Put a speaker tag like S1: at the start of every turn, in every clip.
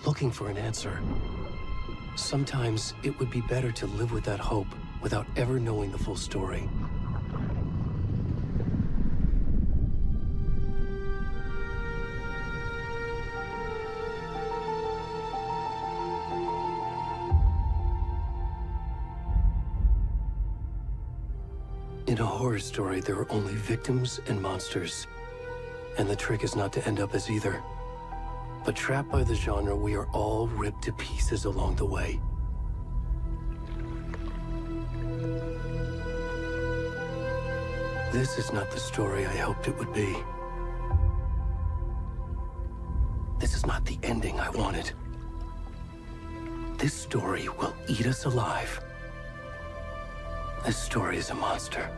S1: looking for an answer. Sometimes it would be better to live with that hope without ever knowing the full story. In a horror story, there are only victims and monsters. And the trick is not to end up as either. But trapped by the genre, we are all ripped to pieces along the way. This is not the story I hoped it would be. This is not the ending I wanted. This story will eat us alive. This story is a monster.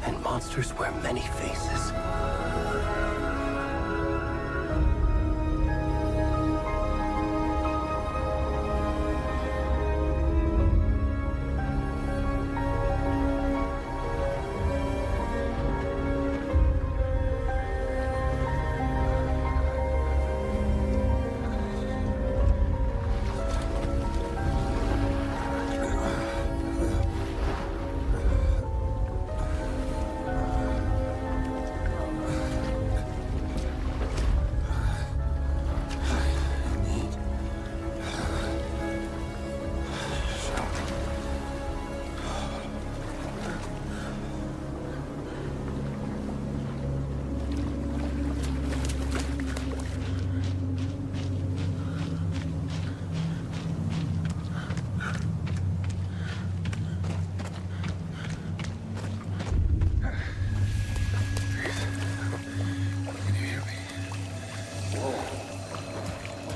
S1: And monsters wear many faces.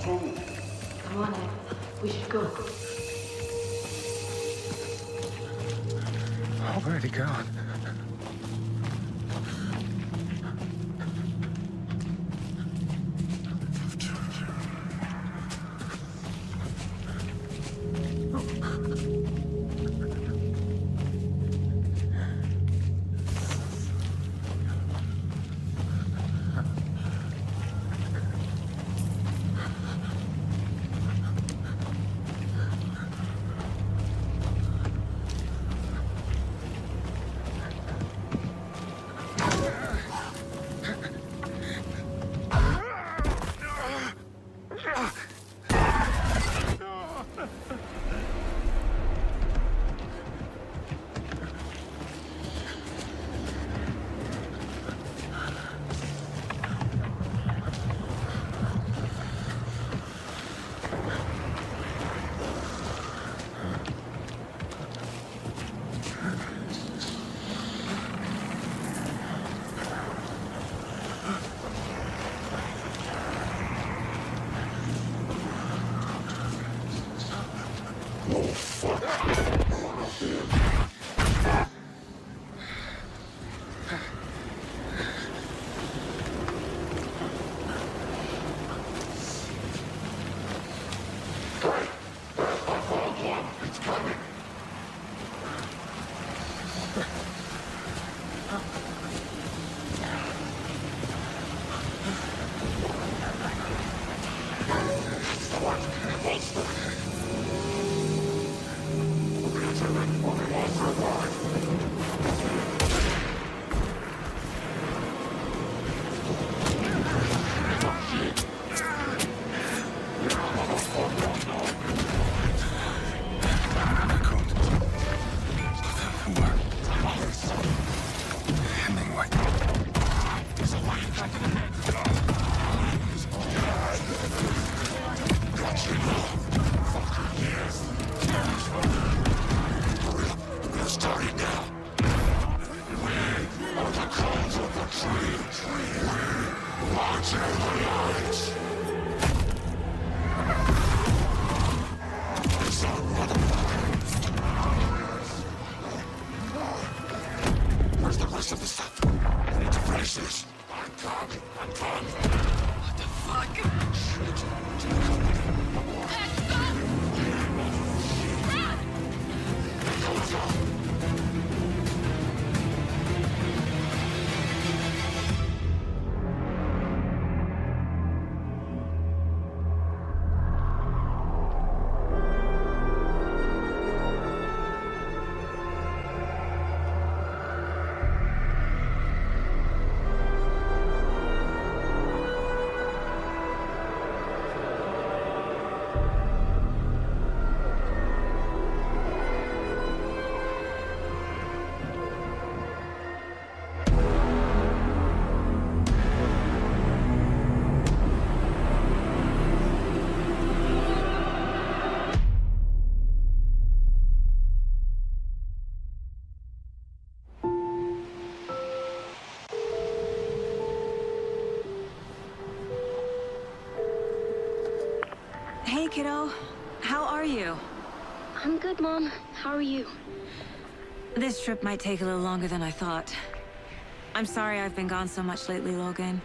S2: Come on, Ed. We should go.
S3: Already gone. Hey, kiddo. How are you?
S4: I'm good, Mom. How are you?
S3: This trip might take a little longer than I thought. I'm sorry I've been gone so much lately, Logan.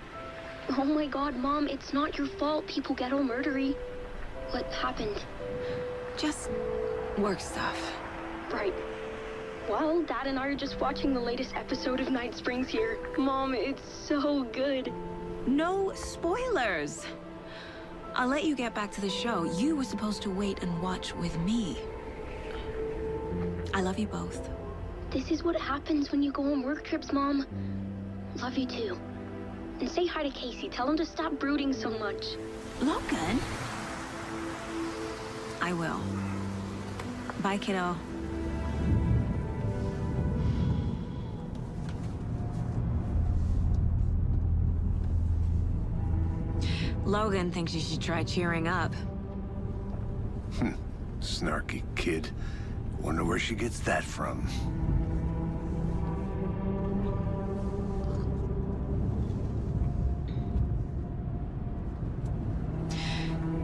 S4: Oh my god, Mom, it's not your fault people get all murdery. What happened?
S3: Just work stuff.
S4: Right. Well, Dad and I are just watching the latest episode of Night Springs here. Mom, it's so good.
S3: No spoilers! I'll let you get back to the show. You were supposed to wait and watch with me. I love you both.
S4: This is what happens when you go on work trips, Mom. Love you too. And say hi to Casey. Tell him to stop brooding so much.
S3: Logan? I will. Bye, kiddo. Logan thinks you should try cheering up.
S5: Snarky kid. Wonder where she gets that from.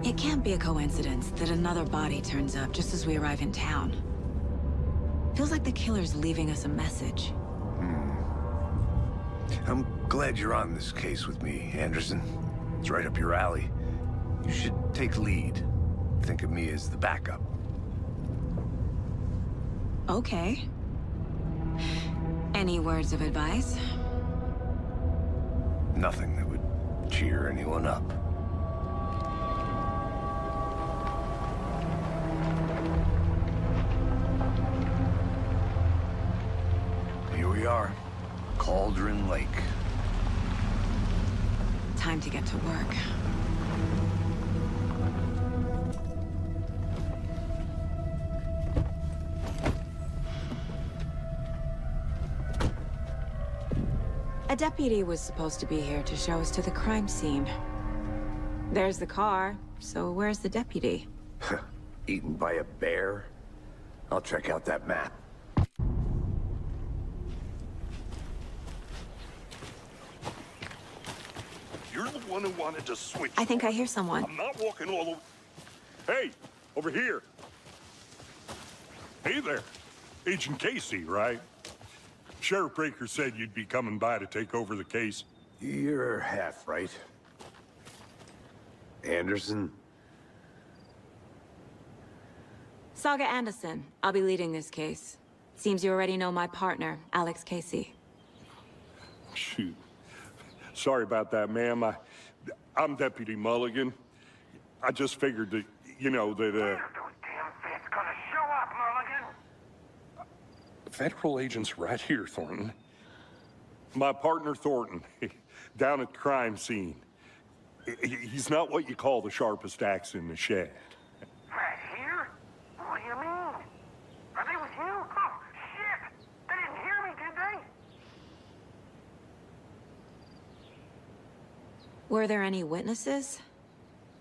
S3: It can't be a coincidence that another body turns up just as we arrive in town. Feels like the killer's leaving us a message.
S5: I'm glad you're on this case with me, Anderson. It's right up your alley. You should take lead. Think of me as the backup.
S3: Okay. Any words of advice?
S5: Nothing that would cheer anyone up. Here we are. Cauldron Lake.
S3: Time to get to work. A deputy was supposed to be here to show us to the crime scene. There's the car, so where's the deputy?
S5: Eaten by a bear? I'll check out that map.
S6: You're the one who wanted to switch.
S3: I think I hear someone.
S6: I'm not walking all over. Hey, over here. Hey there. Agent Casey, right? Sheriff Breaker said you'd be coming by to take over the case.
S5: You're half right. Anderson?
S3: Saga Anderson. I'll be leading this case. Seems you already know my partner, Alex Casey.
S6: Shoot. Sorry about that, ma'am. I'm Deputy Mulligan. I just figured that, you know, that,
S7: Those damn feds gonna show up, Mulligan.
S6: Federal agent's right here, Thornton. My partner, Thornton, down at the crime scene. He's not what you call the sharpest axe in the shed.
S7: Right here? What do you mean? Are they with you? Oh, shit! They didn't hear me, did they?
S3: Were there any witnesses?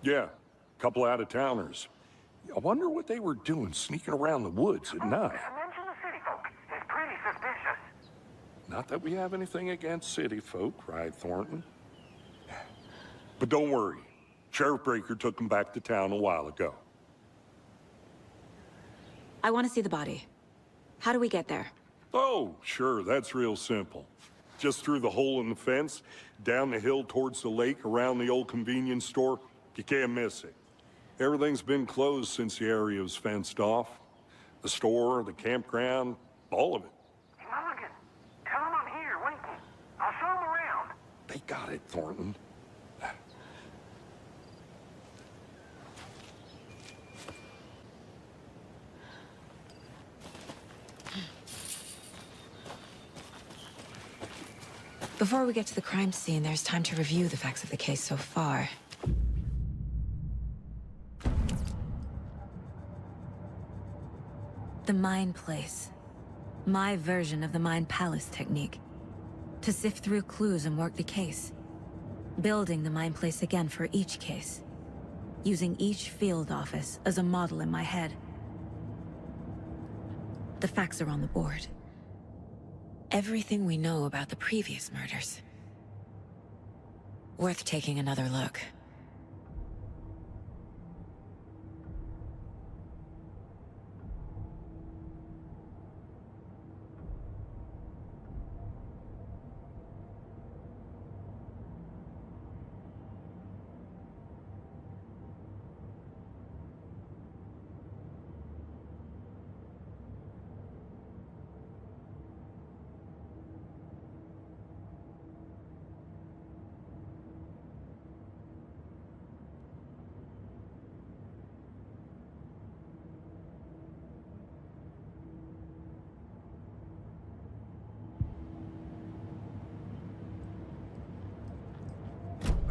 S6: Yeah, a couple out-of-towners. I wonder what they were doing sneaking around the woods at night.
S7: Mention the city folk. It's pretty suspicious.
S6: Not that we have anything against city folk, right, Thornton? But don't worry. Sheriff Breaker took them back to town a while ago.
S3: I want to see the body. How do we get there?
S6: Oh, sure, that's real simple. Just through the hole in the fence, down the hill towards the lake, around the old convenience store. You can't miss it. Everything's been closed since the area was fenced off. The store, the campground, all of it.
S7: Hey, Mulligan, tell them I'm here, waiting. I'll show them around.
S6: They got it, Thornton.
S3: Before we get to the crime scene, there's time to review the facts of the case so far. The Mind Place. My version of the Mind Palace technique. To sift through clues and work the case. Building the Mind Place again for each case. Using each field office as a model in my head. The facts are on the board. Everything we know about the previous murders. Worth taking another look.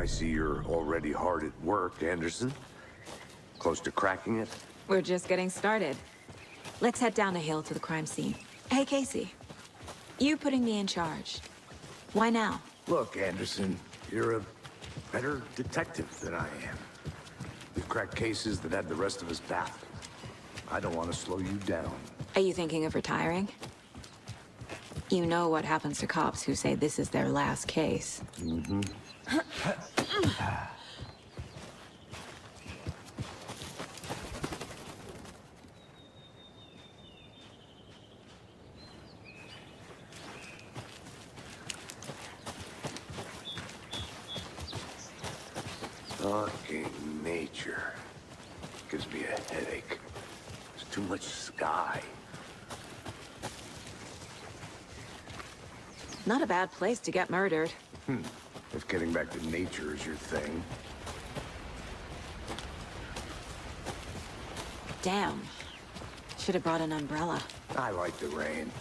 S5: I see you're already hard at work, Anderson. Close to cracking it?
S3: We're just getting started. Let's head down a hill to the crime scene. Hey, Casey. You putting me in charge. Why now?
S5: Look, Anderson, you're a better detective than I am. You've cracked cases that had the rest of us baffled. I don't want to slow you down.
S3: Are you thinking of retiring? You know what happens to cops who say this is their last case.
S5: Fucking nature. Gives me a headache. There's too much sky.
S3: Not a bad place to get murdered.
S5: If getting back to nature is your thing.
S3: Damn. Should have brought an umbrella.
S5: I like the rain.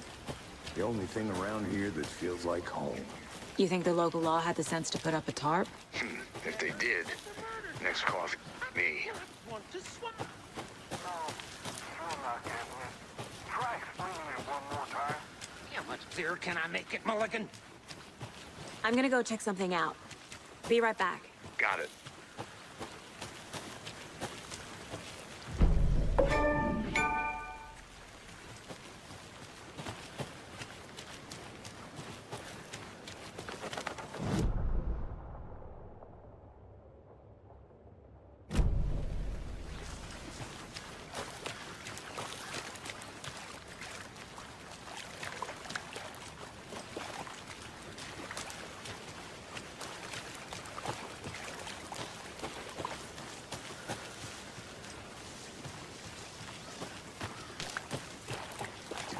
S5: The only thing around here that feels like home.
S3: You think the local law had the sense to put up a tarp?
S5: If they did, next coffee, me.
S7: No, swim not getting it. Try explaining it one more time.
S8: How much clearer can I make it, Mulligan?
S3: I'm gonna go check something out. Be right back.
S5: Got it.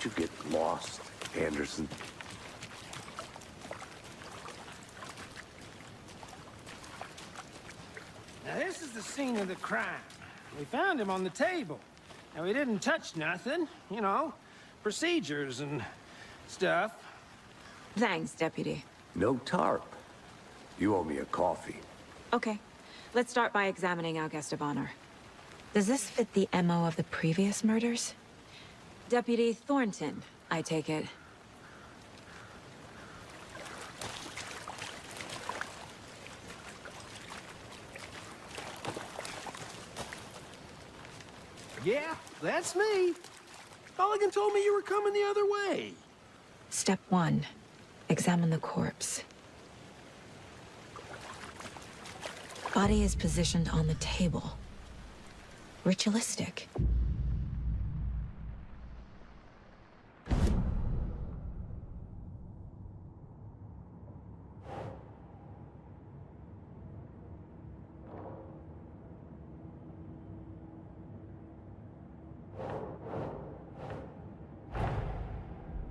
S5: Did you get lost, Anderson?
S8: Now, this is the scene of the crime. We found him on the table. Now, he didn't touch nothing, you know, procedures and stuff.
S3: Thanks, Deputy.
S5: No tarp. You owe me a coffee.
S3: Okay. Let's start by examining our guest of honor. Does this fit the MO of the previous murders? Deputy Thornton, I take it.
S8: Yeah, that's me. Mulligan told me you were coming the other way.
S3: Step 1. Examine the corpse. Body is positioned on the table. Ritualistic.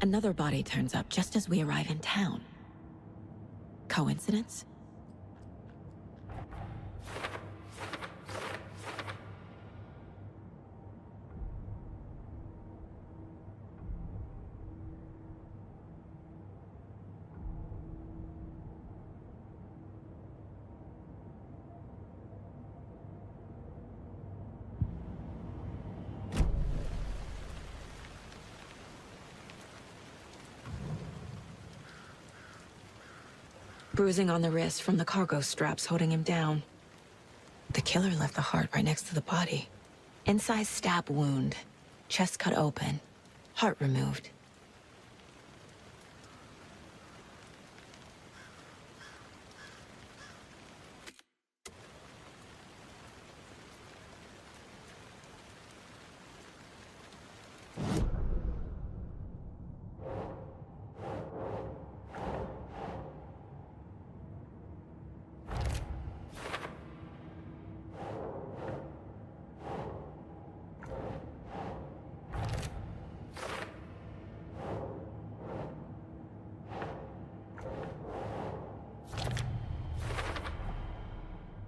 S3: Another body turns up just as we arrive in town. Coincidence? Bruising on the wrist from the cargo straps holding him down. The killer left the heart right next to the body. Incised stab wound. Chest cut open. Heart removed.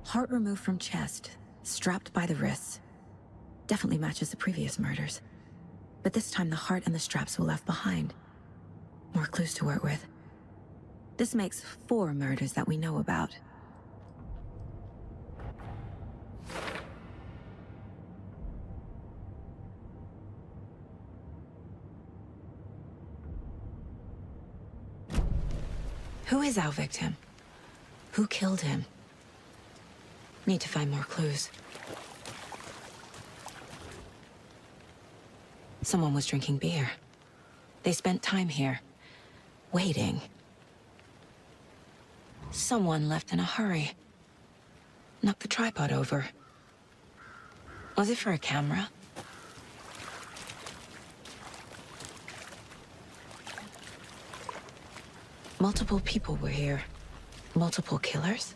S3: Heart removed from chest, strapped by the wrists. Definitely matches the previous murders. But this time the heart and the straps were left behind. More clues to work with. This makes 4 murders that we know about. Who is our victim? Who killed him? Need to find more clues. Someone was drinking beer. They spent time here, waiting. Someone left in a hurry. Knocked the tripod over. Was it for a camera? Multiple people were here. Multiple killers?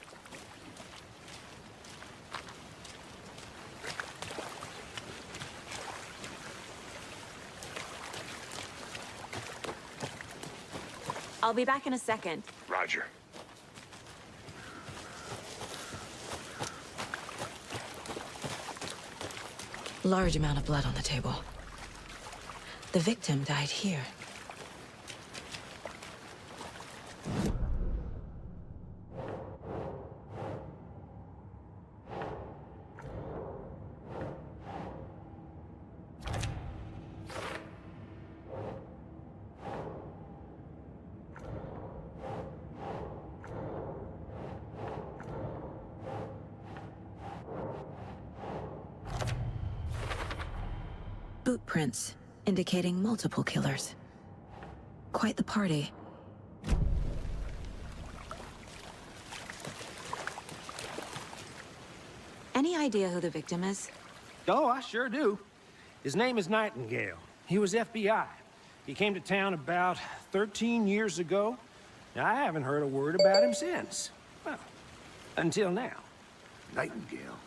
S3: I'll be back in a second.
S5: Roger.
S3: Large amount of blood on the table. The victim died here. Boot prints, indicating multiple killers. Quite the party. Any idea who the victim is?
S8: Oh, I sure do. His name is Nightingale. He was FBI. He came to town about 13 years ago. Now, I haven't heard a word about him since. Well, until now.
S5: Nightingale?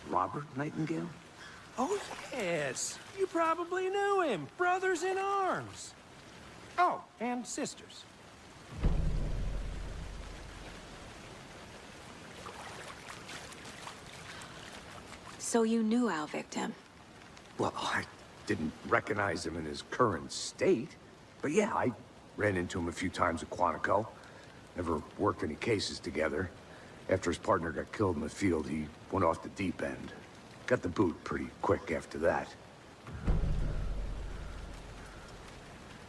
S5: Robert Nightingale?
S8: Oh, yes. You probably knew him. Brothers in arms. Oh, and sisters.
S3: So you knew our victim?
S5: Well, I didn't recognize him in his current state. But yeah, I ran into him a few times at Quantico. Never worked any cases together. After his partner got killed in the field, he went off the deep end. Got the boot pretty quick after that.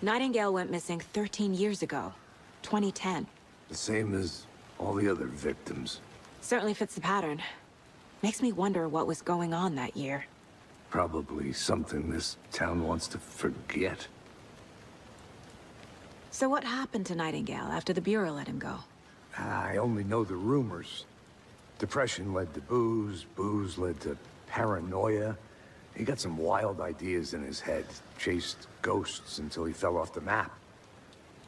S3: Nightingale went missing 13 years ago. 2010.
S5: The same as all the other victims.
S3: Certainly fits the pattern. Makes me wonder what was going on that year.
S5: Probably something this town wants to forget.
S3: So what happened to Nightingale after the Bureau let him go?
S5: I only know the rumors. Depression led to booze, booze led to paranoia. He got some wild ideas in his head, chased ghosts until he fell off the map.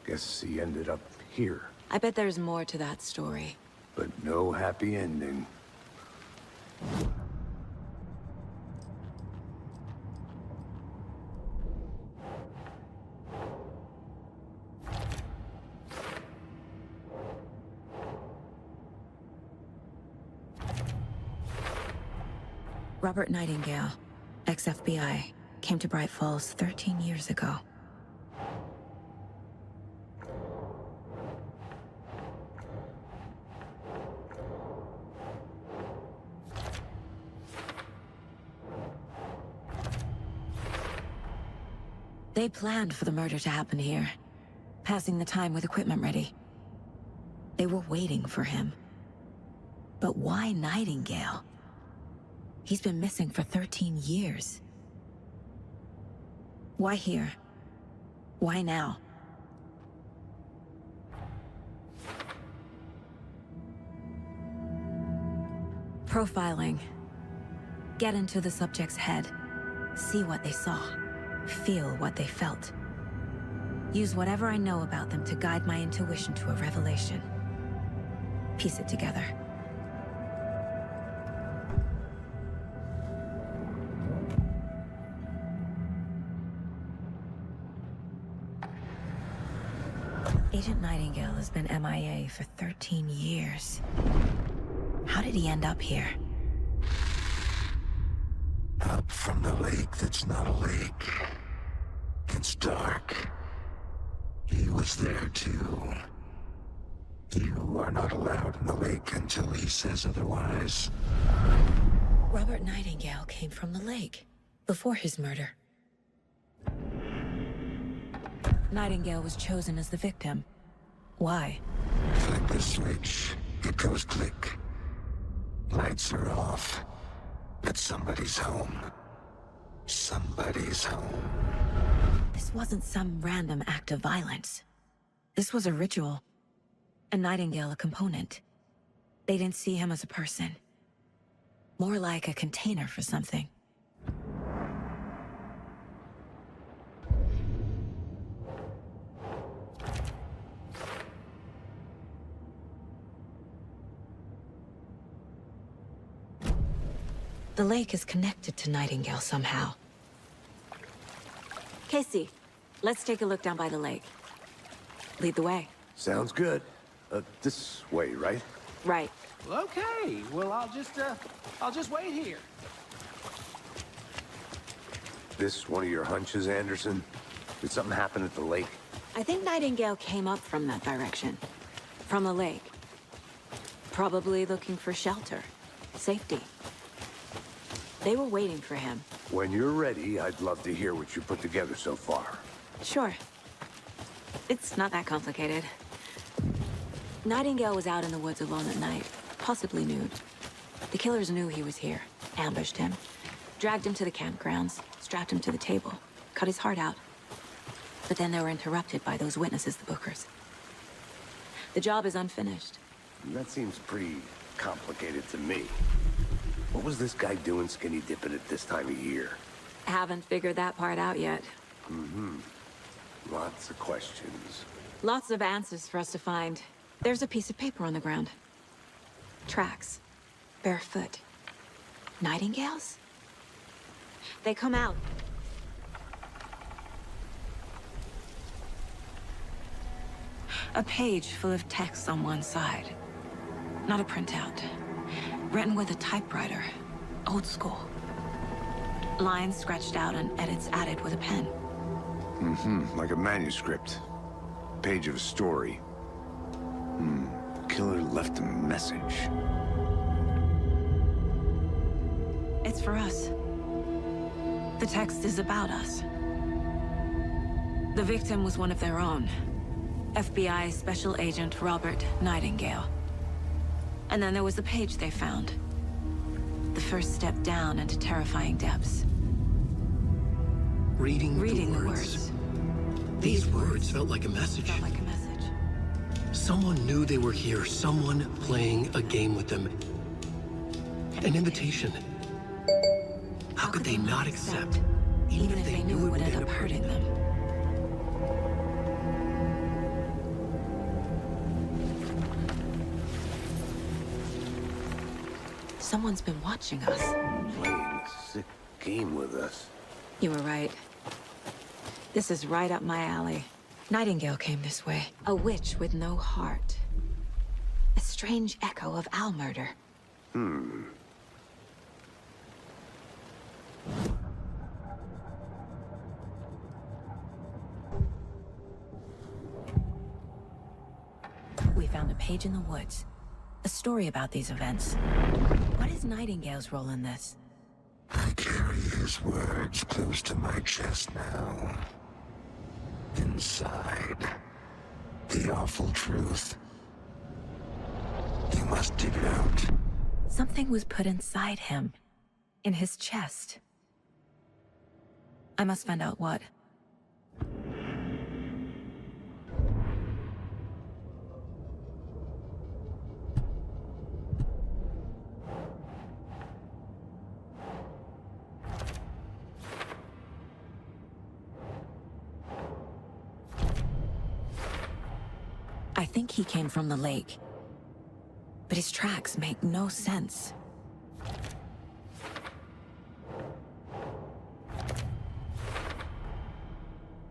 S5: Guess he ended up here,
S3: I bet there's more to that story.
S5: but no happy ending.
S3: Robert Nightingale, ex-FBI, came to Bright Falls 13 years ago. They planned for the murder to happen here, passing the time with equipment ready. They were waiting for him. But why Nightingale? He's been missing for 13 years. Why here? Why now? Profiling. Get into the subject's head. See what they saw. Feel what they felt. Use whatever I know about them to guide my intuition to a revelation. Piece it together. Agent Nightingale has been MIA for 13 years. How did he end up here?
S9: Up from the lake that's not a lake. It's dark. He was there too. You are not allowed in the lake until he says otherwise.
S3: Robert Nightingale came from the lake, before his murder. Nightingale was chosen as the victim. Why?
S9: Flip the switch, it goes click. Lights are off. But somebody's home. Somebody's home.
S3: This wasn't some random act of violence. This was a ritual. A Nightingale a component. They didn't see him as a person. More like a container for something. The lake is connected to Nightingale somehow. Casey, let's take a look down by the lake. Lead the way.
S5: Sounds good. This way, right?
S3: Right.
S8: Okay, well, I'll just wait here.
S5: This one of your hunches, Anderson? Did something happen at the lake?
S3: I think Nightingale came up from that direction. From the lake. Probably looking for shelter. Safety. They were waiting for him.
S5: When you're ready, I'd love to hear what you put together so far.
S3: Sure. It's not that complicated. Nightingale was out in the woods alone at night, possibly nude. The killers knew he was here, ambushed him, dragged him to the campgrounds, strapped him to the table, cut his heart out. But then they were interrupted by those witnesses, the Bookers. The job is unfinished.
S5: That seems pretty complicated to me. What was this guy doing skinny dipping at this time of year?
S3: Haven't figured that part out yet.
S5: Lots of questions.
S3: Lots of answers for us to find. There's a piece of paper on the ground. Tracks. Barefoot. Nightingales? They come out. A page full of text on one side. Not a printout. Written with a typewriter. Old school. Lines scratched out and edits added with a pen.
S5: Like a manuscript. Page of a story. Killer left a message.
S3: It's for us. The text is about us. The victim was one of their own. FBI Special Agent Robert Nightingale. And then there was the page they found. The first step down into terrifying depths.
S1: Reading
S3: Reading
S1: the words. These words felt like a message.
S3: Felt like a message.
S1: Someone knew they were here. Someone playing a game with them. An invitation. How could they not accept?
S3: Even if they knew it would end up hurting them. Someone's been watching us.
S5: Playing a sick game with us.
S3: You were right. This is right up my alley. Nightingale came this way. A witch with no heart. A strange echo of owl murder. We found a page in the woods. A story about these events. What is Nightingale's role in this?
S9: I carry his words close to my chest now. Inside, the awful truth. You must dig it out.
S3: Something was put inside him. In his chest. I must find out what. I think he came from the lake. But his tracks make no sense.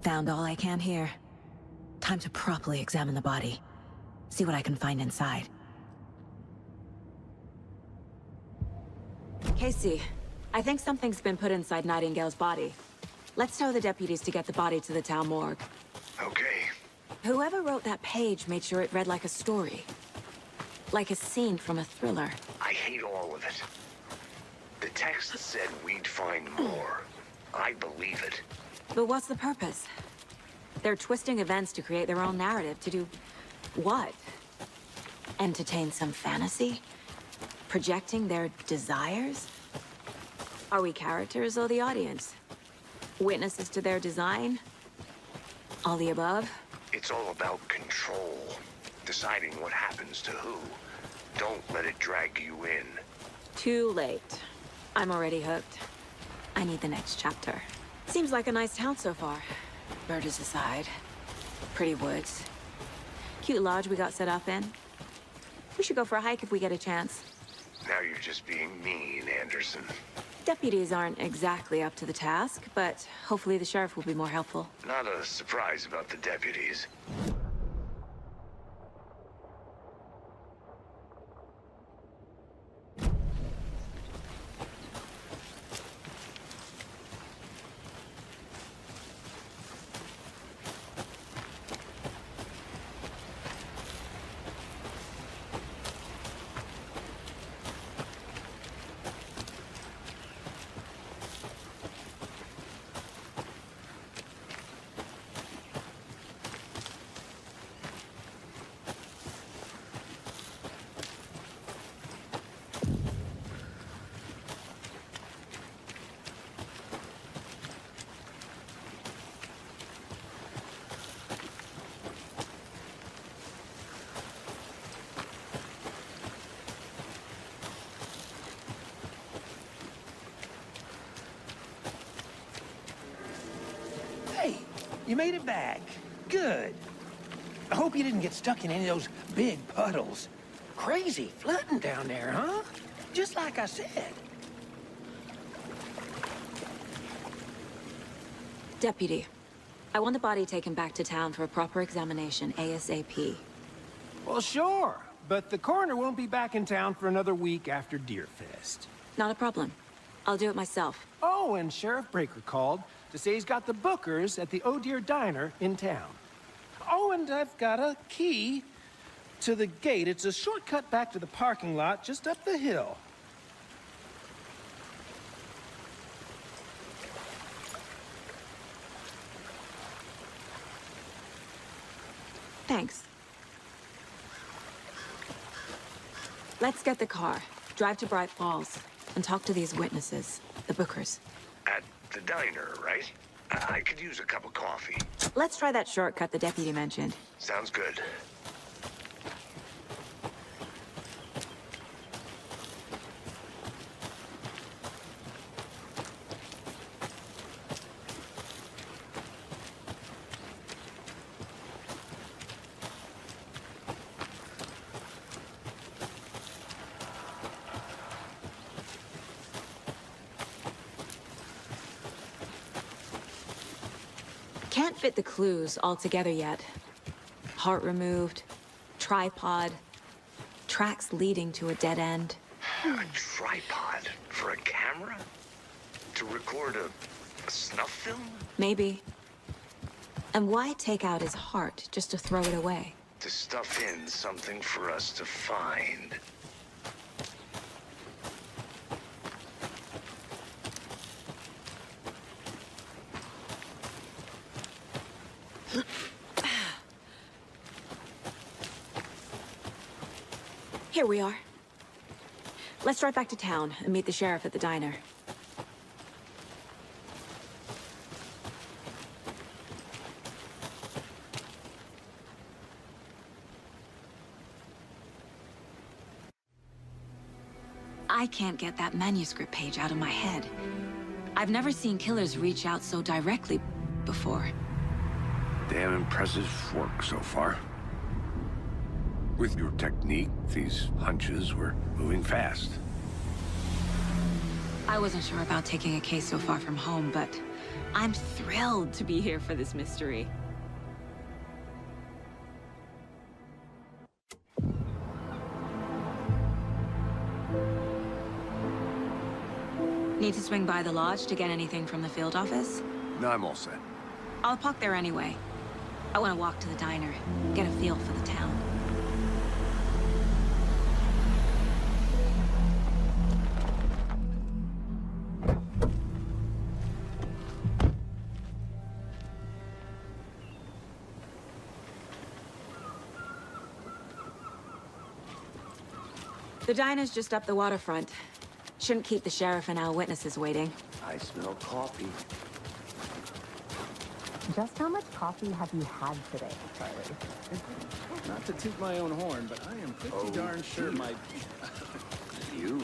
S3: Found all I can here. Time to properly examine the body. See what I can find inside. Casey, I think something's been put inside Nightingale's body. Let's tell the deputies to get the body to the town morgue.
S5: Okay.
S3: Whoever wrote that page made sure it read like a story. Like a scene from a thriller.
S10: I hate all of it. The text said we'd find more. I believe it.
S3: But what's the purpose? They're twisting events to create their own narrative, to do What? Entertain some fantasy? Projecting their desires? Are we characters or the audience? Witnesses to their design? All the above?
S10: It's all about control. Deciding what happens to who. Don't let it drag you in.
S3: Too late. I'm already hooked. I need the next chapter. Seems like a nice town so far. Murders aside. Pretty woods. Cute lodge we got set up in. We should go for a hike if we get a chance.
S10: Now you're just being mean, Anderson.
S3: Deputies aren't exactly up to the task, but hopefully the sheriff will be more helpful.
S10: Not a surprise about the deputies.
S8: Hey, you made it back. Good. I hope you didn't get stuck in any of those big puddles. Crazy flooding down there, huh? Just like I said.
S3: Deputy, I want the body taken back to town for a proper examination ASAP.
S8: Well, sure. But the coroner won't be back in town for another week after Deerfest.
S3: Not a problem. I'll do it myself.
S8: Oh, and Sheriff Breaker called to say he's got the Bookers at the Oh Deer Diner in town. Oh, and I've got a key to the gate. It's a shortcut back to the parking lot just up the hill.
S3: Thanks. Let's get the car, drive to Bright Falls, and talk to these witnesses, the Bookers.
S10: At the diner, right? I could use a cup of coffee.
S3: Let's try that shortcut the deputy mentioned.
S10: Sounds good.
S3: Can't fit the clues all together yet. Heart removed, tripod, tracks leading to a dead end.
S10: A tripod for a camera? To record a snuff film?
S3: Maybe. And why take out his heart just to throw it away?
S10: To stuff in something for us to find.
S3: Here we are. Let's drive back to town and meet the sheriff at the diner. I can't get that manuscript page out of my head. I've never seen killers reach out so directly before.
S5: Damn impressive work so far. With your technique, these hunches were moving fast.
S3: I wasn't sure about taking a case so far from home, but I'm thrilled to be here for this mystery. Need to swing by the lodge to get anything from the field office?
S5: No, I'm all set.
S3: I'll park there anyway. I want to walk to the diner, get a feel for the town. The diner's just up the waterfront. Shouldn't keep the sheriff and our witnesses waiting.
S10: I smell coffee.
S11: Just how much coffee have you had today, Charlie?
S12: Not to toot my own horn, but I am pretty darn sure my...
S10: You.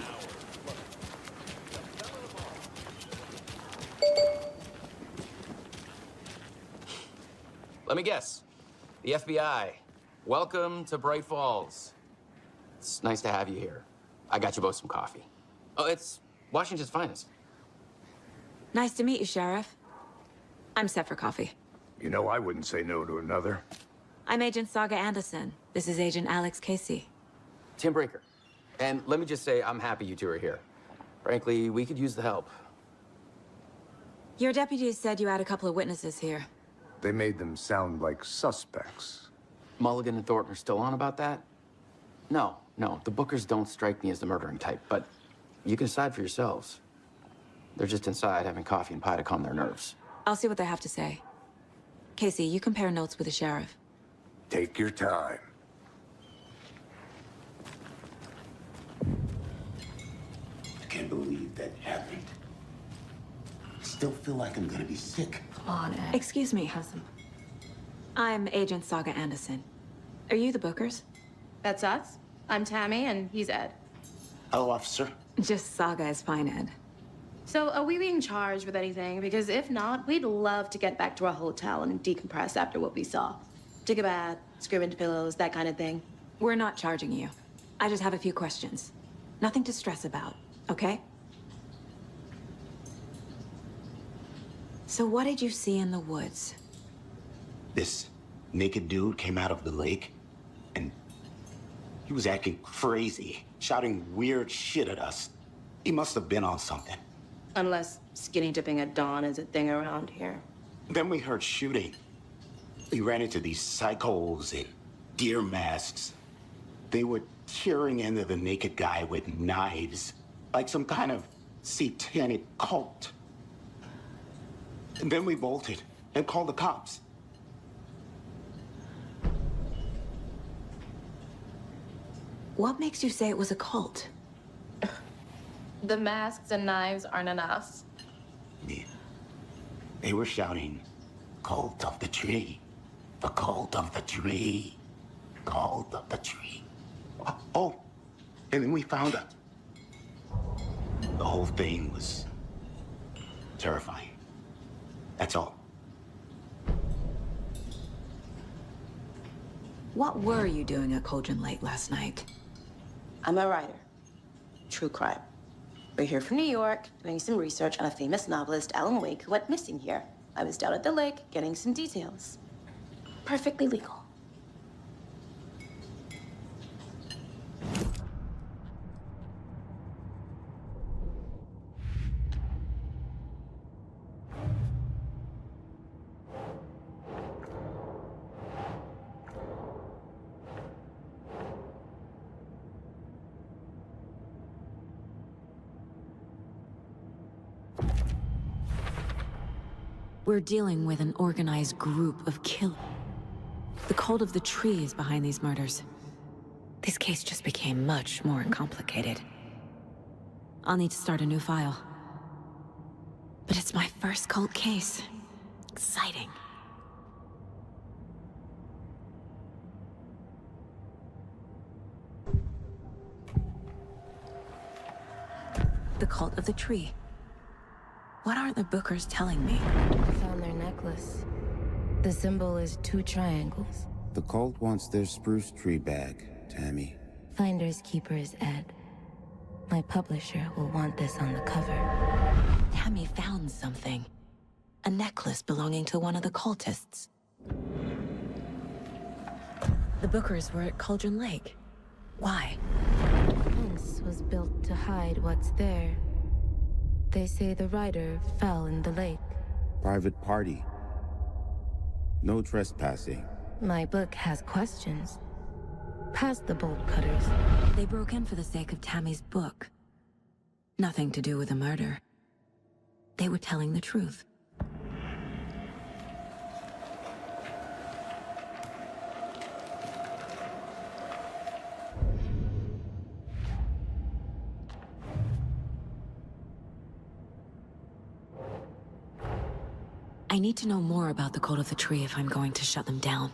S13: Let me guess. The FBI. Welcome to Bright Falls. It's nice to have you here. I got you both some coffee. Oh, it's Washington's finest.
S3: Nice to meet you, Sheriff. I'm set for coffee.
S5: You know, I wouldn't say no to another.
S3: I'm Agent Saga Anderson. This is Agent Alex Casey.
S13: Tim Brinker. And let me just say, I'm happy you two are here. Frankly, we could use the help.
S3: Your deputies said you had a couple of witnesses here.
S5: They made them sound like suspects.
S13: Mulligan and Thornton are still on about that? No, the Bookers don't strike me as the murdering type, but you can decide for yourselves. They're just inside having coffee and pie to calm their nerves.
S3: I'll see what they have to say. Casey, you compare notes with the sheriff.
S5: Take your time.
S9: I can't believe that happened. I still feel like I'm gonna be sick.
S2: Come on, Ed.
S3: Excuse me. I'm Agent Saga Anderson. Are you the Bookers?
S2: That's us. I'm Tammy, and he's Ed.
S9: Hello, officer.
S3: Just Saga is fine, Ed.
S2: So, are we being charged with anything? Because if not, we'd love to get back to our hotel and decompress after what we saw. Take a bath, scream into pillows, that kind of thing.
S3: We're not charging you. I just have a few questions. Nothing to stress about, okay? So what did you see in the woods?
S9: This naked dude came out of the lake, and he was acting crazy, shouting weird shit at us. He must have been on something.
S2: Unless skinny dipping at dawn is a thing around here.
S9: Then we heard shooting. We ran into these psychos in deer masks. They were tearing into the naked guy with knives, like some kind of satanic cult. And then we bolted and called the cops.
S3: What makes you say it was a cult?
S2: The masks and knives aren't enough.
S9: They were shouting, "Cult of the tree, the cult of the tree, cult of the tree." Oh, and then we found out. The whole thing was terrifying. That's all.
S3: What were you doing at Cauldron Lake last night?
S2: I'm a writer. True crime. We're here from New York, doing some research on a famous novelist, Alan Wake, who went missing here. I was down at the lake, getting some details. Perfectly legal.
S3: We're dealing with an organized group of killers. The cult of the tree is behind these murders. This case just became much more complicated. I'll need to start a new file. But it's my first cult case. Exciting. The cult of the tree. What are the Bookers telling me?
S14: I found their necklace. The symbol is 2 triangles.
S15: The cult wants their spruce tree back, Tammy.
S14: Finders keepers, Ed. My publisher will want this on the cover.
S3: Tammy found something. A necklace belonging to one of the cultists. The Bookers were at Cauldron Lake. Why?
S14: The fence was built to hide what's there. They say the rider fell in the lake.
S15: Private party. No trespassing.
S14: My book has questions. Past the bolt cutters.
S3: They broke in for the sake of Tammy's book. Nothing to do with the murder. They were telling the truth. I need to know more about the Cult of the Tree if I'm going to shut them down.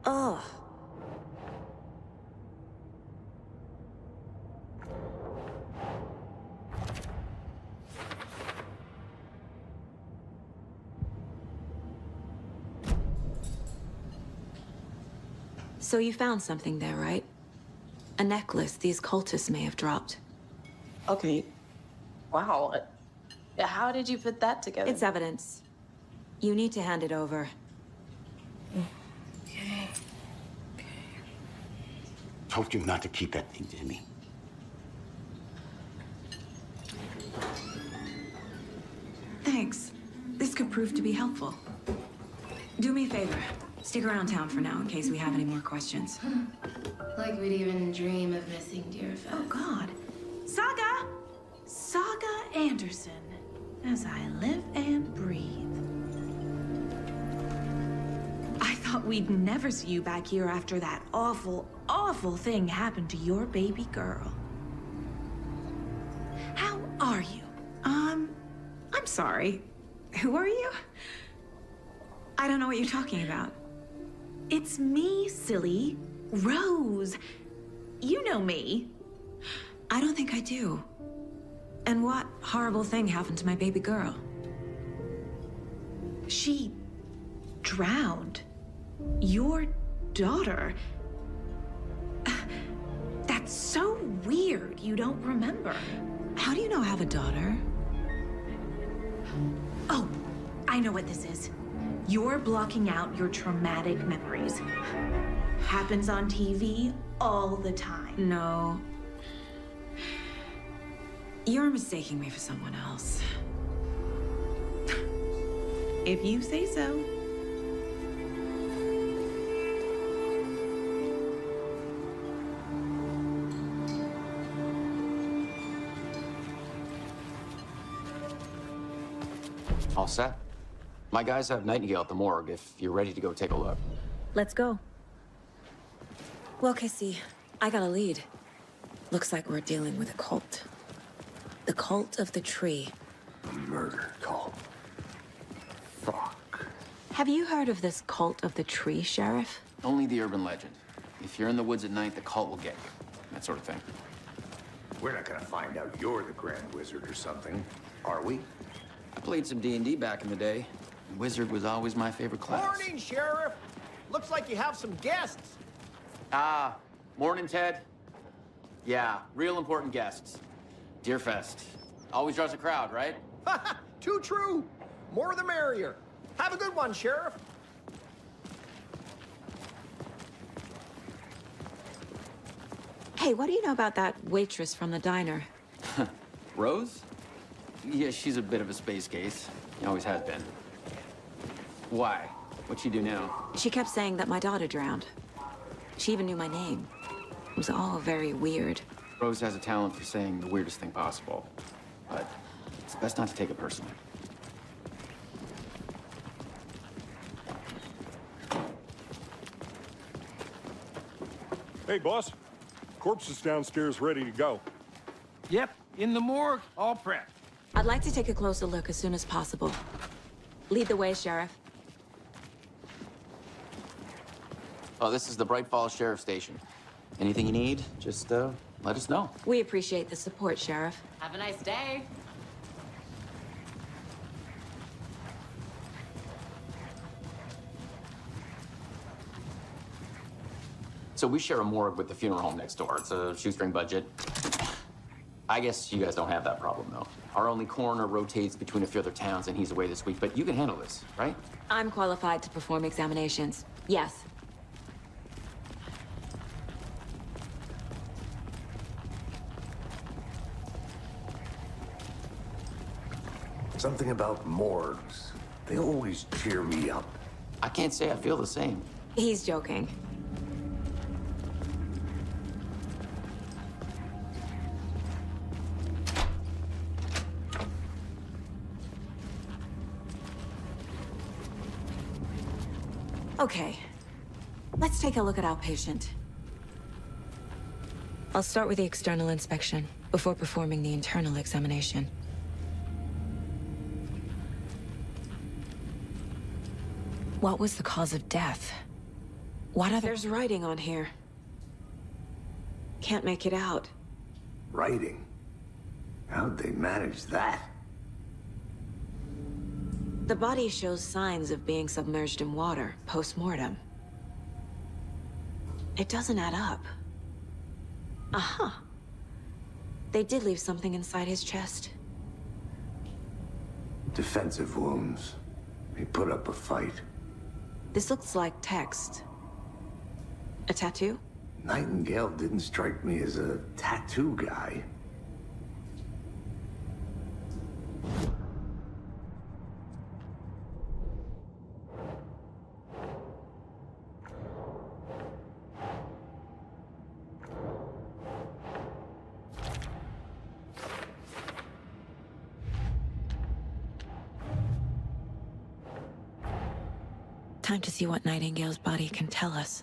S3: Ugh. So you found something there, right? A necklace these cultists may have dropped.
S2: Okay. Wow. How did you put that together?
S3: It's evidence. You need to hand it over.
S2: Okay.
S15: Told you not to keep that thing, Jimmy.
S3: Thanks. This could prove to be helpful. Do me a favor. Stick around town for now in case we have any more questions.
S2: Like we'd even dream of missing Deerfest.
S16: Oh, God. Saga! Saga Anderson. As I live and breathe. I thought we'd never see you back here after that awful, awful thing happened to your baby girl. How are you? I'm sorry. Who are you?
S3: I don't know what you're talking about.
S16: It's me, silly. Rose. You know me.
S3: I don't think I do. And what horrible thing happened to my baby girl?
S16: She drowned. Your daughter. That's so weird you don't remember.
S3: How do you know I have a daughter?
S16: Oh, I know what this is. You're blocking out your traumatic memories. Happens on TV all the time.
S3: No. You're mistaking me for someone else.
S16: If you say so.
S13: All set? My guys have Nightingale at the morgue if you're ready to go take a look.
S3: Let's go. Well, Casey, I got a lead. Looks like we're dealing with a cult. The Cult of the Tree.
S5: A murder cult. Fuck.
S3: Have you heard of this Cult of the Tree, Sheriff?
S13: Only the urban legend. If you're in the woods at night, the cult will get you. That sort of thing.
S5: We're not gonna find out you're the Grand Wizard or something, are we?
S13: I played some D&D back in the day. Wizard was always my favorite class.
S8: Morning, Sheriff. Looks like you have some guests.
S13: Ah, morning, Ted. Yeah, real important guests. Deerfest. Always draws a crowd, right?
S8: Too true. More the merrier. Have a good one, Sheriff.
S3: Hey, what do you know about that waitress from the diner?
S13: Rose? Yeah, she's a bit of a space case. Always has been. Why? What'd she do now?
S3: She kept saying that my daughter drowned. She even knew my name. It was all very weird.
S13: Rose has a talent for saying the weirdest thing possible. But it's best not to take it personally.
S6: Hey, boss. Corpse is downstairs ready to go.
S8: Yep, in the morgue, all prepped.
S3: I'd like to take a closer look as soon as possible. Lead the way, Sheriff.
S13: Oh, this is the Bright Falls Sheriff Station. Anything you need, just let us know.
S3: We appreciate the support, Sheriff.
S2: Have a nice day.
S13: So we share a morgue with the funeral home next door. It's a shoestring budget. I guess you guys don't have that problem, though. Our only coroner rotates between a few other towns, and he's away this week. But you can handle this, right?
S3: I'm qualified to perform examinations. Yes.
S5: Something about morgues. They always cheer me up.
S13: I can't say I feel the same.
S3: He's joking. Okay. Let's take a look at our patient. I'll start with the external inspection before performing the internal examination. What was the cause of death? What other— There's writing on here. Can't make it out.
S5: Writing? How'd they manage that?
S3: The body shows signs of being submerged in water post-mortem. It doesn't add up. Uh-huh. They did leave something inside his chest.
S5: Defensive wounds. He put up a fight.
S3: This looks like text. A tattoo?
S5: Nightingale didn't strike me as a tattoo guy.
S3: Time to see what Nightingale's body can tell us.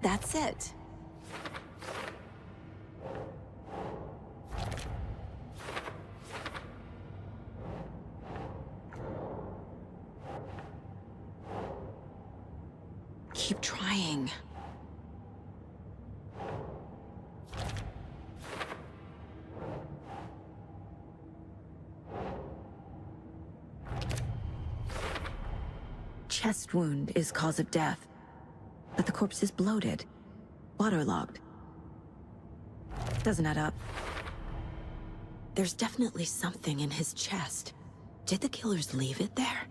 S3: That's it. Keep trying. Chest wound is cause of death, but the corpse is bloated, waterlogged. Doesn't add up. There's definitely something in his chest. Did the killers leave it there?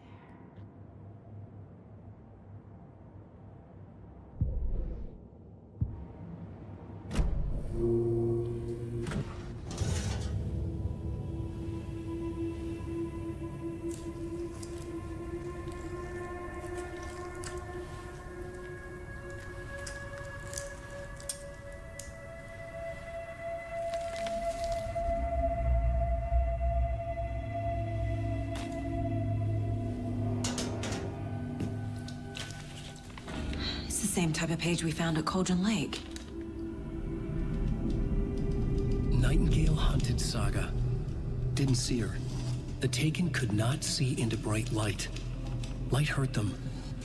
S3: Same type of page we found at Cauldron Lake.
S1: Nightingale hunted Saga. Didn't see her. The Taken could not see into bright light. Light hurt them,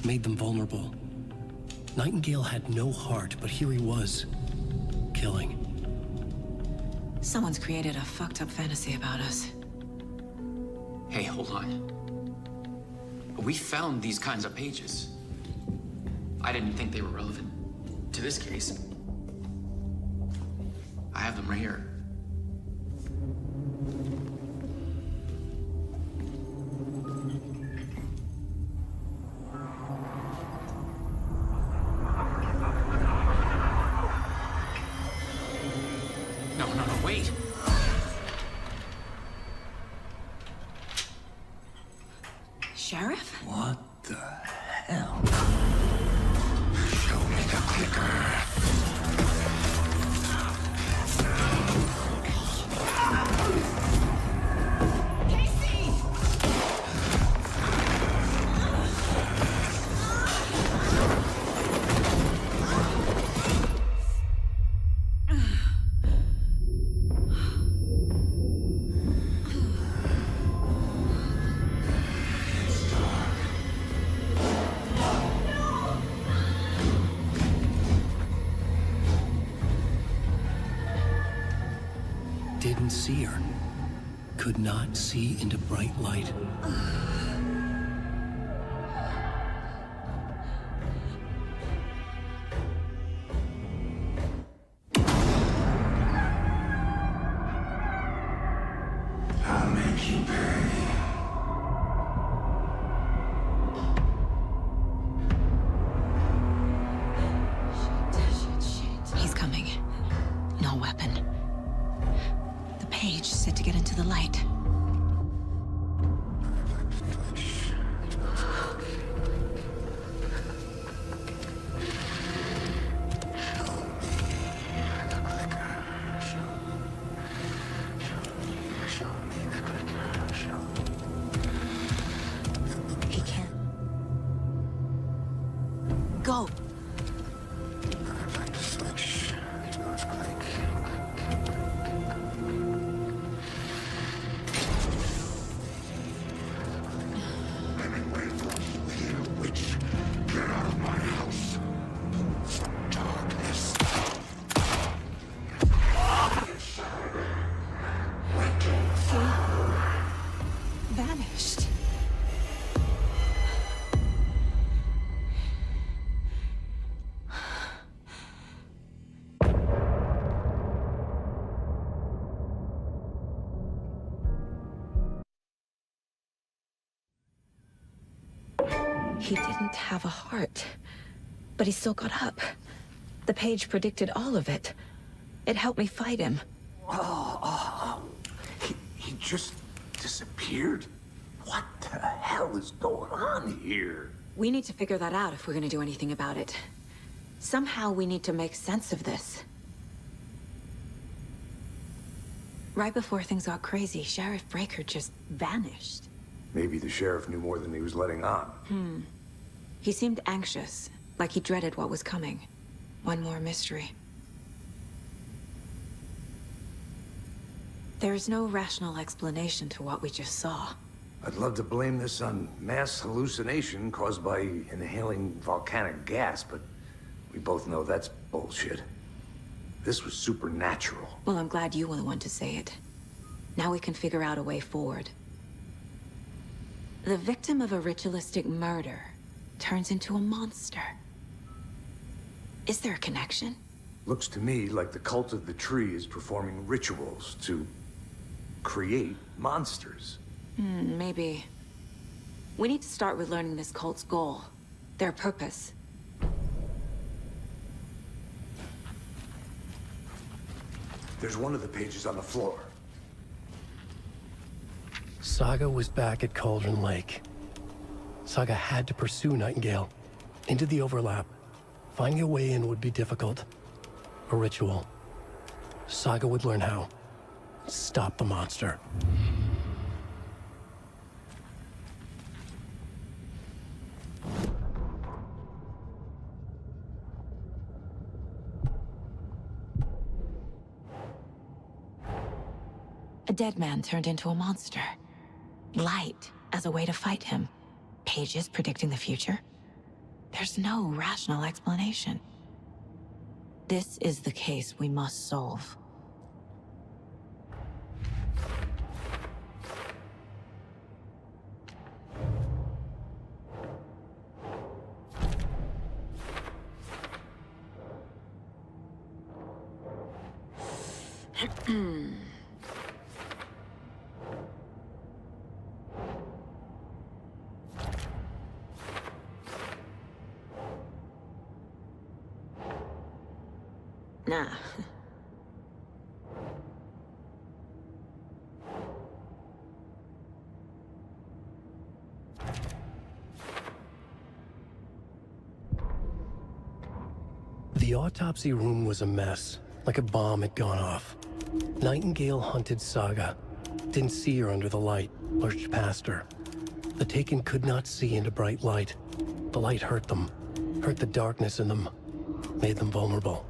S1: made them vulnerable. Nightingale had no heart, but here he was, killing.
S3: Someone's created a fucked up fantasy about us.
S13: Hey, hold on. We found these kinds of pages. I didn't think they were relevant to this case. I have them right here. No, wait.
S3: Sheriff?
S9: What the hell? Show me the clicker.
S1: Didn't see her. Could not see into bright light.
S9: I'll make you pay.
S3: He's coming. No weapon. The page said to get into the light. vanished. He didn't have a heart, but he still got up. The page predicted all of it. It helped me fight him.
S5: He just disappeared? What the hell is going on here?
S3: We need to figure that out if we're gonna do anything about it. Somehow we need to make sense of this. Right before things got crazy, Sheriff Breaker just vanished.
S5: Maybe the sheriff knew more than he was letting on.
S3: He seemed anxious, like he dreaded what was coming. One more mystery. There is no rational explanation to what we just saw.
S5: I'd love to blame this on mass hallucination caused by inhaling volcanic gas, but we both know that's bullshit. This was supernatural.
S3: Well, I'm glad you were the one to say it. Now we can figure out a way forward. The victim of a ritualistic murder turns into a monster. Is there a connection?
S5: Looks to me like the cult of the tree is performing rituals to create monsters.
S3: Maybe. We need to start with learning this cult's goal, their purpose.
S5: There's one of the pages on the floor.
S1: Saga was back at Cauldron Lake. Saga had to pursue Nightingale into the overlap. Finding a way in would be difficult. A ritual. Saga would learn how. Stop the monster.
S3: A dead man turned into a monster. Light as a way to fight him. Pages predicting the future. There's no rational explanation. This is the case we must solve. Nah.
S1: The autopsy room was a mess, like a bomb had gone off. Nightingale hunted Saga. Didn't see her under the light, lurched past her. The Taken could not see into bright light. The light hurt them, hurt the darkness in them, made them vulnerable.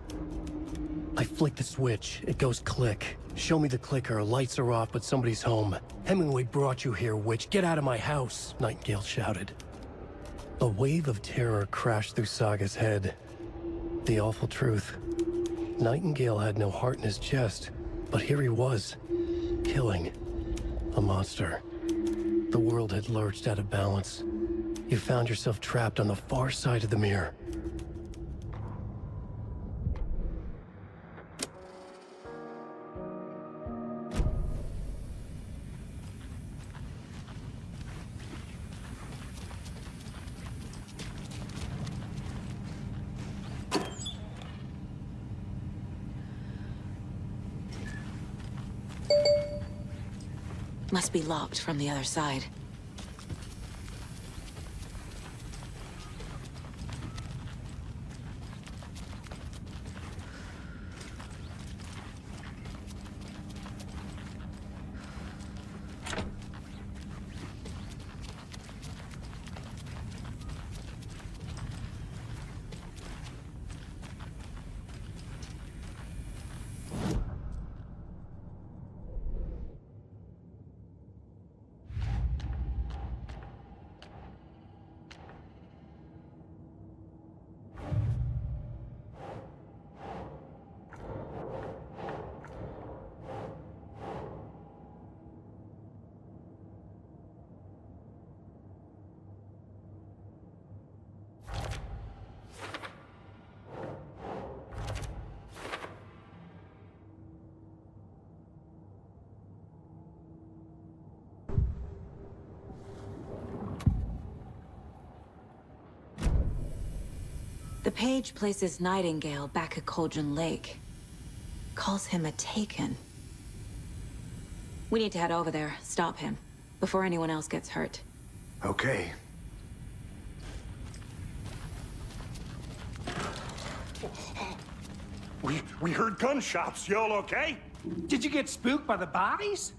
S1: I flick the switch, it goes click. Show me the clicker, lights are off, but somebody's home. Hemingway brought you here, witch. Get out of my house, Nightingale shouted. A wave of terror crashed through Saga's head. The awful truth. Nightingale had no heart in his chest, but here he was, killing a monster. The world had lurched out of balance. You found yourself trapped on the far side of the mirror.
S3: Must be locked from the other side. The page places Nightingale back at Cauldron Lake. Calls him a Taken. We need to head over there, stop him, before anyone else gets hurt.
S5: Okay.
S6: We heard gunshots. Y'all okay?
S8: Did you get spooked by the bodies?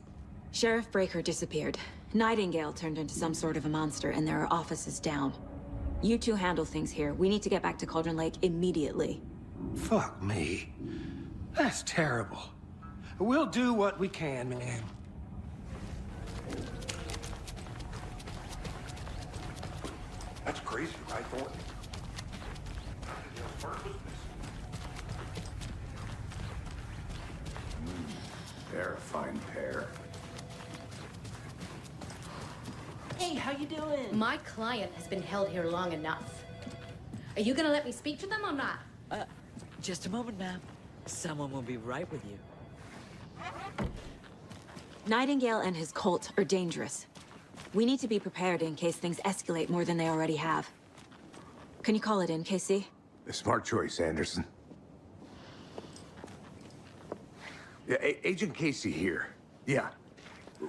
S3: Sheriff Breaker disappeared. Nightingale turned into some sort of a monster, and there are offices down. You two handle things here. We need to get back to Cauldron Lake immediately.
S8: Fuck me. That's terrible. We'll do what we can, man.
S6: That's crazy, right, Thornton?
S5: They're a fine pair.
S17: Hey, how you doing? My client has been held here long enough. Are you gonna let me speak to them or not?
S18: Just a moment, ma'am. Someone will be right with you.
S3: Nightingale and his cult are dangerous. We need to be prepared in case things escalate more than they already have. Can you call it in, Casey?
S5: A smart choice, Anderson. Yeah, Agent Casey here. Yeah.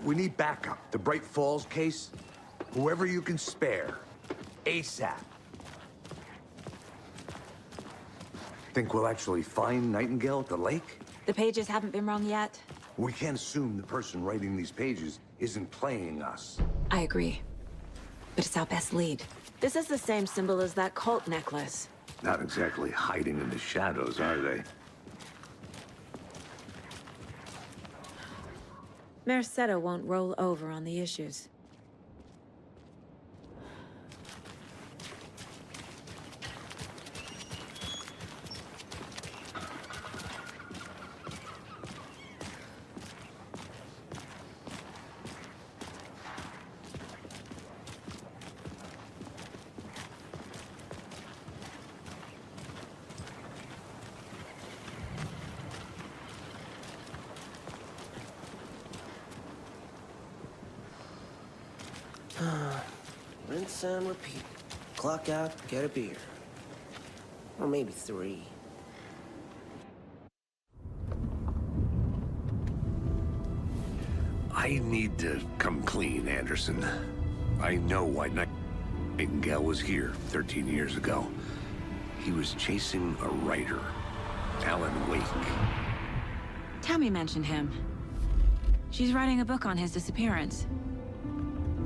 S5: We need backup. The Bright Falls case. Whoever you can spare. ASAP. Think we'll actually find Nightingale at the lake?
S3: The pages haven't been wrong yet.
S5: We can't assume the person writing these pages isn't playing us.
S3: I agree. But it's our best lead. This is the same symbol as that cult necklace.
S5: Not exactly hiding in the shadows, are they?
S3: Merced won't roll over on the issues.
S19: Rinse and repeat. Clock out, get a beer. Or maybe 3.
S5: I need to come clean, Anderson. I know why Nightingale was here 13 years ago. He was chasing a writer, Alan Wake.
S3: Tammy mentioned him. She's writing a book on his disappearance.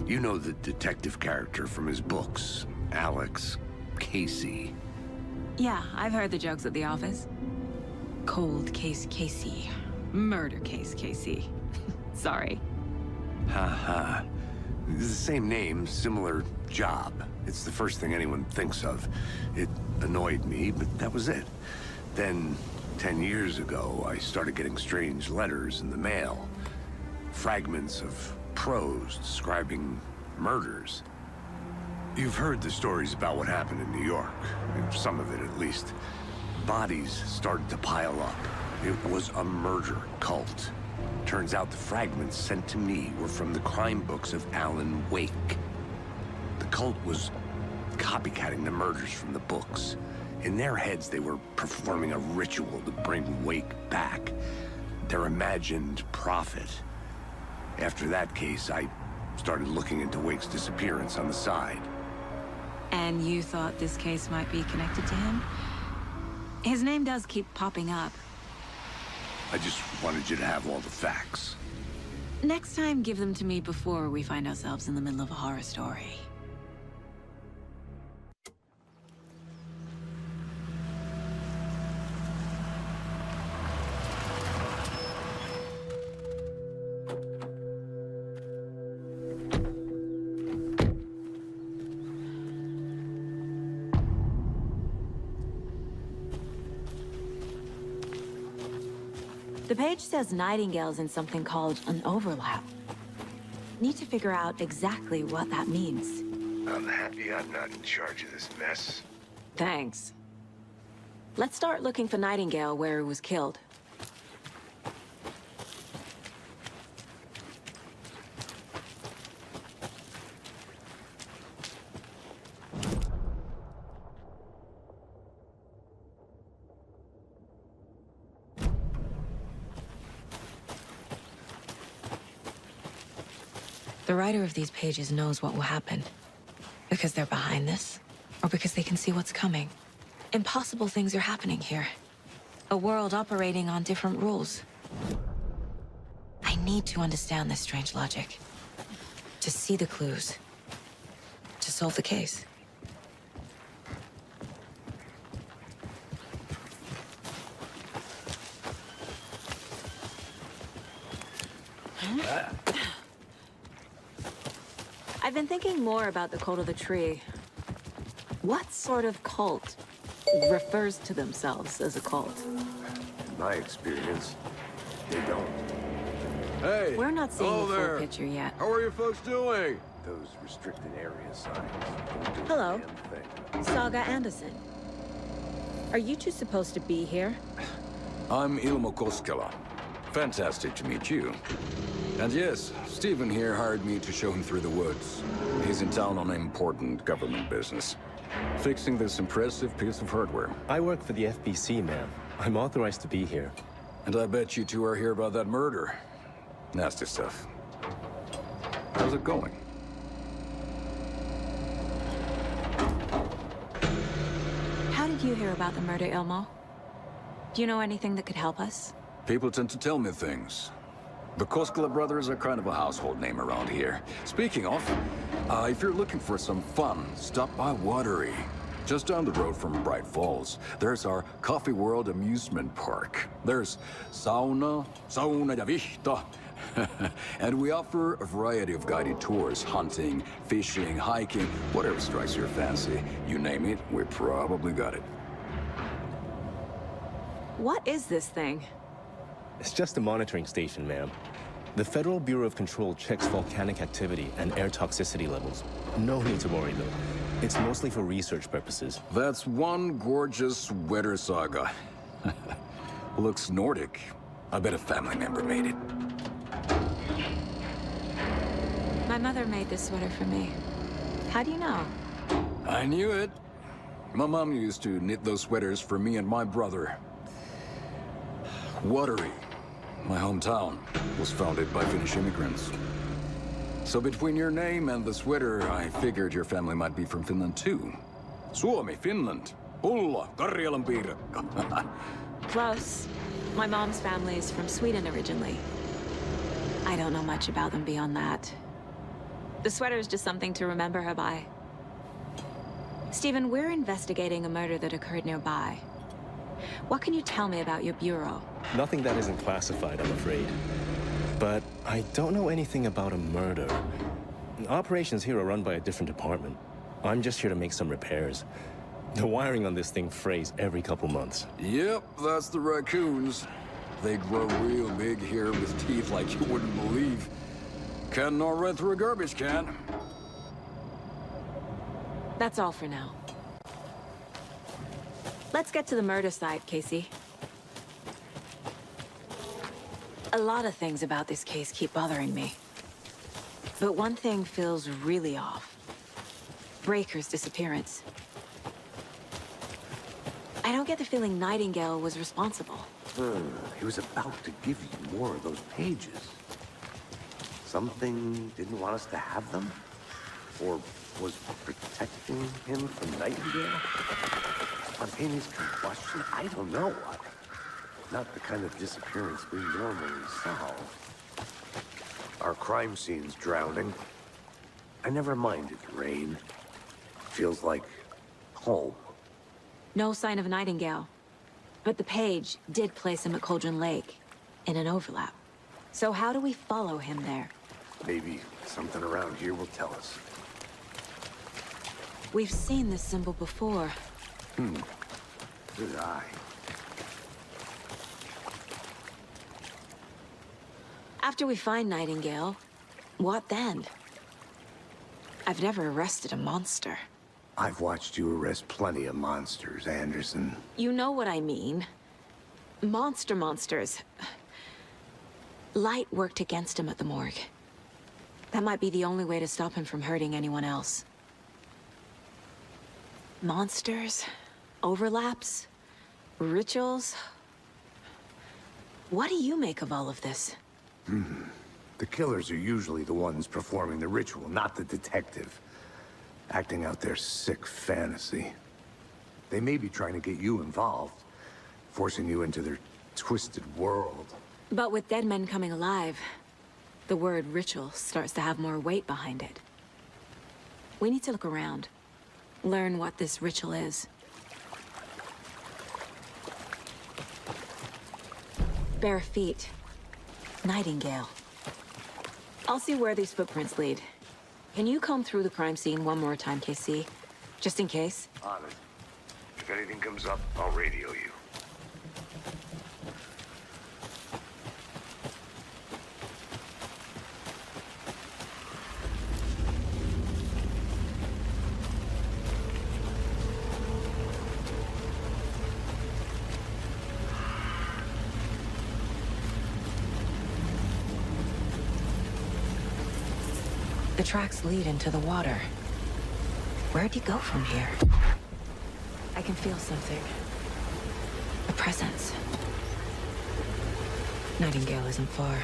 S5: You know the detective character from his books, Alex Casey.
S3: Yeah, I've heard the jokes at the office. Cold case Casey. Murder case Casey. Sorry.
S5: Ha. It's the same name, similar job. It's the first thing anyone thinks of. It annoyed me, but that was it. Then, 10 years ago, I started getting strange letters in the mail. Fragments of prose describing murders. You've heard the stories about what happened in New York. Some of it, at least. Bodies started to pile up. It was a murder cult. Turns out the fragments sent to me were from the crime books of Alan Wake. The cult was copycatting the murders from the books. In their heads, they were performing a ritual to bring Wake back. Their imagined prophet. After that case, I started looking into Wake's disappearance on the side.
S3: And you thought this case might be connected to him? His name does keep popping up.
S5: I just wanted you to have all the facts.
S3: Next time, give them to me before we find ourselves in the middle of a horror story. The page says Nightingale's in something called an overlap. Need to figure out exactly what that means.
S10: I'm happy I'm not in charge of this mess.
S3: Thanks. Let's start looking for Nightingale where he was killed. The writer of these pages knows what will happen. Because they're behind this, or because they can see what's coming. Impossible things are happening here. A world operating on different rules. I need to understand this strange logic. To see the clues. To solve the case. I've been thinking more about the cult of the tree. What sort of cult refers to themselves as a cult?
S5: In my experience, they don't.
S20: Hey!
S3: We're not seeing
S20: hello
S3: the full
S20: there.
S3: picture yet.
S20: How are you folks doing?
S5: Those restricted area signs don't do a
S3: Hello.
S5: damn thing.
S3: Saga Anderson. Are you two supposed to be here?
S20: I'm Ilmo Koskela. Fantastic to meet you. And yes, Stephen here hired me to show him through the woods. He's in town on important government business. Fixing this impressive piece of hardware.
S21: I work for the FBC, ma'am. I'm authorized to be here.
S20: And I bet you two are here about that murder. Nasty stuff. How's it going?
S3: How did you hear about the murder, Ilmo? Do you know anything that could help us?
S20: People tend to tell me things. The Koskela brothers are kind of a household name around here. Speaking of, if you're looking for some fun, stop by Watery. Just down the road from Bright Falls, there's our Coffee World amusement park. There's sauna ja vihta. And we offer a variety of guided tours, hunting, fishing, hiking, whatever strikes your fancy. You name it, we probably got it.
S3: What is this thing?
S21: It's just a monitoring station, ma'am. The Federal Bureau of Control checks volcanic activity and air toxicity levels. No need to worry, though. It's mostly for research purposes.
S20: That's one gorgeous sweater, Saga. Looks Nordic. I bet a family member made it.
S3: My mother made this sweater for me. How do you know?
S20: I knew it. My mom used to knit those sweaters for me and my brother. Watery, my hometown, was founded by Finnish immigrants. So between your name and the sweater, I figured your family might be from Finland too. Suomi, Finland. Pulla, Karjalan piirakka.
S3: Close. My mom's family is from Sweden originally. I don't know much about them beyond that. The sweater is just something to remember her by. Stephen, we're investigating a murder that occurred nearby. What can you tell me about your bureau?
S21: Nothing that isn't classified, I'm afraid. But I don't know anything about a murder. Operations here are run by a different department. I'm just here to make some repairs. The wiring on this thing frays every couple months.
S20: Yep, that's the raccoons. They grow real big here with teeth like you wouldn't believe. Can't nor run through a garbage can.
S3: That's all for now. Let's get to the murder site, Casey. A lot of things about this case keep bothering me. But one thing feels really off. Breaker's disappearance. I don't get the feeling Nightingale was responsible.
S5: He was about to give you more of those pages. Something didn't want us to have them? Or was protecting him from Nightingale? Spontaneous combustion? I don't know. Not the kind of disappearance we normally solve. Our crime scene's drowning. I never minded rain. Feels like home.
S3: No sign of Nightingale. But the page did place him at Cauldron Lake, in an overlap. So how do we follow him there?
S5: Maybe something around here will tell us.
S3: We've seen this symbol before.
S5: Good eye.
S3: After we find Nightingale, what then? I've never arrested a monster.
S5: I've watched you arrest plenty of monsters, Anderson.
S3: You know what I mean. Monsters. Light worked against him at the morgue. That might be the only way to stop him from hurting anyone else. Monsters, overlaps, rituals. What do you make of all of this?
S5: The killers are usually the ones performing the ritual, not the detective. Acting out their sick fantasy. They may be trying to get you involved, forcing you into their twisted world.
S3: But with dead men coming alive, the word ritual starts to have more weight behind it. We need to look around. Learn what this ritual is. Bare feet. Nightingale. I'll see where these footprints lead. Can you comb through the crime scene one more time, KC? Just in case?
S10: On it. If anything comes up, I'll radio you.
S3: The tracks lead into the water. Where'd he go from here? I can feel something. A presence. Nightingale isn't far.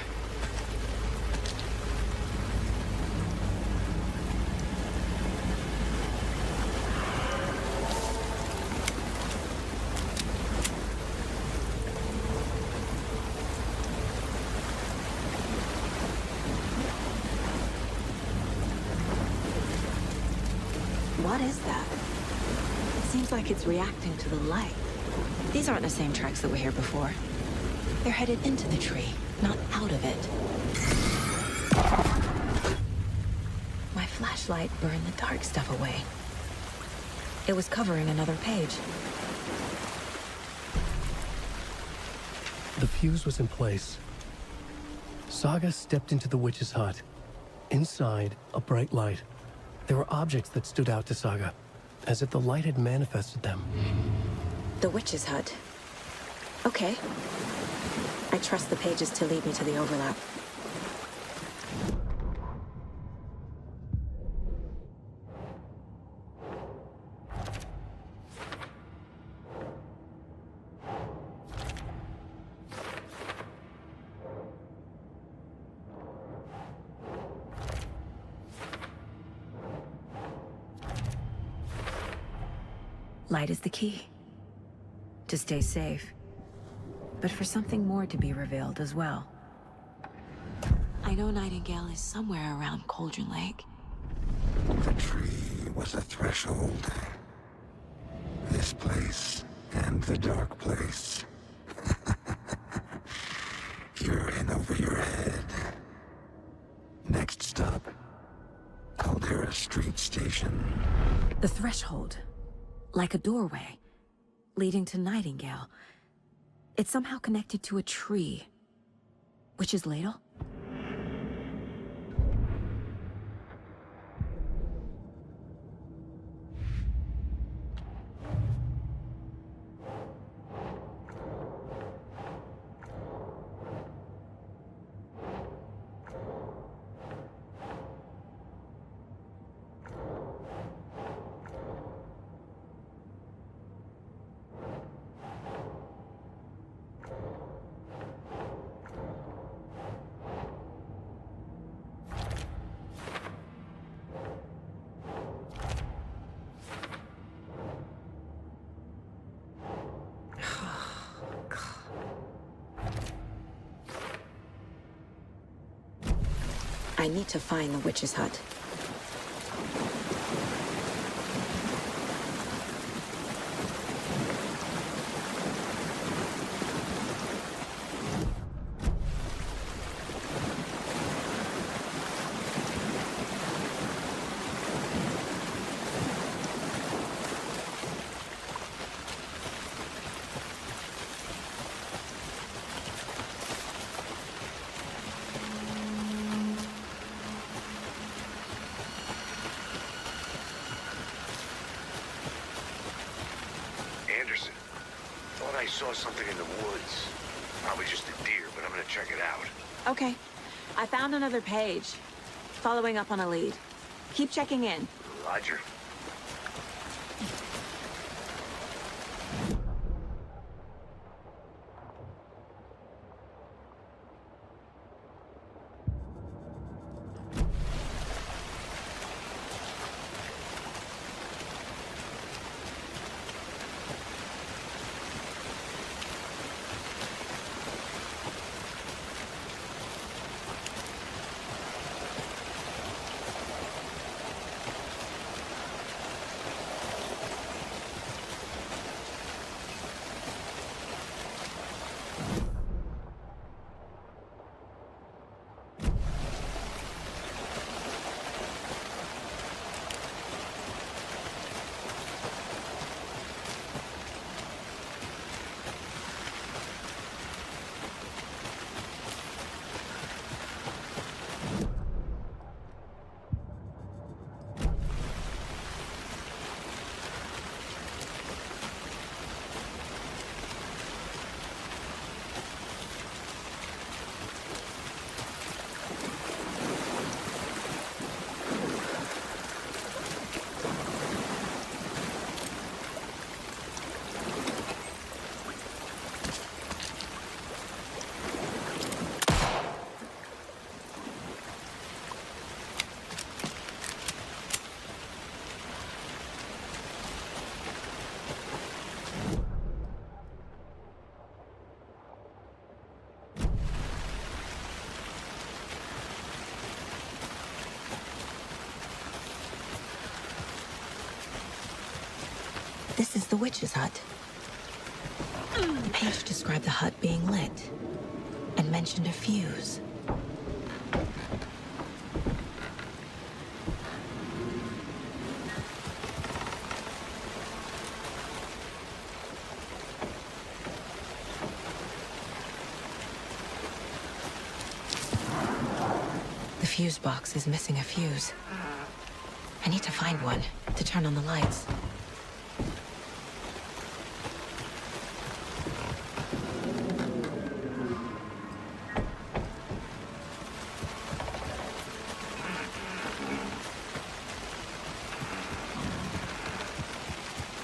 S3: What is that? It seems like it's reacting to the light. These aren't the same tracks that were here before. They're headed into the tree, not out of it. My flashlight burned the dark stuff away. It was covering another page.
S1: The fuse was in place. Saga stepped into the witch's hut. Inside, a bright light. There were objects that stood out to Saga, as if the light had manifested them.
S3: The witch's hut. Okay. I trust the pages to lead me to the overlap. Light is the key. To stay safe. But for something more to be revealed as well. I know Nightingale is somewhere around Cauldron Lake.
S9: The tree was a threshold. This place and the dark place. You're in over your head. Next stop, Caldera Street Station.
S3: The threshold. Like a doorway. Leading to Nightingale. It's somehow connected to a tree. Witch's Ladle? I need to find the witch's hut.
S10: Anderson, thought I saw something in the woods. Probably just a deer, but I'm gonna check it out.
S3: Okay. I found another page. Following up on a lead. Keep checking in.
S10: Roger.
S3: This is the witch's hut. The page described the hut being lit and mentioned a fuse. The fuse box is missing a fuse. I need to find one to turn on the lights.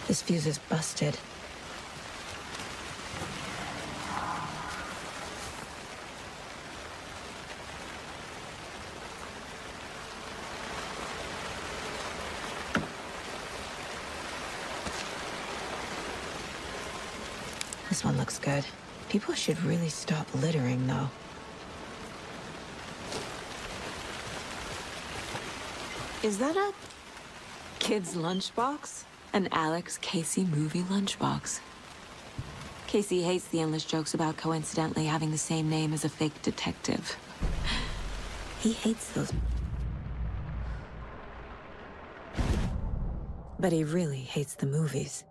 S3: This fuse is busted. This one looks good. People should really stop littering, though. Is that a kid's lunchbox? An Alex Casey movie lunchbox. Casey hates the endless jokes about coincidentally having the same name as a fake detective. He hates those. But he really hates the movies.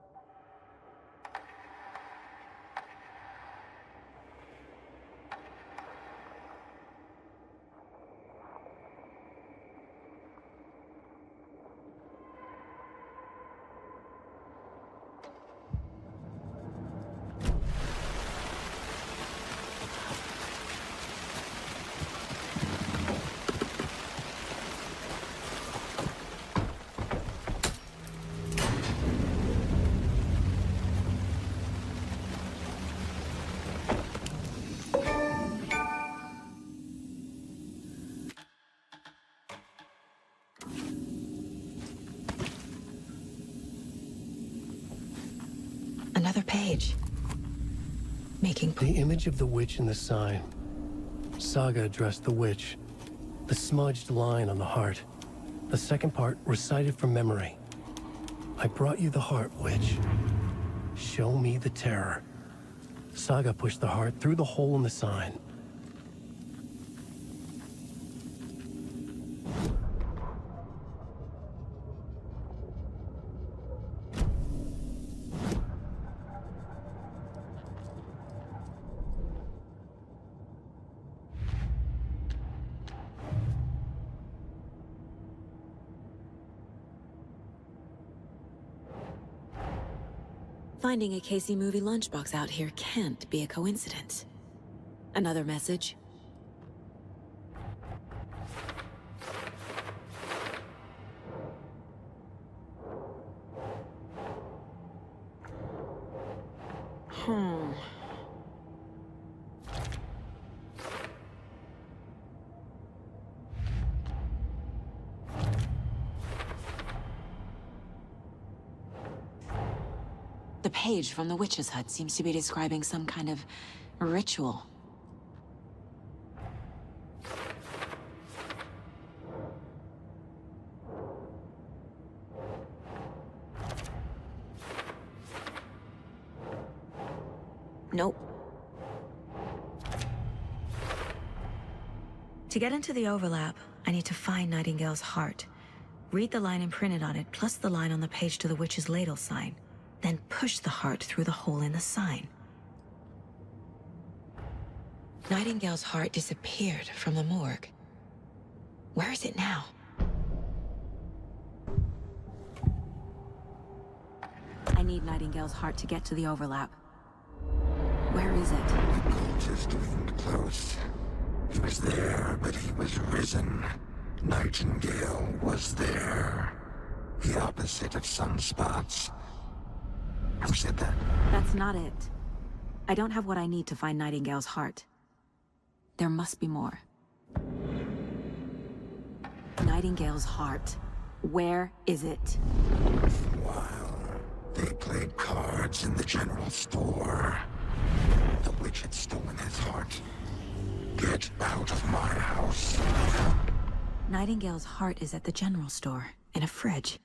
S3: Another page. Making
S1: the image of the witch in the sign. Saga addressed the witch. The smudged line on the heart. The second part recited from memory. I brought you the heart, witch. Show me the terror. Saga pushed the heart through the hole in the sign.
S3: Finding a Casey movie lunchbox out here can't be a coincidence. Another message. The page from the witch's hut seems to be describing some kind of ritual. Nope. To get into the overlap, I need to find Nightingale's heart. Read the line imprinted on it, plus the line on the page to the witch's ladle sign. Then push the heart through the hole in the sign. Nightingale's heart disappeared from the morgue. Where is it now? I need Nightingale's heart to get to the overlap. Where is it?
S9: The cultist wasn't close. He was there, but he was risen. Nightingale was there. The opposite of sunspots. Who said that?
S3: That's not it. I don't have what I need to find Nightingale's heart. There must be more. Nightingale's heart. Where is it?
S9: While they played cards in the general store, the witch had stolen his heart. Get out of my house.
S3: Nightingale's heart is at the general store, in a fridge.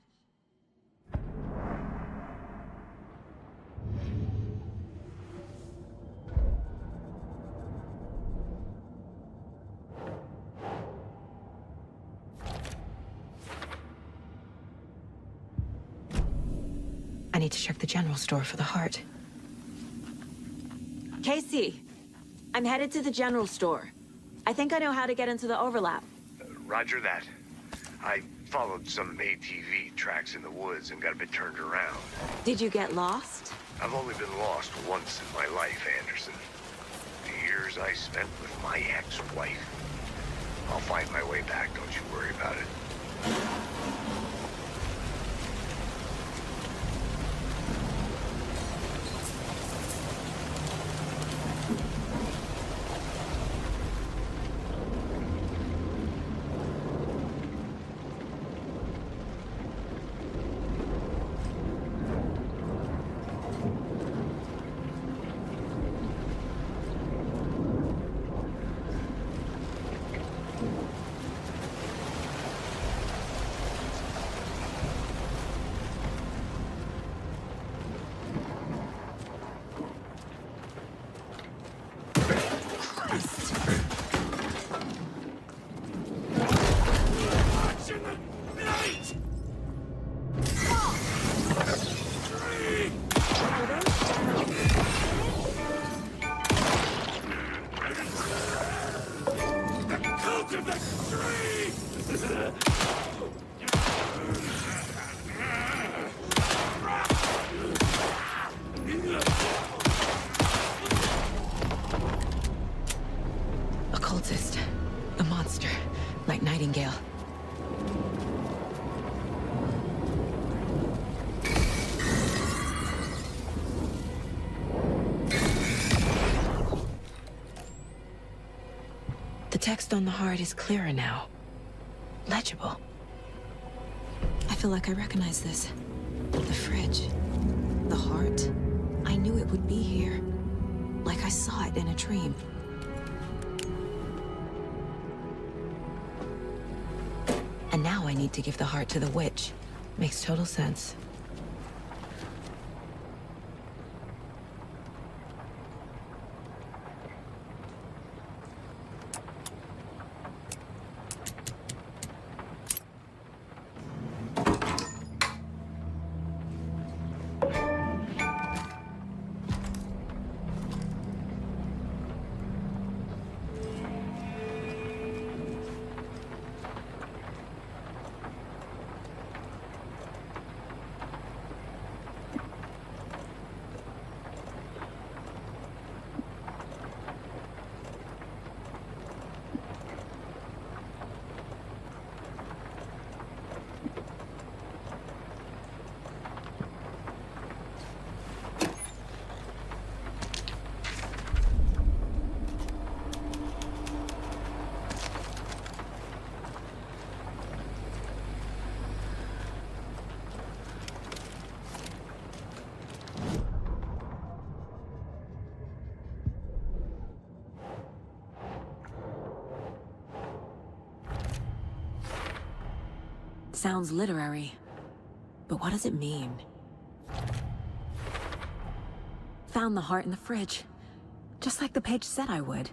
S3: need to check the general store for the heart. Casey, I'm headed to the general store. I think I know how to get into the overlap.
S10: Roger that. I followed some ATV tracks in the woods and got a bit turned around.
S3: Did you get lost?
S10: I've only been lost once in my life, Anderson. The years I spent with my ex-wife. I'll find my way back, don't you worry about it.
S3: Occultist. A monster. Like Nightingale. The text on the heart is clearer now. Legible. I feel like I recognize this. The fridge. The heart. I knew it would be here. Like I saw it in a dream. And now I need to give the heart to the witch. Makes total sense. Sounds literary, but what does it mean? Found the heart in the fridge, just like the page said I would.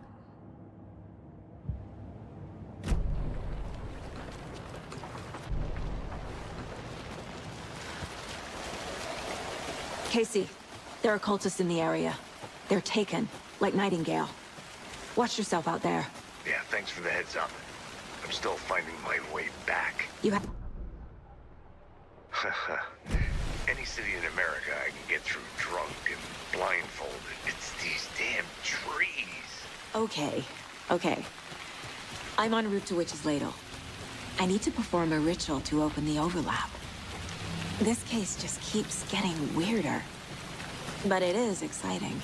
S3: Casey, there are cultists in the area. They're taken, like Nightingale. Watch yourself out there.
S10: Yeah, thanks for the heads up. I'm still finding my way back.
S3: You have...
S10: Any city in America I can get through drunk and blindfolded. It's these damn trees.
S3: Okay, okay. I'm en route to Witch's Ladle. I need to perform a ritual to open the overlap. This case just keeps getting weirder. But it is exciting.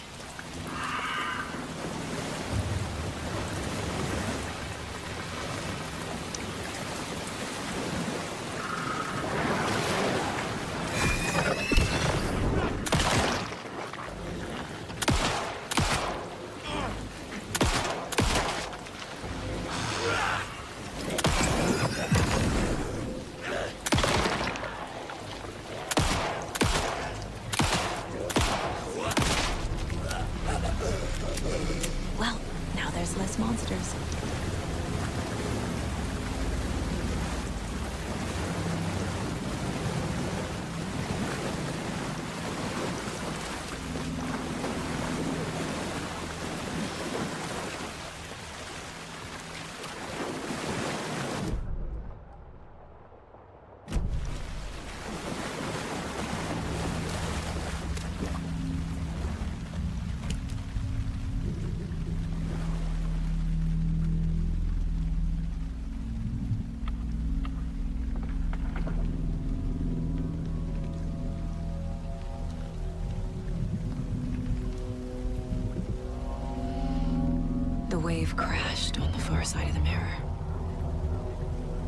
S3: wave crashed on the far side of the mirror.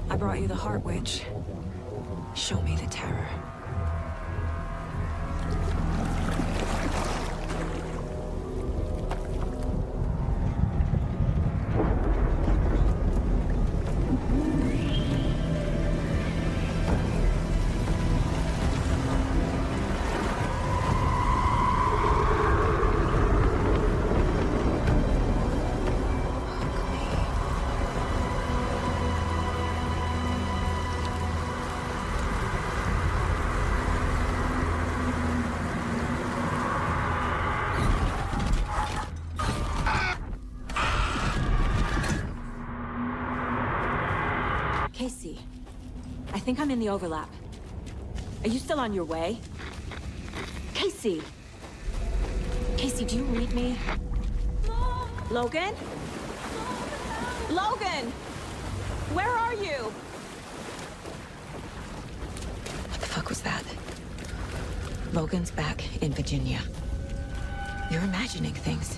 S3: I brought you the Heart Witch. Show me the terror. Casey, I think I'm in the overlap. Are you still on your way? Casey! Casey, do you read me? Logan? Logan! Where are you? What the fuck was that? Logan's back in Virginia. You're imagining things.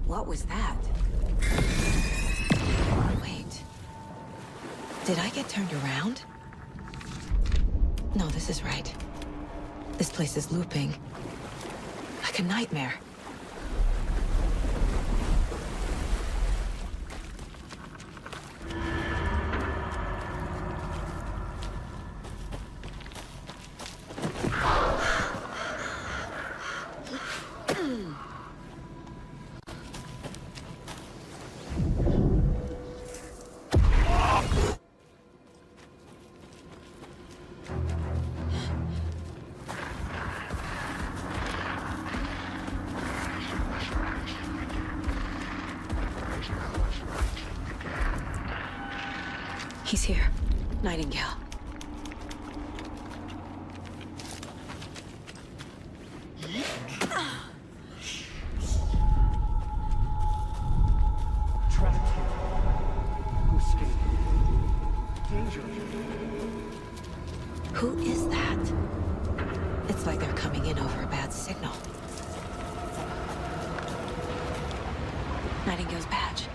S3: What was that? Wait. Did I get turned around? No, this is right. This place is looping. Like a nightmare. He's here. Nightingale.
S8: Trapped here. Who escaped? Danger.
S3: Who is that? It's like they're coming in over a bad signal. Nightingale's badge.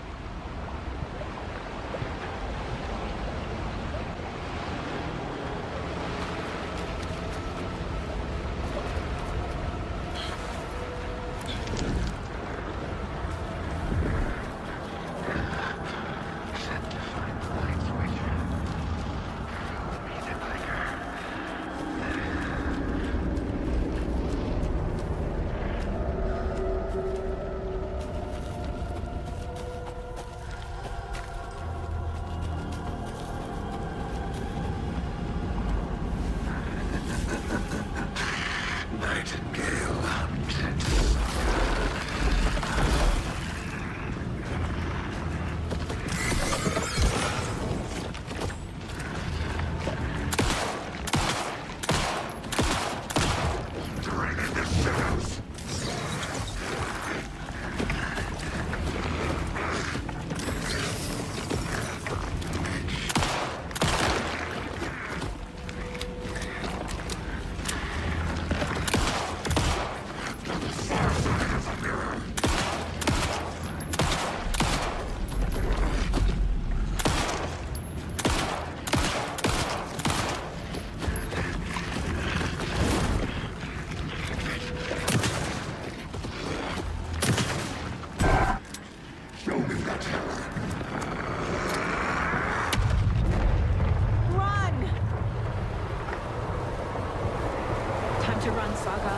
S9: Nightingale hunted. Bring in the shadows. Show me the terror.
S3: Run! Time to run, Saga.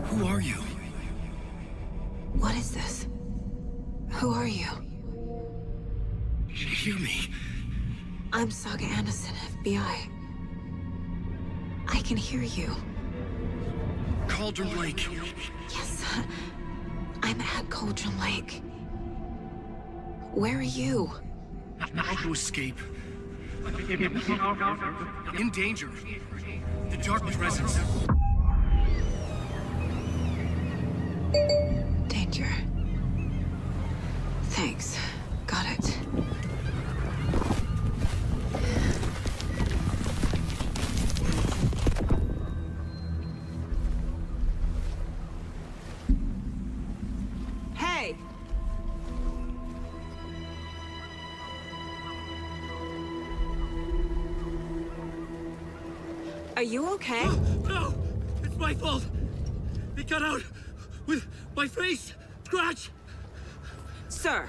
S1: Who are you?
S3: What is this? Who are you?
S1: Hear me.
S3: I'm Saga Anderson, FBI. I can hear you.
S1: Cauldron Lake.
S3: Yes, I'm at Cauldron Lake. Where are you?
S1: How to escape. In danger. The dark presence.
S3: Danger. Thanks. Got it.
S4: Hey! Are you okay?
S1: No! It's my fault! It got out with my face! Scratch!
S4: Sir,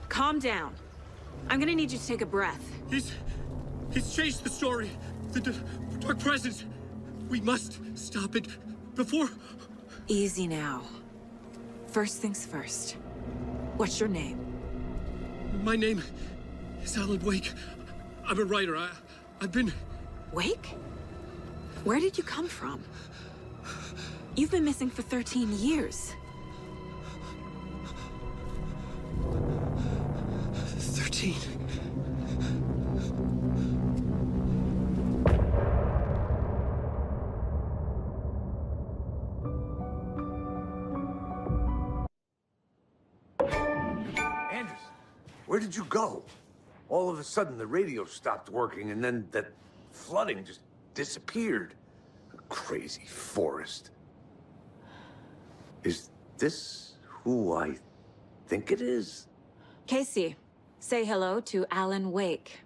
S4: calm down. I'm gonna need you to take a breath.
S1: He's changed the story. The dark presence. We must stop it before...
S4: Easy now. First things first. What's your name?
S1: My name is Alan Wake. I'm a writer. I've been...
S4: Wake? Where did you come from? You've been missing for 13 years.
S1: 13.
S5: Anderson, where did you go? All of a sudden, the radio stopped working, and then that flooding just disappeared. A crazy forest. Is this who I think it is?
S4: Casey, say hello to Alan Wake.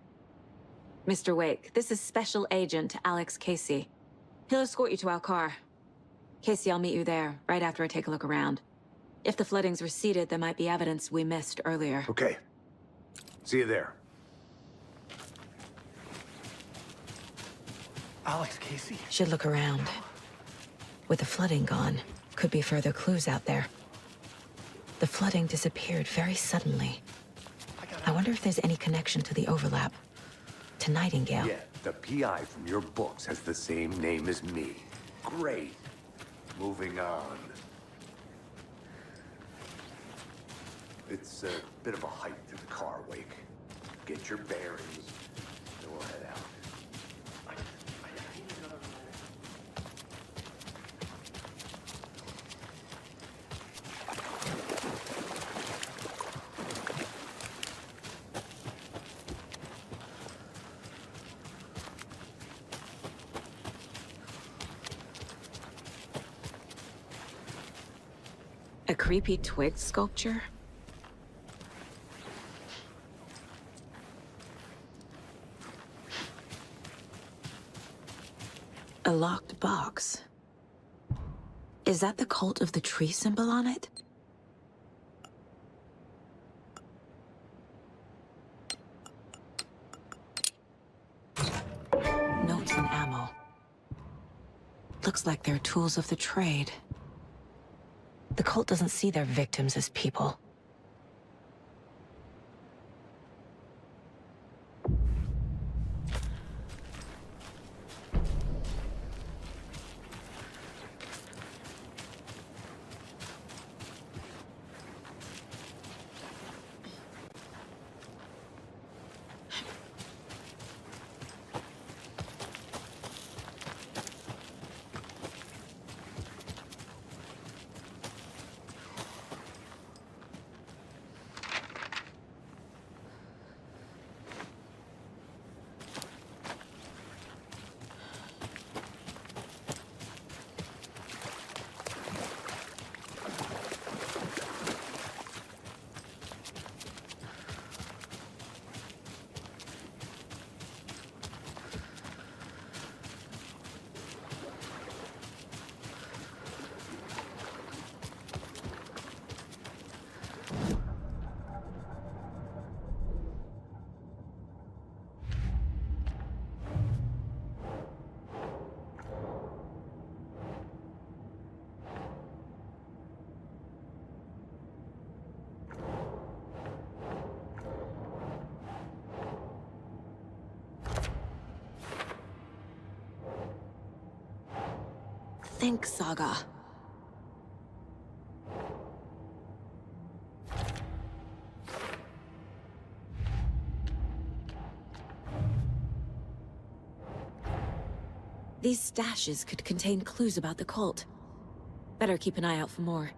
S4: Mr. Wake, this is Special Agent Alex Casey. He'll escort you to our car. Casey, I'll meet you there, right after I take a look around. If the flooding's receded, there might be evidence we missed earlier.
S5: Okay. See you there.
S1: Alex Casey?
S3: Should look around. With the flooding gone, could be further clues out there. The flooding disappeared very suddenly. I wonder if there's any connection to the overlap. To Nightingale.
S5: Yeah, the PI from your books has the same name as me. Great. Moving on. It's a bit of a hike to the car, Wake. Get your bearings, and we'll head out.
S4: A creepy twig sculpture?
S3: A locked box. Is that the cult of the tree symbol on it? Notes and ammo. Looks like they're tools of the trade. The cult doesn't see their victims as people. Think, Saga. These stashes could contain clues about the cult. Better keep an eye out for more.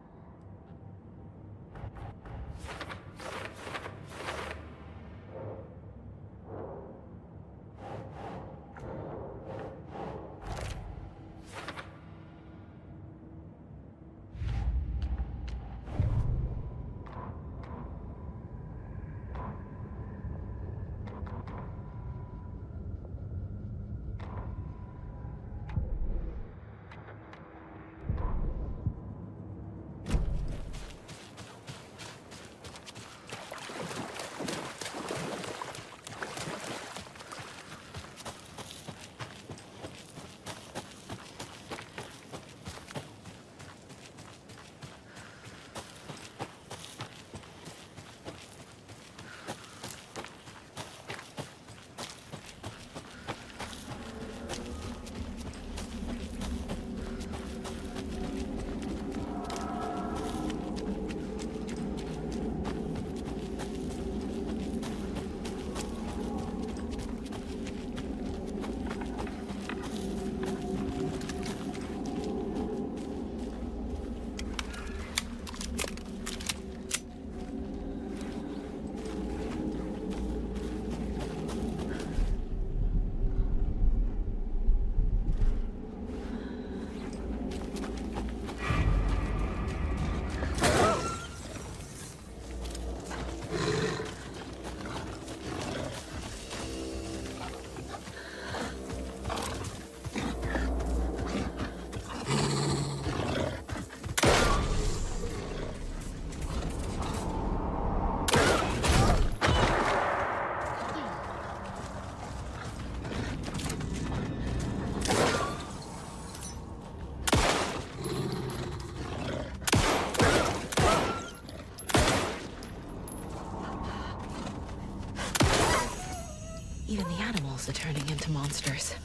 S3: Even the animals are turning into monsters.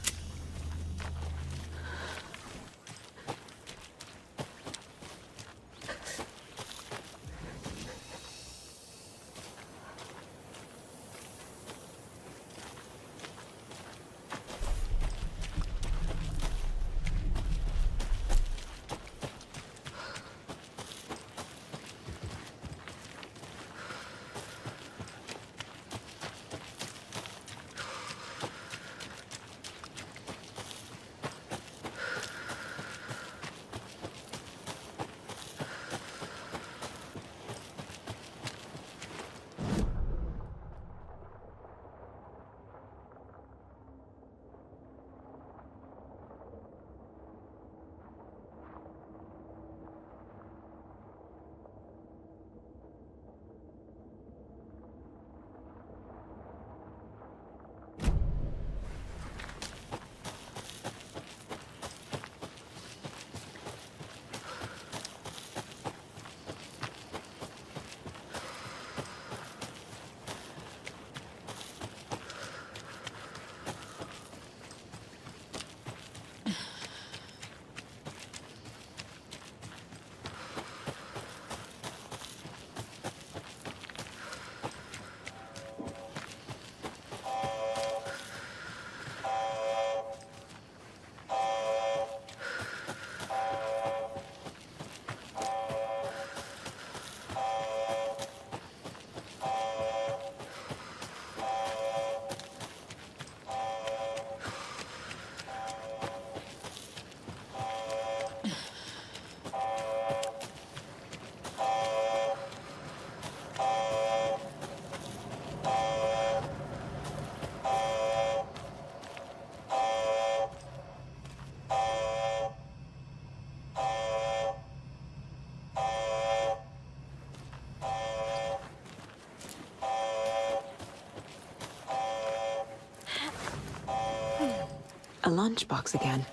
S4: A lunchbox again.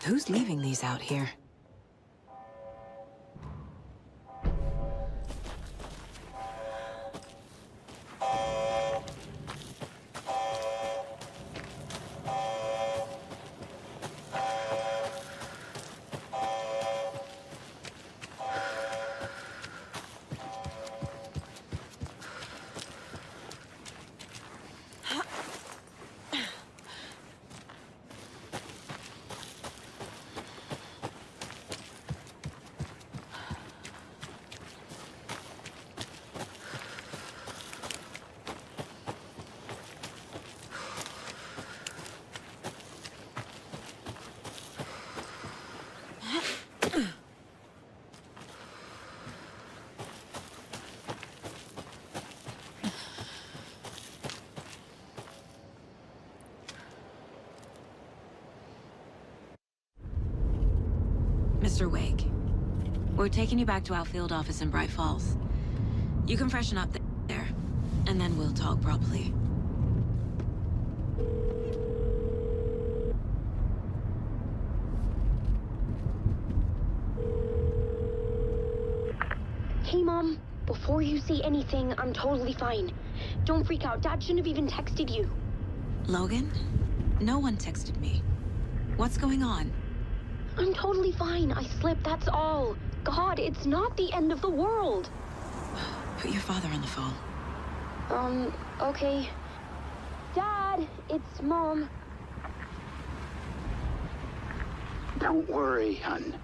S4: Who's leaving these out here? Mr. Wake, we're taking you back to our field office in Bright Falls. You can freshen up there, and then we'll talk properly.
S7: Hey, Mom. Before you say anything, I'm totally fine. Don't freak out. Dad shouldn't have even texted you.
S4: Logan? No one texted me. What's going on?
S7: I'm totally fine. I slipped, that's all. God, it's not the end of the world.
S4: Put your father on the phone.
S7: Okay. Dad, it's Mom.
S22: Don't worry, hon.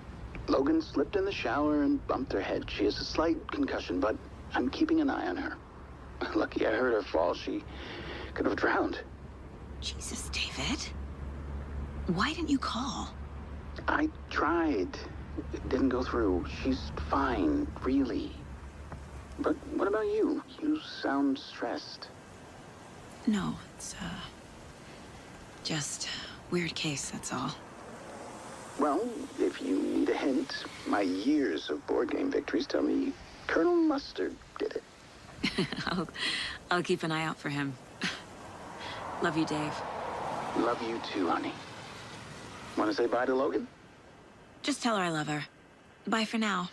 S22: Logan slipped in the shower and bumped her head. She has a slight concussion, but I'm keeping an eye on her. Lucky I heard her fall. She could have drowned.
S4: Jesus, David. Why didn't you call?
S22: I tried. It didn't go through. She's fine, really. But what about you? You sound stressed.
S4: No, it's, just weird case, that's all.
S22: Well, if you need a hint, my years of board game victories tell me Colonel Mustard did it.
S4: I'll keep an eye out for him. Love you, Dave.
S22: Love you too, honey. Want to say bye to Logan?
S4: Just tell her I love her. Bye for now.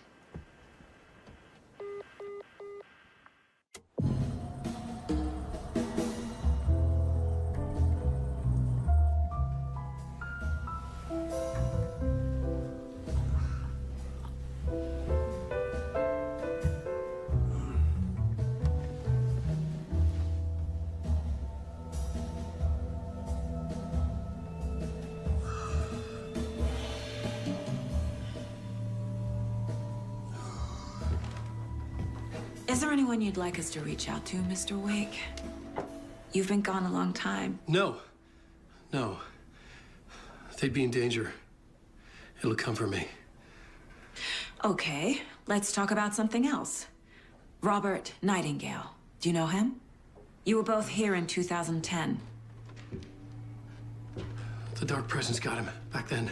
S4: Is there anyone you'd like us to reach out to, Mr. Wake? You've been gone a long time.
S1: No. No. They'd be in danger. It'll come for me.
S4: Okay, let's talk about something else. Robert Nightingale. Do you know him? You were both here in 2010.
S1: The Dark Presence got him back then.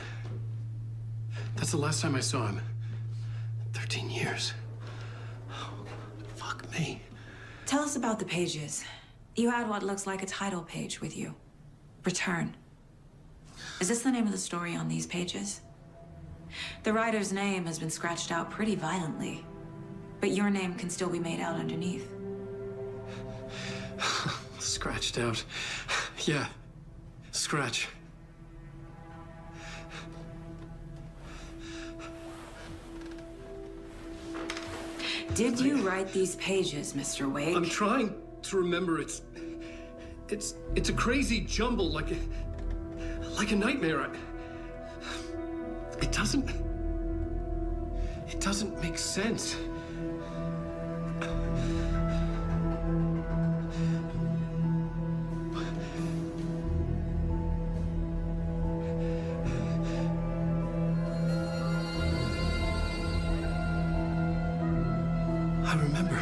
S1: That's the last time I saw him. 13 years. Fuck me.
S4: Tell us about the pages. You had what looks like a title page with you. Return. Is this the name of the story on these pages? The writer's name has been scratched out pretty violently, but your name can still be made out underneath.
S1: Scratched out. Yeah. Scratch.
S4: Did you write these pages, Mr. Wake?
S1: I'm trying to remember. It's a crazy jumble, like a nightmare. It doesn't make sense. I remember.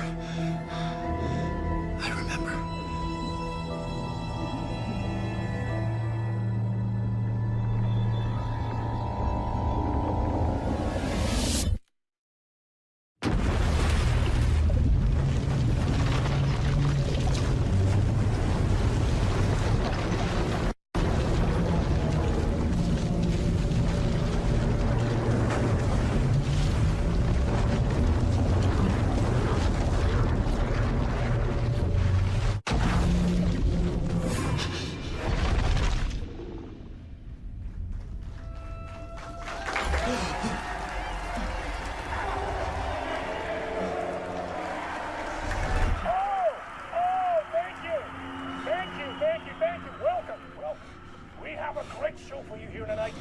S11: show for you here tonight.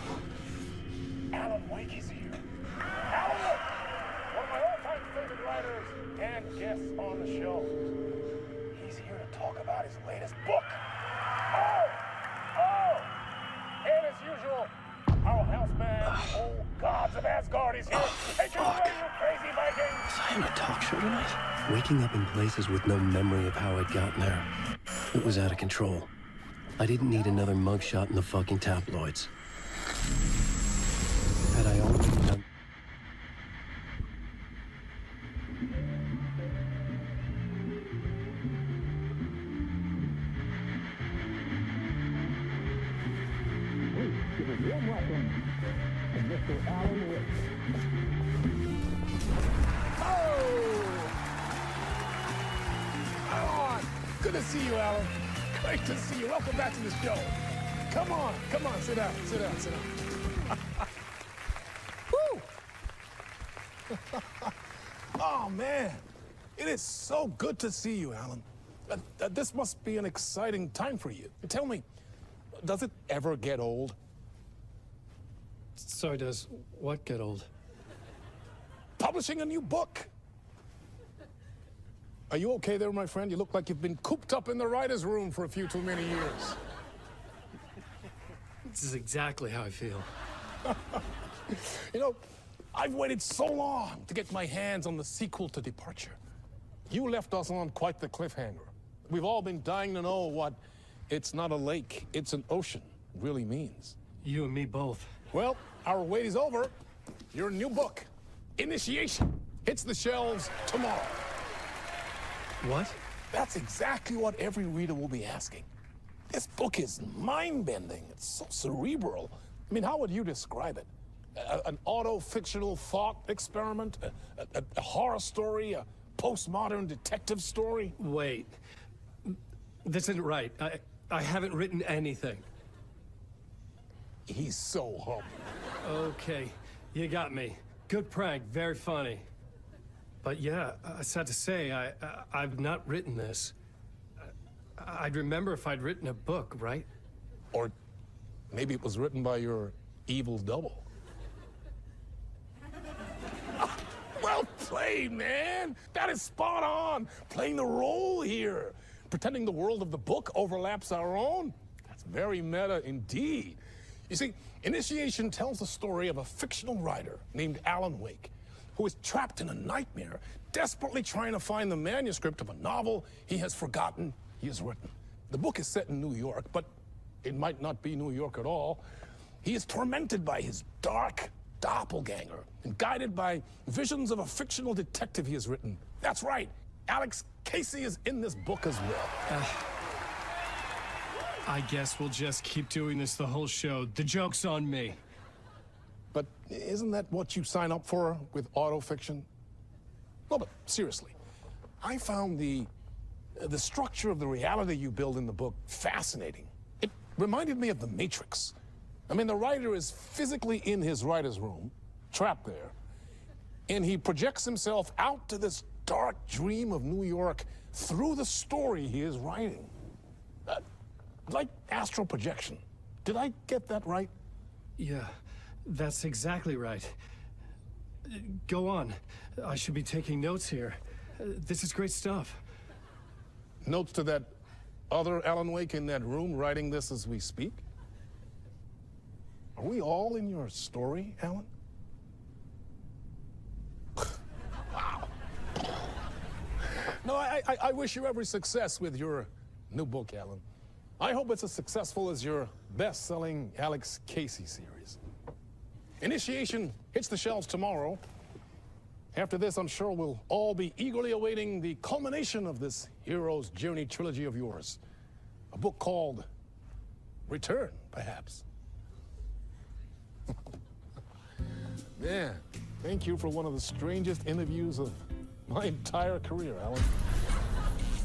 S11: Alan Wake is here. Alan Wake! One of my all-time favorite writers and guests on the show. He's here to talk about his latest book. And as usual, our houseman, old gods of Asgard, is here. Take it away, you crazy Vikings!
S1: Was I in a talk show tonight? Waking up in places with no memory of how I'd gotten there. It was out of control. I didn't need another mugshot in the fucking tabloids. Had I only done...
S11: Mr. Alan Wake. Alan! Good to see you, Alan. Great to see you. Welcome back to the show. Come on, sit down. Woo! Oh, man. It is so good to see you, Alan. This must be an exciting time for you. Tell me, does it ever get old?
S1: Sorry, does what get old?
S11: Publishing a new book. Are you okay there, my friend? You look like you've been cooped up in the writer's room for a few too many years.
S1: This is exactly how I feel.
S11: You know, I've waited so long to get my hands on the sequel to Departure. You left us on quite the cliffhanger. We've all been dying to know what "it's not a lake, it's an ocean" really means.
S1: You and me both.
S11: Well, our wait is over. Your new book, Initiation, hits the shelves tomorrow.
S1: What?
S11: That's exactly what every reader will be asking. This book is mind-bending. It's so cerebral. I mean, how would you describe it? An auto-fictional thought experiment? A horror story? A postmodern detective story?
S1: Wait. This isn't right. I haven't written anything.
S11: He's so humble.
S1: Okay, you got me. Good prank, very funny. But yeah, sad to say, I've not written this. I'd remember if I'd written a book, right?
S11: Or maybe it was written by your evil double. Well played, man! That is spot on! Playing the role here. Pretending the world of the book overlaps our own. That's very meta indeed. You see, Initiation tells the story of a fictional writer named Alan Wake, who is trapped in a nightmare, desperately trying to find the manuscript of a novel he has forgotten he has written. The book is set in New York, but it might not be New York at all. He is tormented by his dark doppelganger and guided by visions of a fictional detective he has written. That's right, Alex Casey is in this book as well.
S1: I guess we'll just keep doing this the whole show. The joke's on me.
S11: But isn't that what you sign up for with autofiction? No, but seriously, I found the structure of the reality you build in the book fascinating. It reminded me of The Matrix. I mean, the writer is physically in his writer's room, trapped there, and he projects himself out to this dark dream of New York through the story he is writing. Like astral projection. Did I get that right?
S1: Yeah, that's exactly right. Go on. I should be taking notes here. This is great stuff.
S11: Notes to that other Alan Wake in that room writing this as we speak? Are we all in your story, Alan? Wow. No, I wish you every success with your new book, Alan. I hope it's as successful as your best-selling Alex Casey series. Initiation hits the shelves tomorrow. After this, I'm sure we'll all be eagerly awaiting the culmination of this hero's journey trilogy of yours. A book called Return, perhaps. Man, thank you for one of the strangest interviews of my entire career, Alan.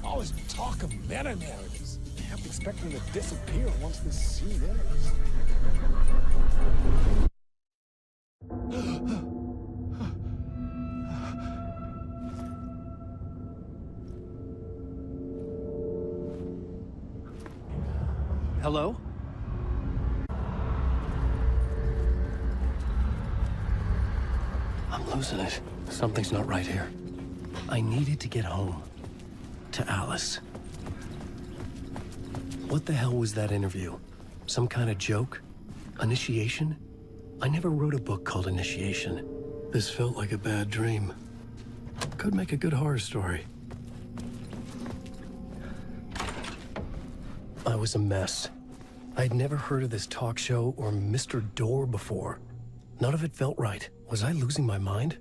S11: All this talk of meta-narratives. I kept expecting to disappear once this scene ends.
S1: Hello? I'm losing it. Something's not right here. I needed to get home. To Alice. What the hell was that interview? Some kind of joke? Initiation? I never wrote a book called Initiation. This felt like a bad dream. Could make a good horror story. I was a mess. I'd never heard of this talk show or Mr. Door before. None of it felt right. Was I losing my mind?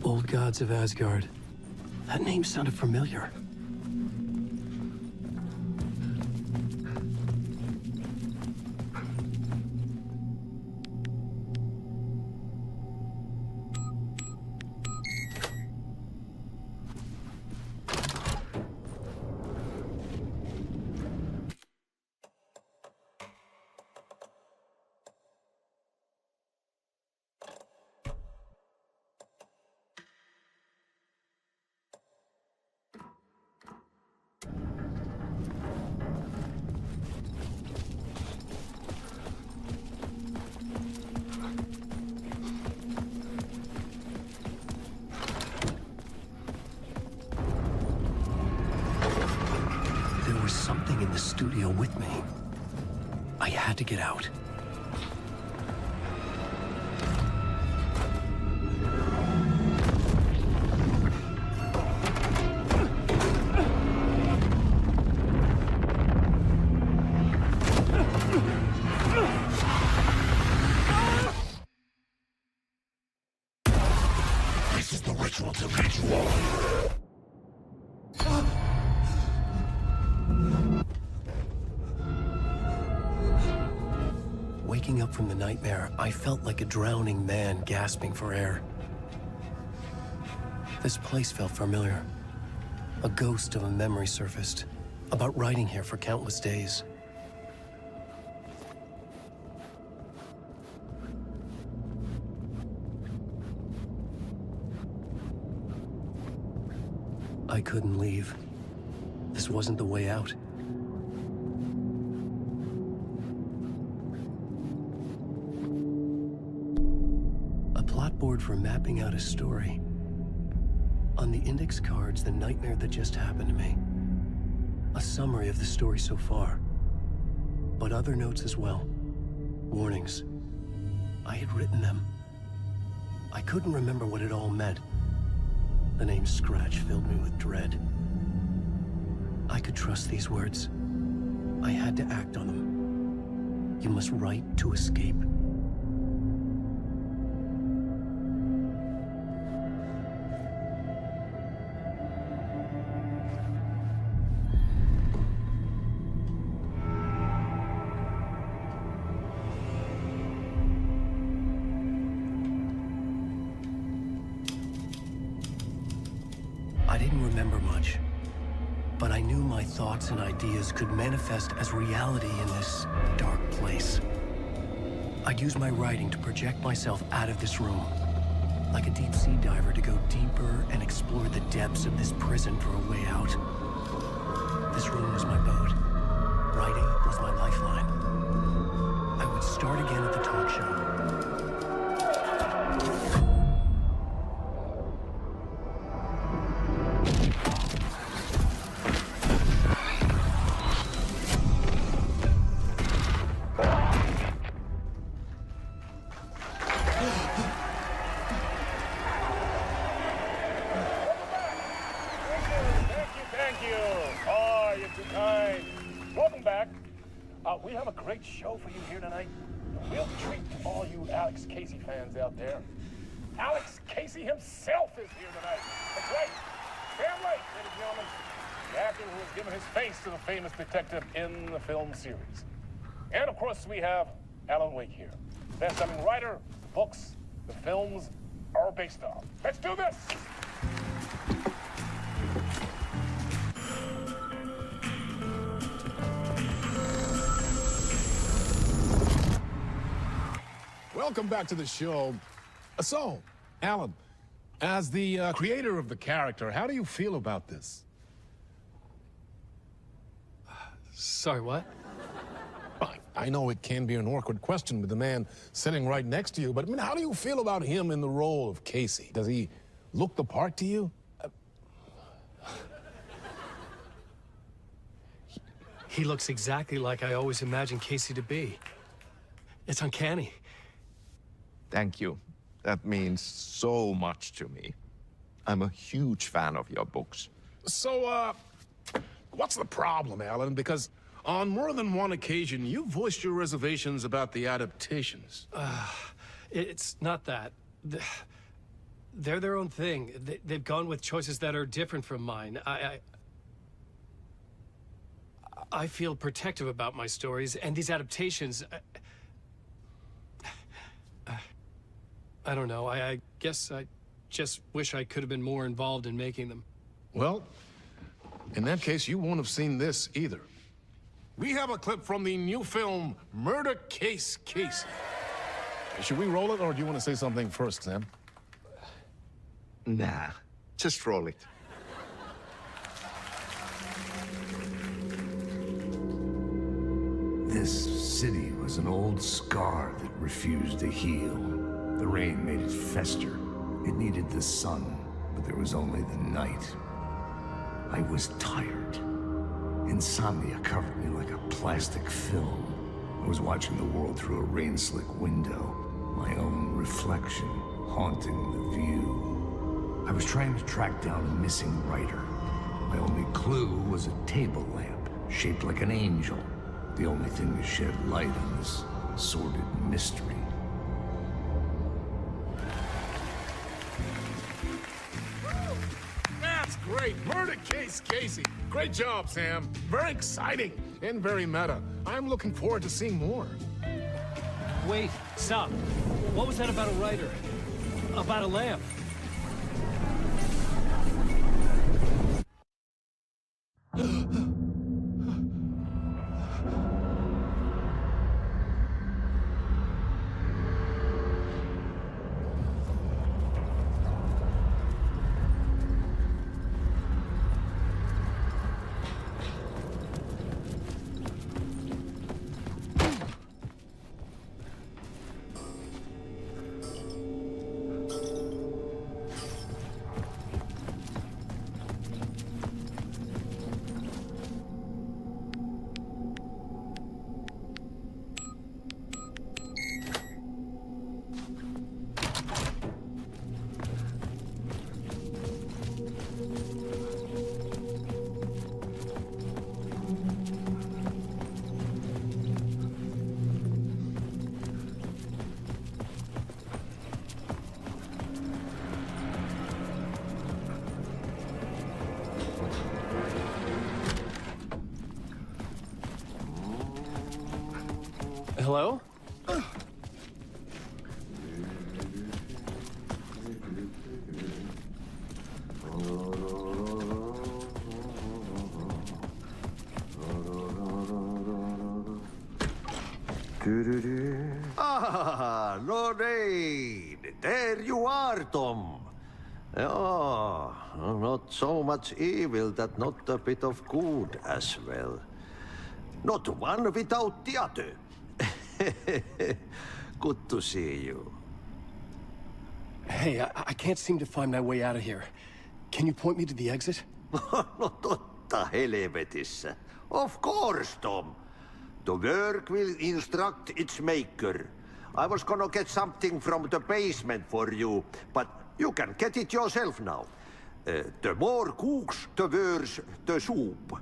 S1: Old Gods of Asgard. That name sounded familiar. Something in the studio with me. I had to get out.
S9: This is the ritual to ritual.
S1: Waking up from the nightmare, I felt like a drowning man gasping for air. This place felt familiar. A ghost of a memory surfaced, about writing here for countless days. I couldn't leave. This wasn't the way out. Board for mapping out a story. On the index cards, the nightmare that just happened to me. A summary of the story so far. But other notes as well. Warnings. I had written them. I couldn't remember what it all meant. The name Scratch filled me with dread. I could trust these words. I had to act on them. You must write to escape. I didn't remember much, but I knew my thoughts and ideas could manifest as reality in this dark place. I'd use my writing to project myself out of this room, like a deep-sea diver to go deeper and explore the depths of this prison for a way out. This room was my boat. Writing was my lifeline. I would start again at the talk show.
S11: We have a great show for you here tonight. A real treat to all you Alex Casey fans out there. Alex Casey himself is here tonight. That's right. Sam Lake, ladies and gentlemen. The actor who has given his face to the famous detective in the film series. And of course, we have Alan Wake here. Best-selling writer, the books, the films are based on. Let's do this! Welcome back to the show. So, Alan, as the creator of the character, how do you feel about this?
S1: Sorry, what?
S11: I know it can be an awkward question with the man sitting right next to you, but I mean, how do you feel about him in the role of Casey? Does he look the part to you?
S1: He looks exactly like I always imagined Casey to be. It's uncanny.
S12: Thank you. That means so much to me. I'm a huge fan of your books.
S11: So, what's the problem, Alan? Because on more than one occasion, you voiced your reservations about the adaptations.
S1: It's not that. They're their own thing. They've gone with choices that are different from mine. I feel protective about my stories, and these adaptations... I don't know. I guess I just wish I could have been more involved in making them.
S11: Well, in that case, you won't have seen this either. We have a clip from the new film, Murder Case Casey. Should we roll it, or do you want to say something first, Sam?
S12: Nah, just roll it.
S5: This city was an old scar that refused to heal. The rain made it fester. It needed the sun, but there was only the night. I was tired. Insomnia covered me like a plastic film. I was watching the world through a rain-slick window, my own reflection haunting the view. I was trying to track down a missing writer. My only clue was a table lamp, shaped like an angel. The only thing to shed light on this sordid mystery.
S11: That's great! Murder Case Casey! Great job, Sam. Very exciting and very meta. I'm looking forward to seeing more.
S1: Wait, stop. What was that about a writer? About a lamp? Hello?
S14: Ah, Lorraine! There you are, Tom. Oh, not so much evil that not a bit of good as well. Not one without the other. Good to see you.
S1: Hey, I can't seem to find my way out of here. Can you point me to the exit?
S14: No totta helvetissä. Of course, Tom. The work will instruct its maker. I was gonna get something from the basement for you, but you can get it yourself now. The more cooks, the worse the soup.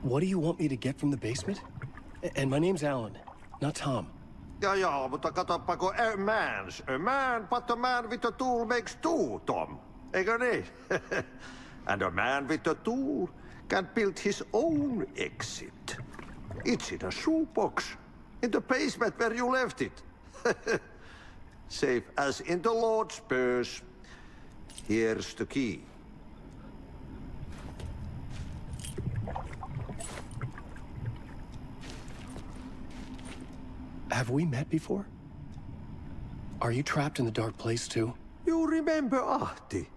S1: What do you want me to get from the basement? And my name's Alan, not Tom.
S14: Ja, mutta katsoppa, a man, but a man with a tool makes two, Tom. Eikö niin? And a man with a tool can build his own exit. It's in a shoebox, in the basement where you left it. Safe as in the Lord's purse. Here's the key.
S1: Have we met before? Are you trapped in the dark place too?
S14: You remember Ahti,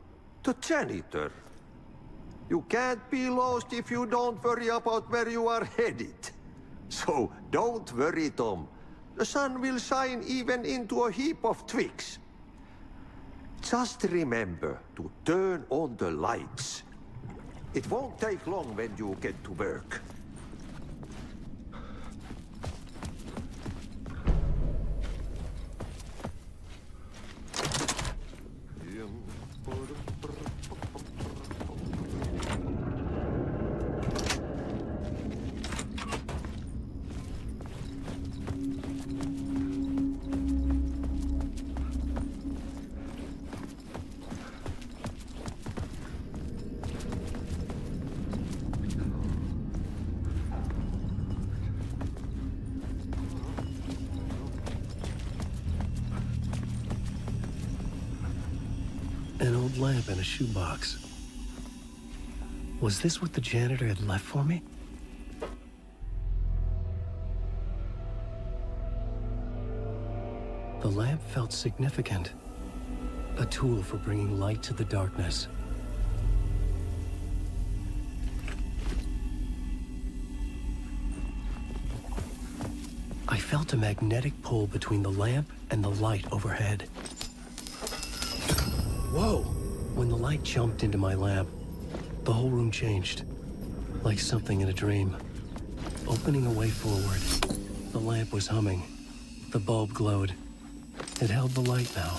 S14: the janitor? You can't be lost if you don't worry about where you are headed. So don't worry, Tom. The sun will shine even into a heap of twigs. Just remember to turn on the lights. It won't take long when you get to work.
S1: An old lamp in a shoebox. Was this what the janitor had left for me? The lamp felt significant. A tool for bringing light to the darkness. I felt a magnetic pull between the lamp and the light overhead. Whoa! When the light jumped into my lamp, the whole room changed. Like something in a dream. Opening a way forward, the lamp was humming. The bulb glowed. It held the light now.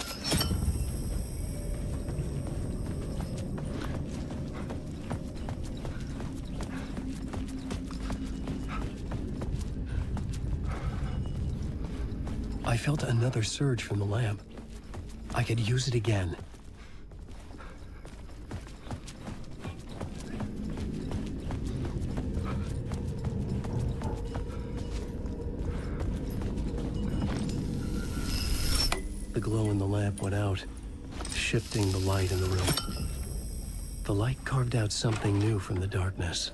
S1: I felt another surge from the lamp. I could use it again. The glow in the lamp went out, shifting the light in the room. The light carved out something new from the darkness.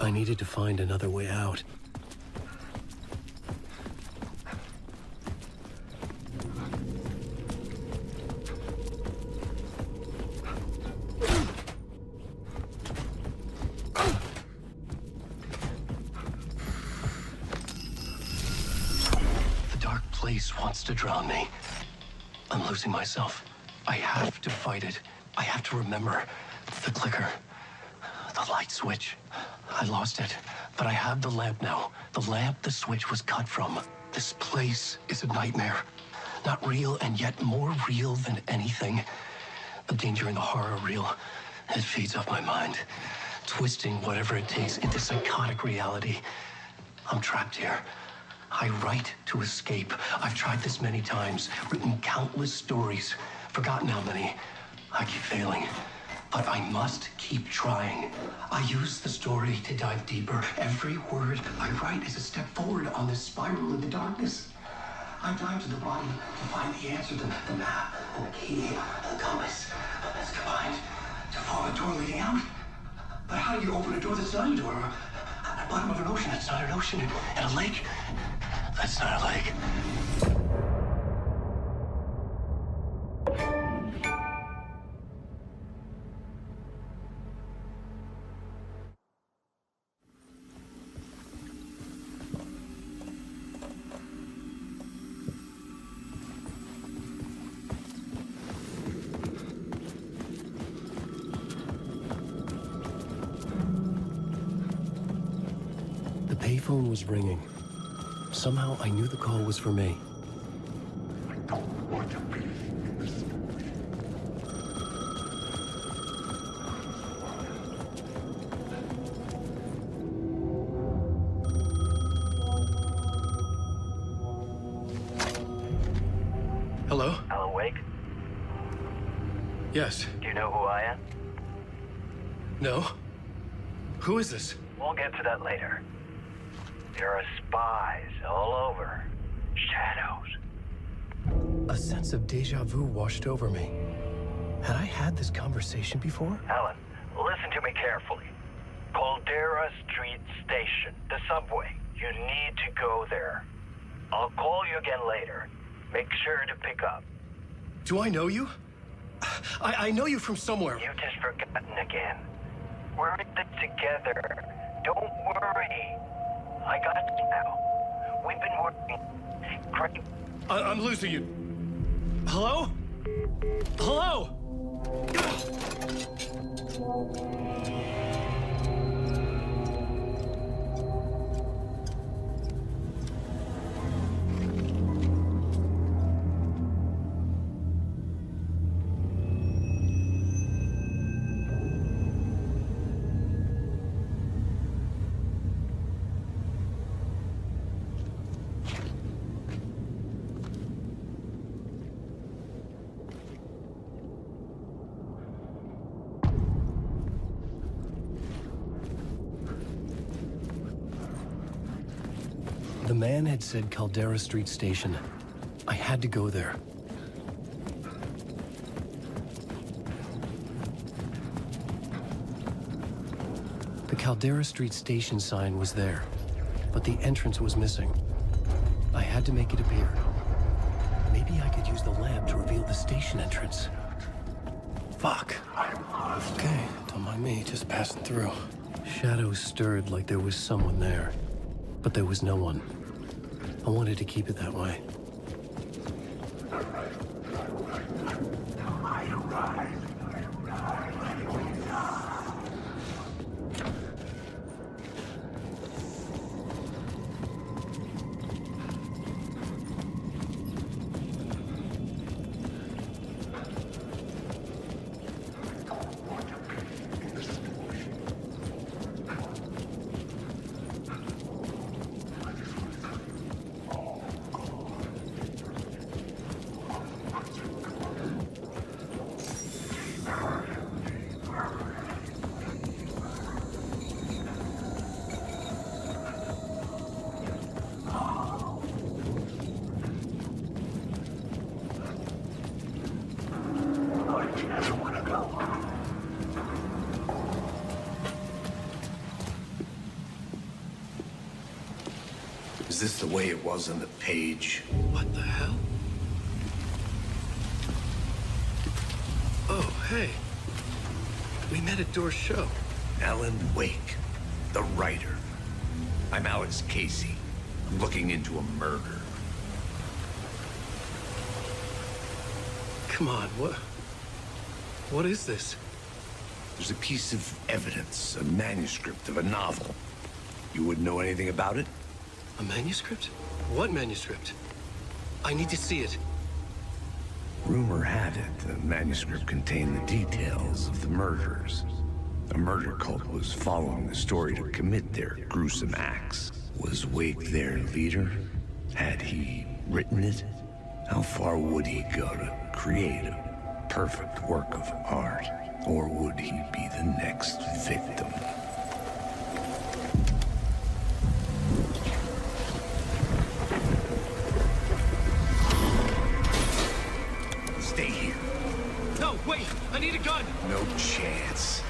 S1: I needed to find another way out. The dark place wants to drown me. I'm losing myself. I have to fight it. I have to remember the clicker, the light switch. I lost it, but I have the lamp now. The lamp the switch was cut from. This place is a nightmare. Not real, and yet more real than anything. The danger and the horror are real. It feeds off my mind, twisting whatever it takes into psychotic reality. I'm trapped here. I write to escape. I've tried this many times, written countless stories, forgotten how many. I keep failing. But I must keep trying. I use the story to dive deeper. Every word I write is a step forward on this spiral in the darkness. I dive to the bottom to find the answer, the map, and the key, and the compass. That's combined to form a door leading out. But how do you open a door that's not a door? At the bottom of an ocean that's not an ocean, and a lake that's not a lake. The payphone was ringing. Somehow I knew the call was for me.
S9: I don't want to be in this story.
S1: Hello?
S15: Alan Wake?
S1: Yes.
S15: Do you know who I am?
S1: No? Who is this?
S15: We'll get to that later. There are spies all over. Shadows.
S1: A sense of deja vu washed over me. Had I had this conversation before?
S15: Alan, listen to me carefully. Caldera Street Station, the subway. You need to go there. I'll call you again later. Make sure to pick up.
S1: Do I know you? I know you from somewhere.
S15: You just forgotten again. We're in it together. Don't worry. I got you now. We've been working. Great.
S1: I'm losing you. Hello? Hello? The man had said Caldera Street Station. I had to go there. The Caldera Street Station sign was there, but the entrance was missing. I had to make it appear. Maybe I could use the lamp to reveal the station entrance. Fuck. Okay, don't mind me, just passing through. Shadows stirred like there was someone there, but there was no one. I wanted to keep it that way.
S5: Is this the way it was on the page?
S1: What the hell? Oh, hey. We met at Door's show.
S5: Alan Wake, the writer. I'm Alex Casey. I'm looking into a murder.
S1: Come on, what is this?
S5: There's a piece of evidence, a manuscript of a novel. You wouldn't know anything about it?
S1: A manuscript? What manuscript? I need to see it.
S5: Rumor had it the manuscript contained the details of the murders. A murder cult was following the story to commit their gruesome acts. Was Wake their leader? Had he written it? How far would he go to create a perfect work of art? Or would he be the next victim? Stay here.
S1: No, wait! I need a gun!
S5: No chance.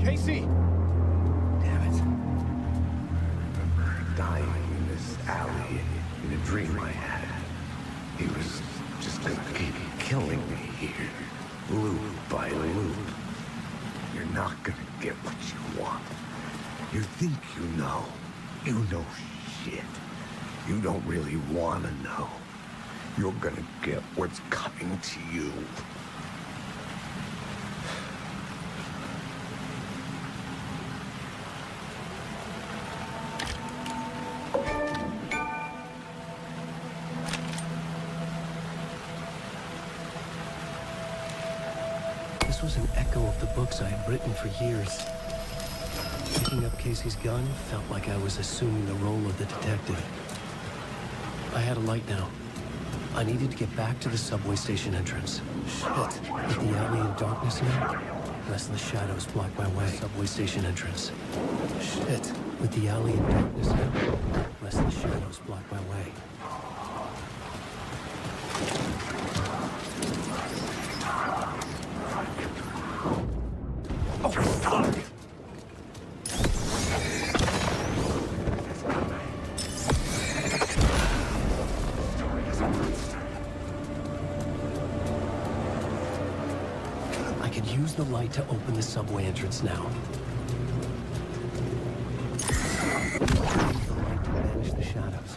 S8: Casey!
S5: Damn it. I remember dying in this alley in a dream I had. He was just gonna keep killing me here, loop by loop. You're not gonna get what you want. You think you know. You know shit. You don't really want to know. You're gonna get what's coming to you.
S1: This was an echo of the books I had written for years. Picking up Casey's gun felt like I was assuming the role of the detective. I had a light now. I needed to get back to the subway station entrance. Shit. Is the alley in darkness now? Restless shadows block my way. Subway station entrance. Shit. With the alley in darkness now? Restless shadows block my way. Oh, fuck! I could use the light to open the subway entrance now. The light to banish the shadows.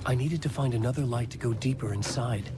S1: I needed to find another light to go deeper inside.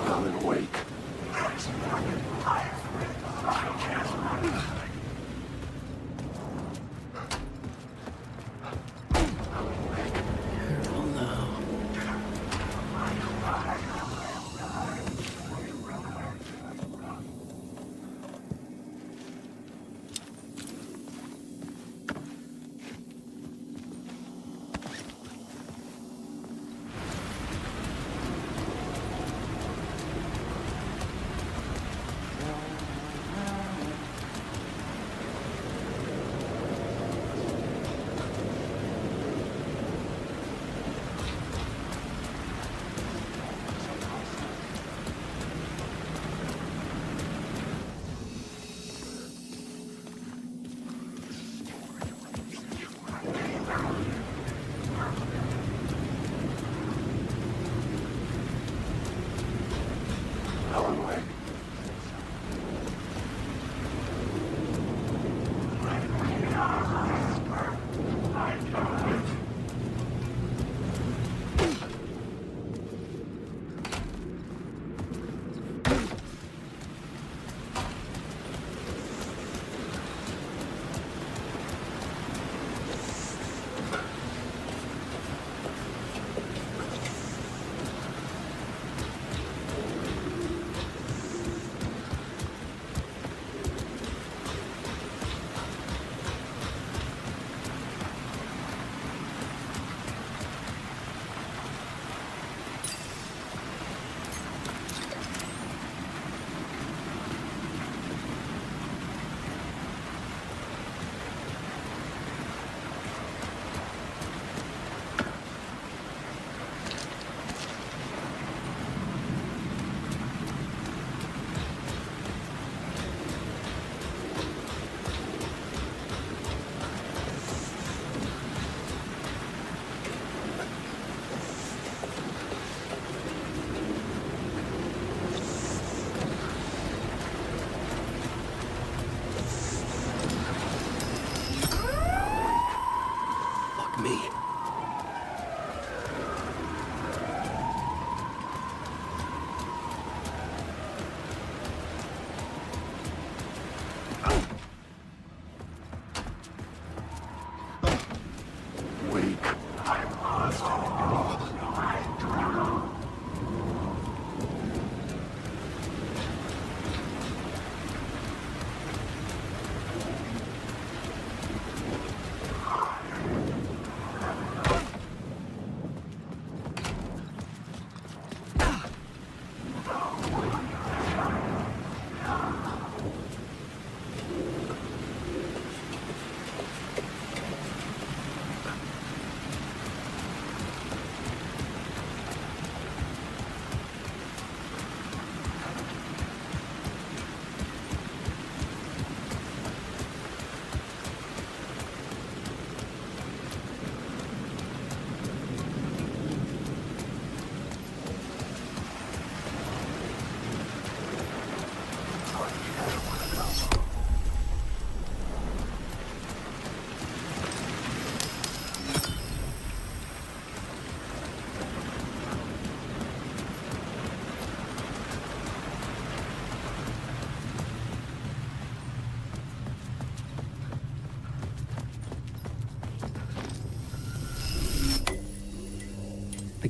S9: Alan Wake.
S1: Careful now.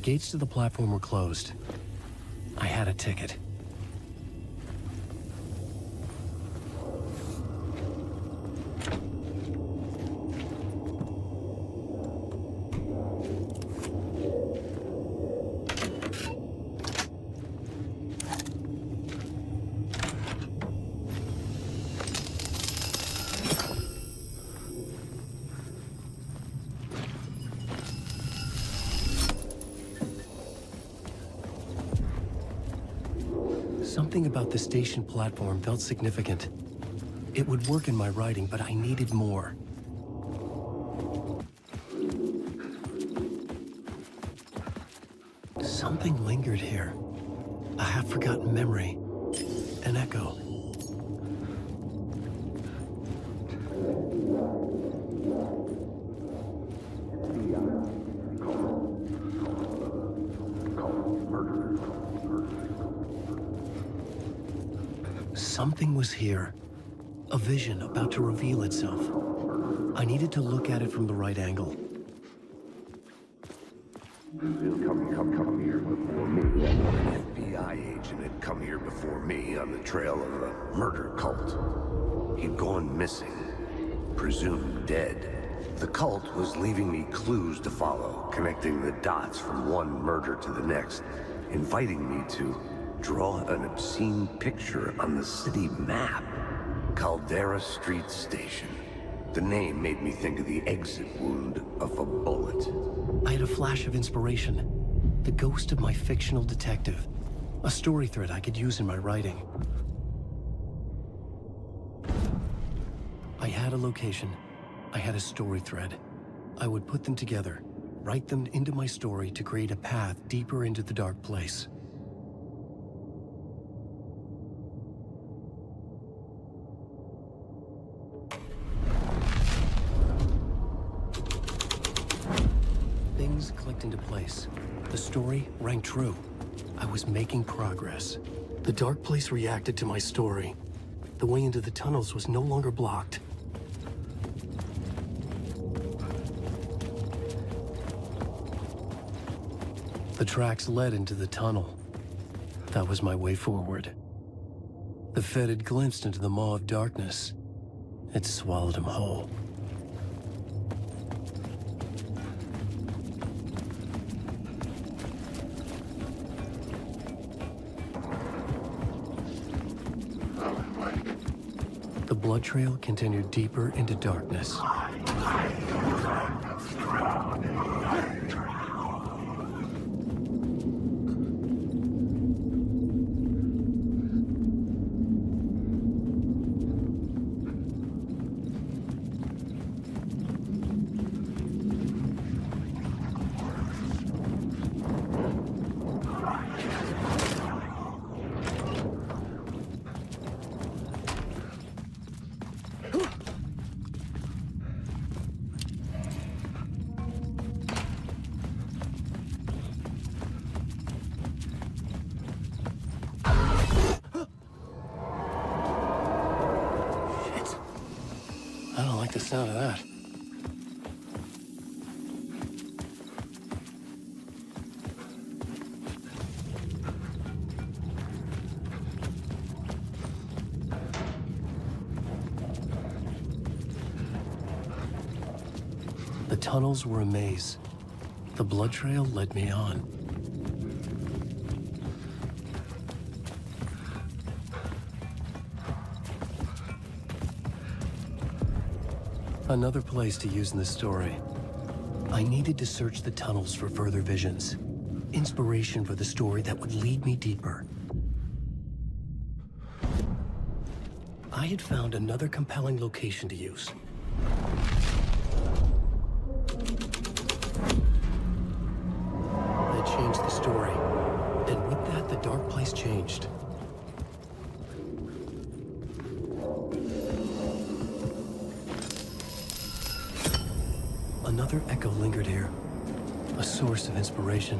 S1: gates to the platform were closed. I had a ticket. Something about the station platform felt significant. It would work in my writing, but I needed more. Something lingered here. A half-forgotten memory. An echo. Something was here. A vision about to reveal itself. I needed to look at it from the right angle.
S5: Come here before me. An FBI agent had come here before me on the trail of a murder cult. He'd gone missing, presumed dead. The cult was leaving me clues to follow, connecting the dots from one murder to the next, inviting me to draw an obscene picture on the city map. Caldera Street Station. The name made me think of the exit wound of a bullet.
S1: I had a flash of inspiration. The ghost of my fictional detective. A story thread I could use in my writing. I had a location. I had a story thread. I would put them together, write them into my story to create a path deeper into the dark place. Things clicked into place. The story rang true. I was making progress. The dark place reacted to my story. The way into the tunnels was no longer blocked. The tracks led into the tunnel. That was my way forward. The Fed had glimpsed into the maw of darkness. It swallowed him whole. The blood trail continued deeper into darkness. I don't like the sound of that. The tunnels were a maze. The blood trail led me on. Another place to use in the story. I needed to search the tunnels for further visions. Inspiration for the story that would lead me deeper. I had found another compelling location to use. I changed the story, and with that, the dark place changed. Another echo lingered here, a source of inspiration.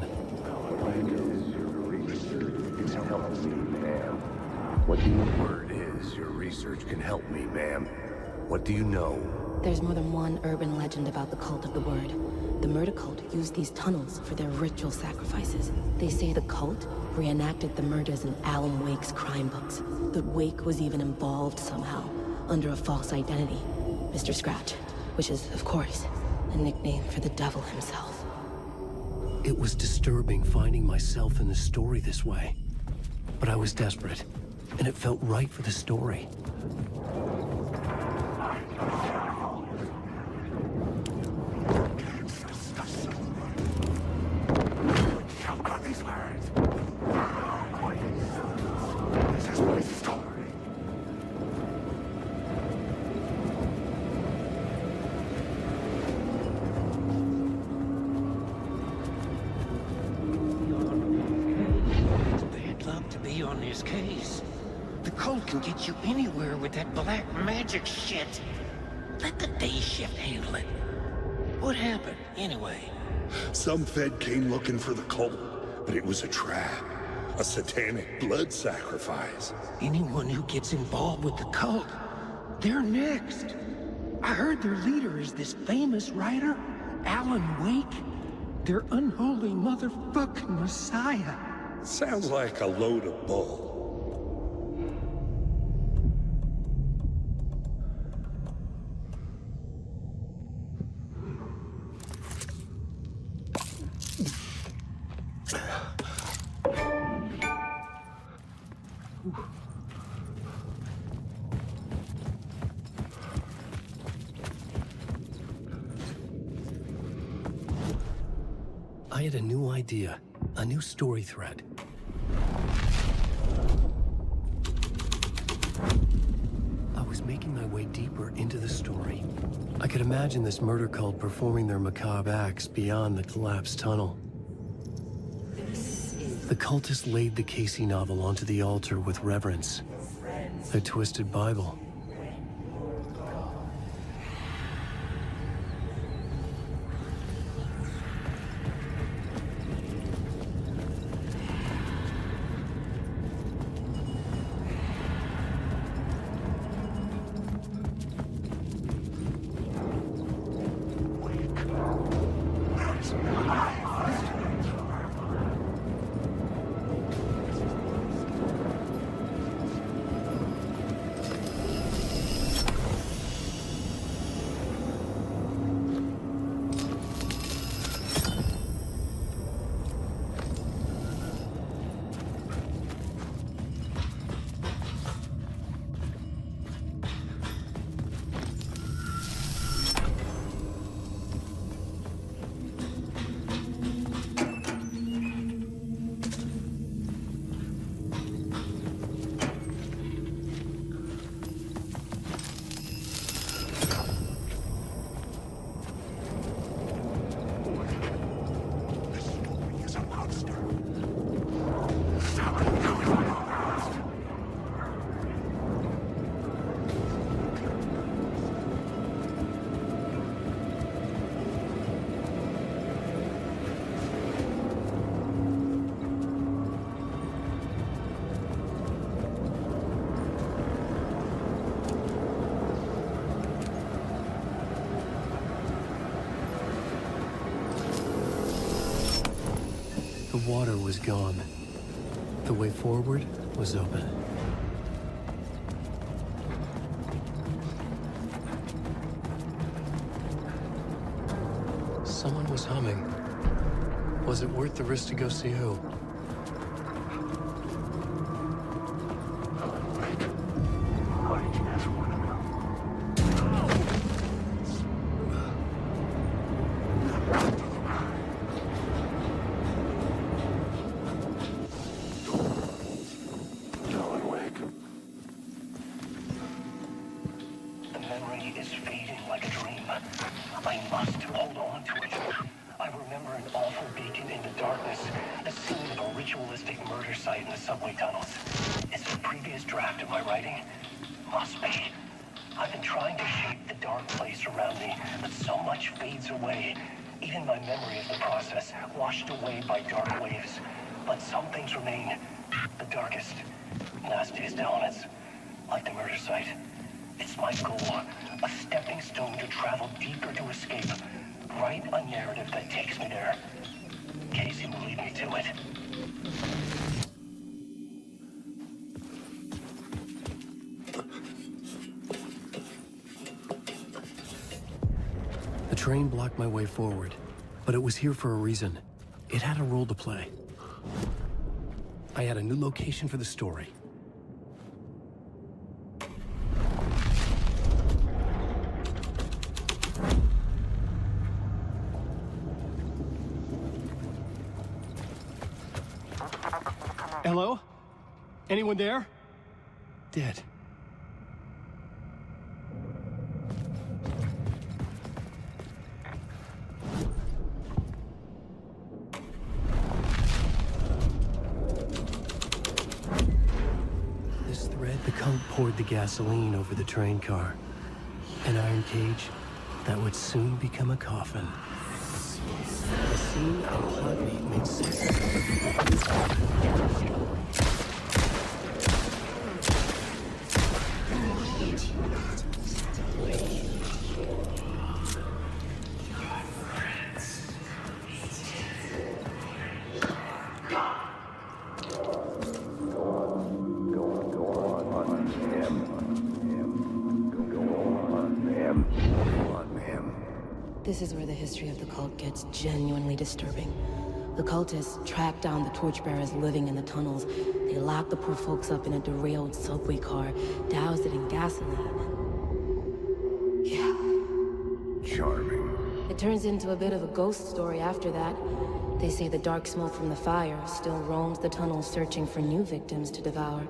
S5: What the word is, your research can help me, ma'am. What do you know?
S2: There's more than one urban legend about the Cult of the Word. The murder cult used these tunnels for their ritual sacrifices. They say the cult reenacted the murders in Alan Wake's crime books. That Wake was even involved somehow, under a false identity. Mr. Scratch, which is, of course, a nickname for the devil himself.
S1: It was disturbing finding myself in the story this way. But I was desperate, and it felt right for the story.
S8: On this case. The cult can get you anywhere with that black magic shit. Let the day shift handle it. What happened, anyway?
S16: Some Fed came looking for the cult, but it was a trap. A satanic blood sacrifice.
S8: Anyone who gets involved with the cult, they're next. I heard their leader is this famous writer, Alan Wake. Their unholy motherfucking messiah.
S16: Sounds like a load of bull.
S1: I had a new idea, a new story thread. I was making my way deeper into the story. I could imagine this murder cult performing their macabre acts beyond the collapsed tunnel. The cultists laid the Casey novel onto the altar with reverence. Their twisted Bible. The water was gone. The way forward was open. Someone was humming. Was it worth the risk to go see who?
S15: Write a narrative that takes me there. Casey will lead me to it.
S1: The train blocked my way forward, but it was here for a reason. It had a role to play. I had a new location for the story. Hello? Anyone there? Dead. This thread, the cult poured the gasoline over the train car. An iron cage that would soon become a coffin. A scene our plot made sense. This is where the history of the cult gets genuinely disturbing. The cultists track down the torchbearers living in the tunnels. They lock the poor folks up in a derailed subway car, douse it in gasoline. Yeah.
S5: Charming.
S2: It turns into a bit of a ghost story after that. They say the dark smoke from the fire still roams the tunnels searching for new victims to devour.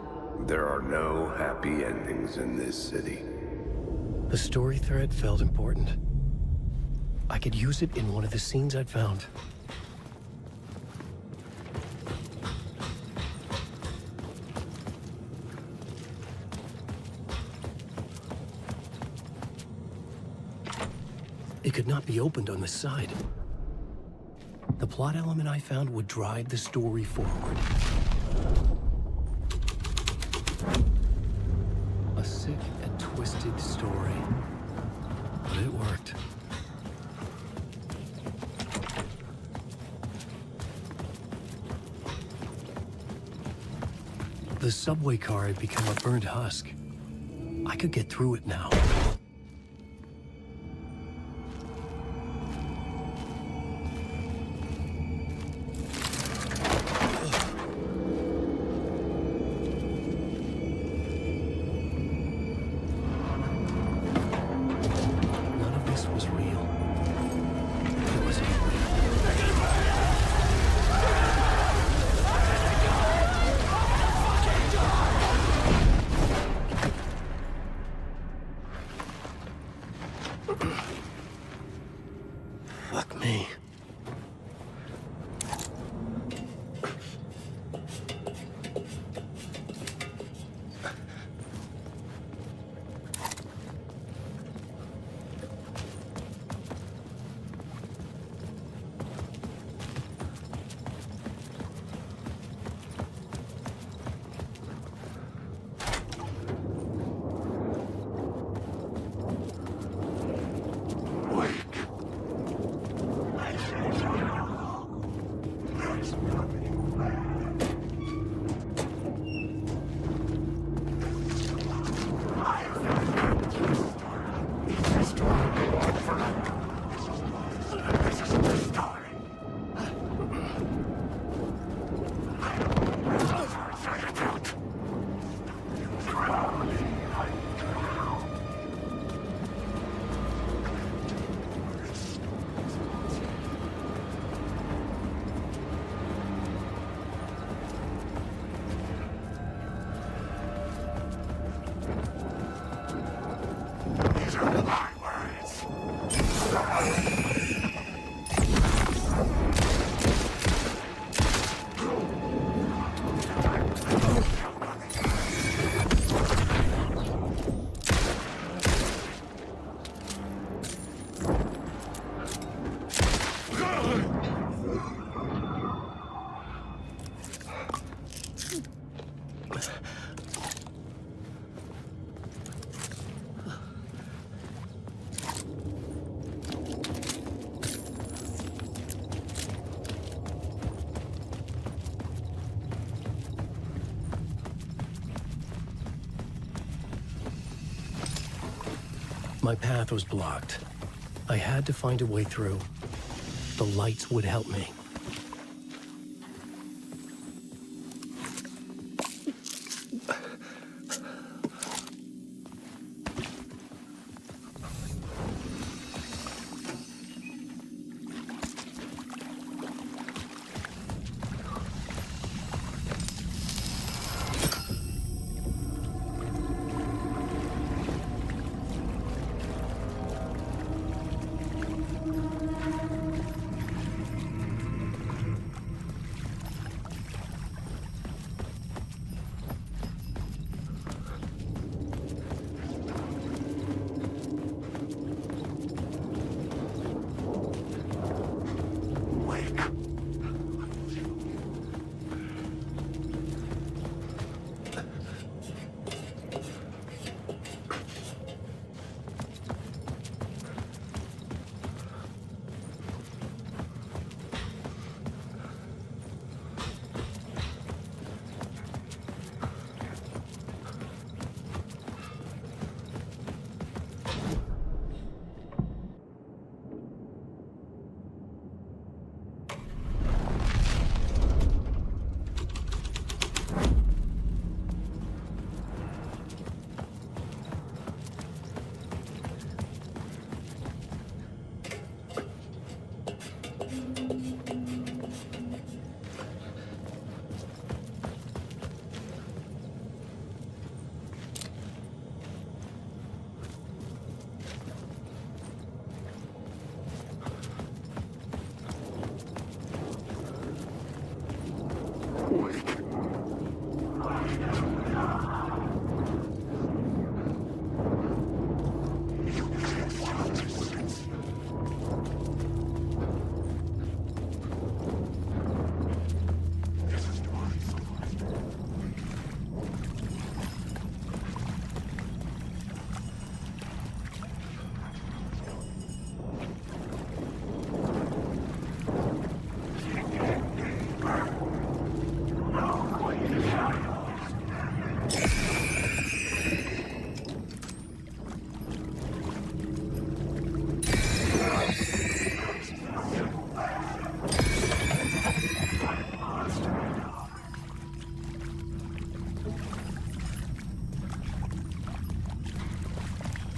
S5: There are no happy endings in this city.
S1: The story thread felt important. I could use it in one of the scenes I'd found. It could not be opened on the side. The plot element I found would drive the story forward. A sick and twisted story. But it worked. The subway car had become a burnt husk. I could get through it now. None of this was real. It was Fuck me. My path was blocked. I had to find a way through. The lights would help me.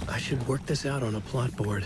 S1: I should work this out on a plot board.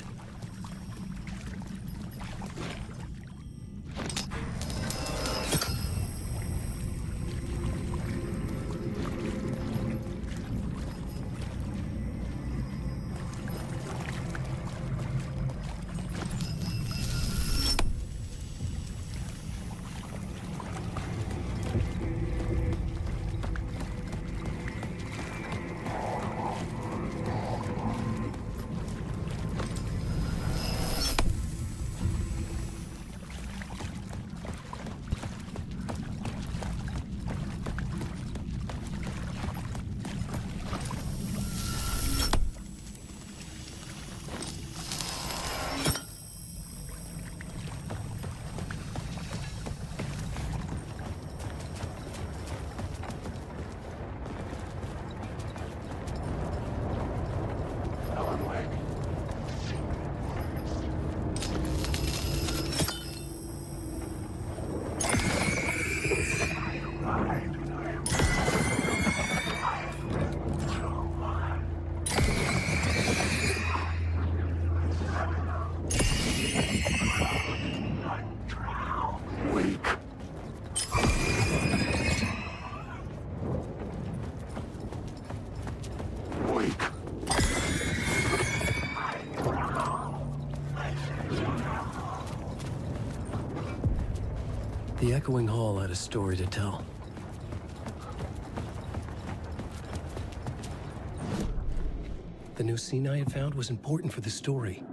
S1: The Echoing Hall had a story to tell. The new scene I had found was important for the story.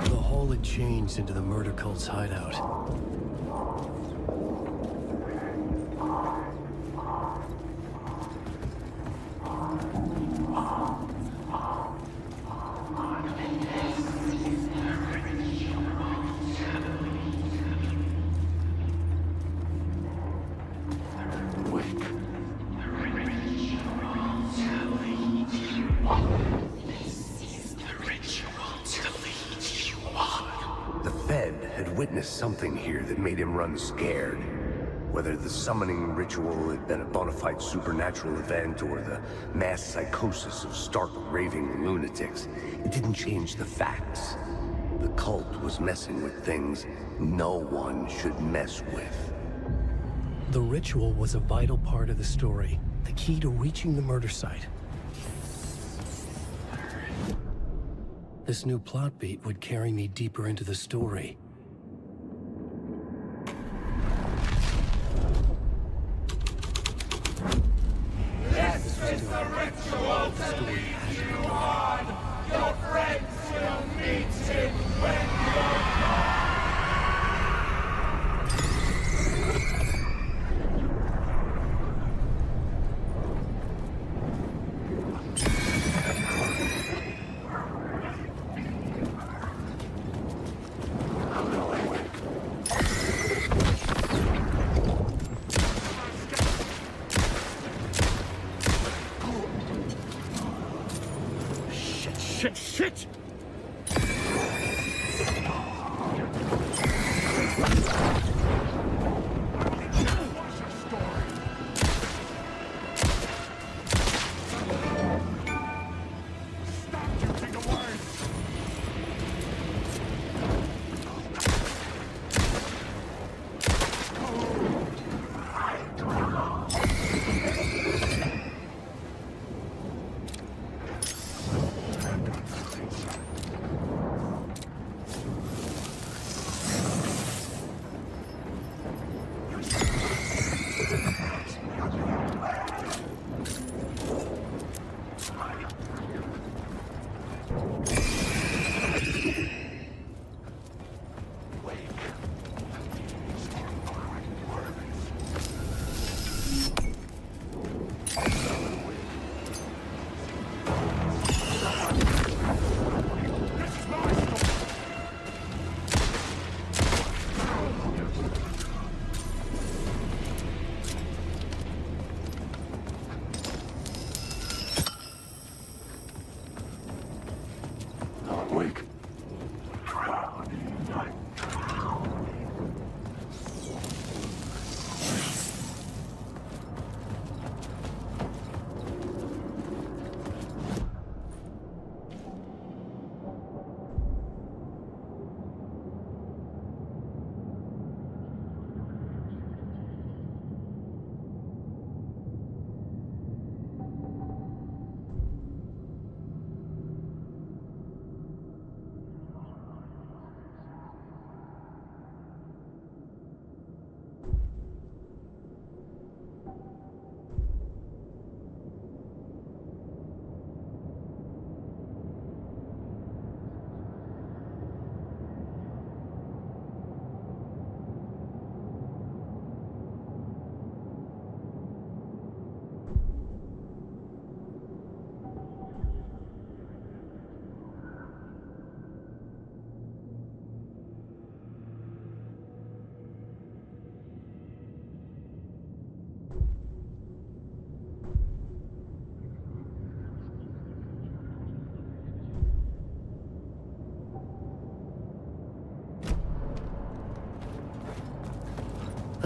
S1: The hall had changed into the murder cult's hideout.
S5: The Fed had witnessed something here that made him run scared. Whether the summoning ritual had been a bona fide supernatural event or the mass psychosis of stark raving lunatics, it didn't change the facts. The cult was messing with things no one should mess with.
S1: The ritual was a vital part of the story, the key to reaching the murder site. This new plot beat would carry me deeper into the story.
S6: This is the ritual to lead you on. Your friends will meet him when you're gone.
S11: Shit, shit!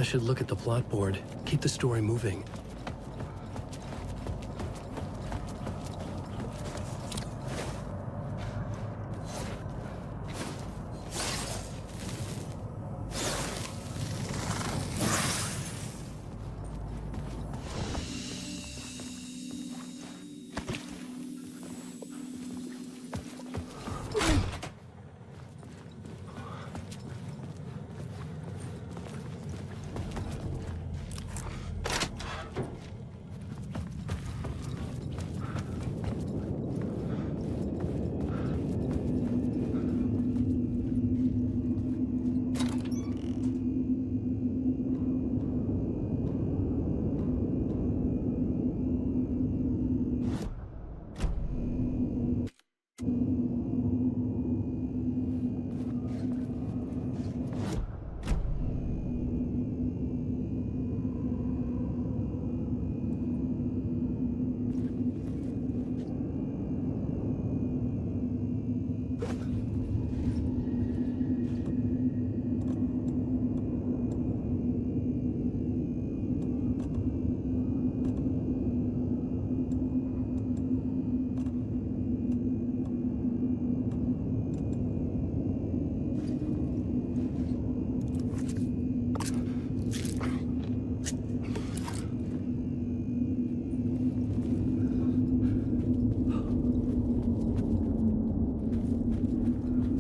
S1: I should look at the plot board, keep the story moving.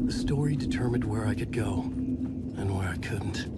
S1: Story determined where I could go, and where I couldn't.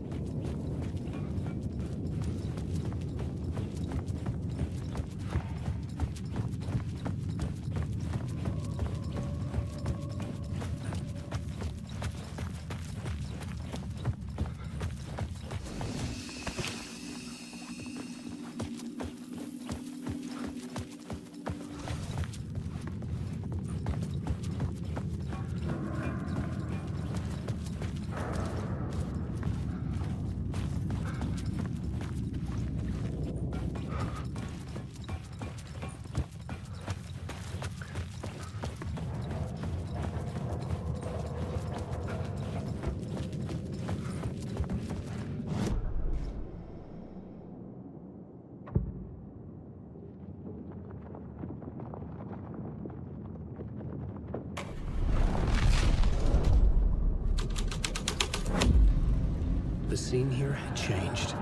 S1: The scene here had changed.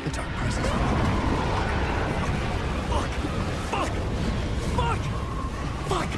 S1: The dark presence. Fuck! Fuck! Fuck! Fuck!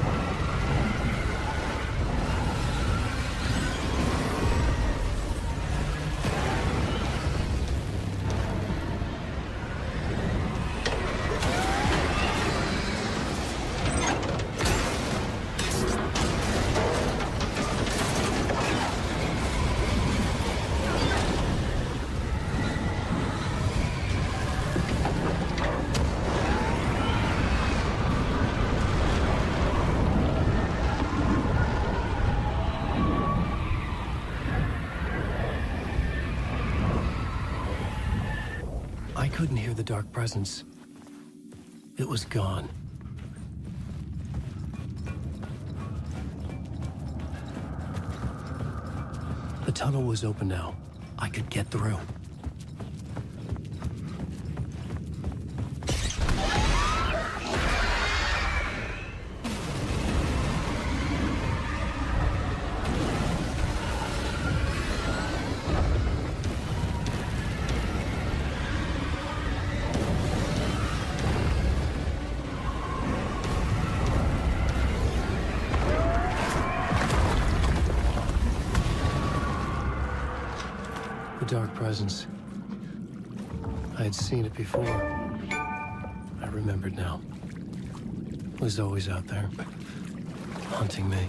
S1: I couldn't hear the dark presence. It was gone. The tunnel was open now. I could get through. Dark presence. I had seen it before. I remembered now. It was always out there, haunting me.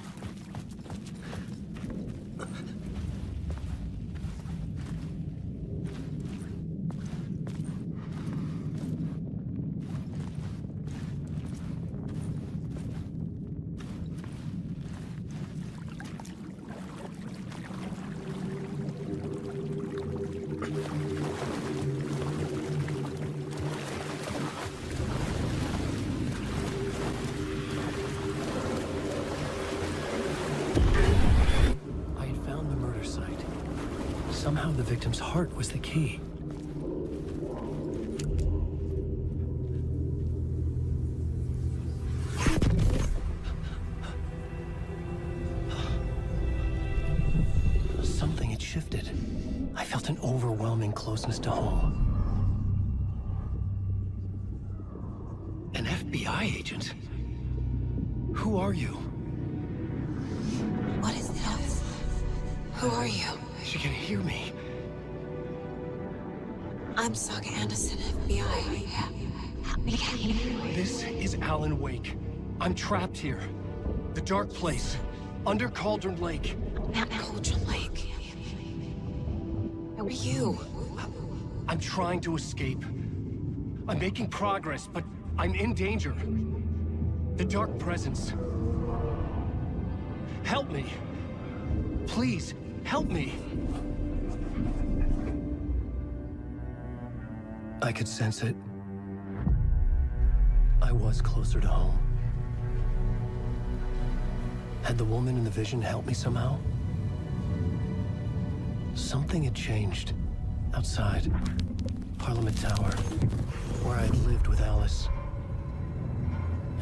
S1: Somehow the victim's heart was the key. Something had shifted. I felt an overwhelming closeness to home. An FBI agent? Who are you?
S4: What is this? Who are you?
S1: She can hear me.
S4: I'm Saga Anderson, FBI.
S1: This is Alan Wake. I'm trapped here. The dark place. Under Cauldron Lake.
S4: At Cauldron Lake. Who are you?
S1: I'm trying to escape. I'm making progress, but I'm in danger. The dark presence. Help me. Please, help me. I could sense it. I was closer to home. Had the woman in the vision helped me somehow? Something had changed. Outside. Parliament Tower. Where I had lived with Alice.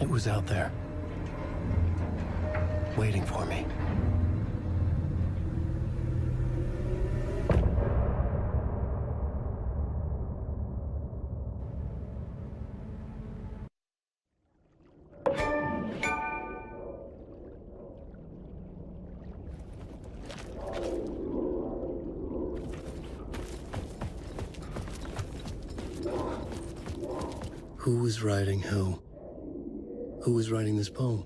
S1: It was out there. Waiting for me. Who was writing who? Who was writing this poem?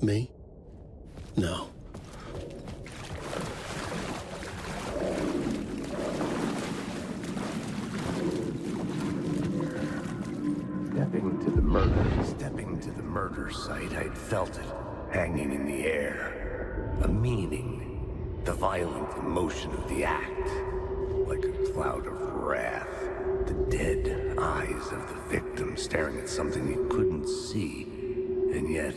S1: Me? No.
S5: Stepping to the murder site, I'd felt it, hanging in the air. A meaning, the violent emotion of the act, like a cloud of wrath. The dead eyes of the victim staring at something you couldn't see, and yet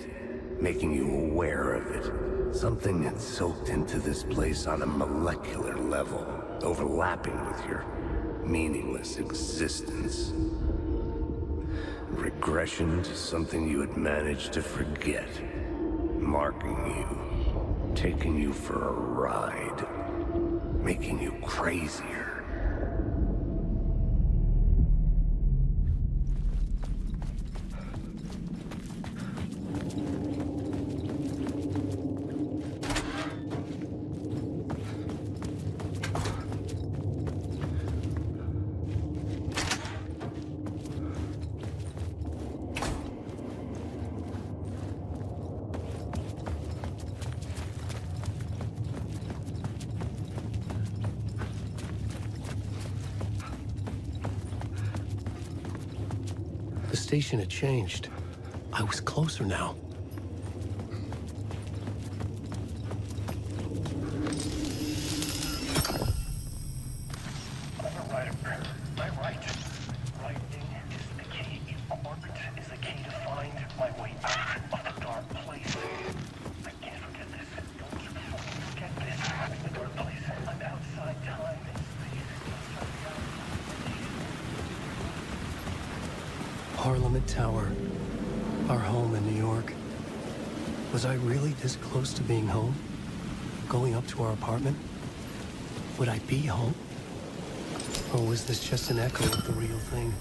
S5: making you aware of it. Something had soaked into this place on a molecular level, overlapping with your meaningless existence. Regression to something you had managed to forget. Marking you, taking you for a ride, making you crazier.
S1: The station had changed. I was closer now. Parliament Tower, our home in New York. Was I really this close to being home? Going up to our apartment? Would I be home? Or was this just an echo of the real thing?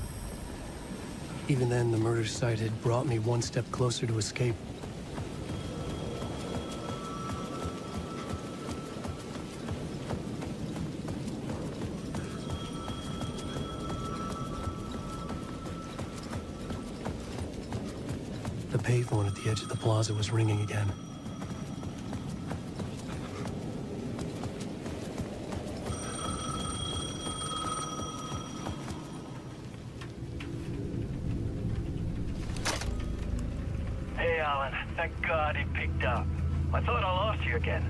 S1: Even then, the murder site had brought me one step closer to escape. The payphone at the edge of the plaza was ringing again.
S15: Hey, Alan. Thank God he picked up. I thought I lost you again.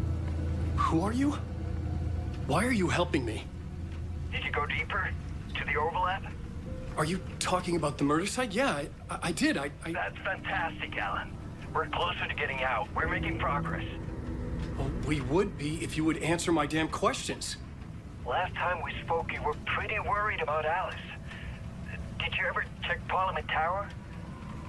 S1: Who are you? Why are you helping me?
S15: Did you go deeper? To the overlap?
S1: Are you talking about the murder site? Yeah, I did.
S15: That's fantastic, Alan. We're closer to getting out. We're making progress.
S1: Well, we would be if you would answer my damn questions.
S15: Last time we spoke, you were pretty worried about Alice. Did you ever check Parliament Tower?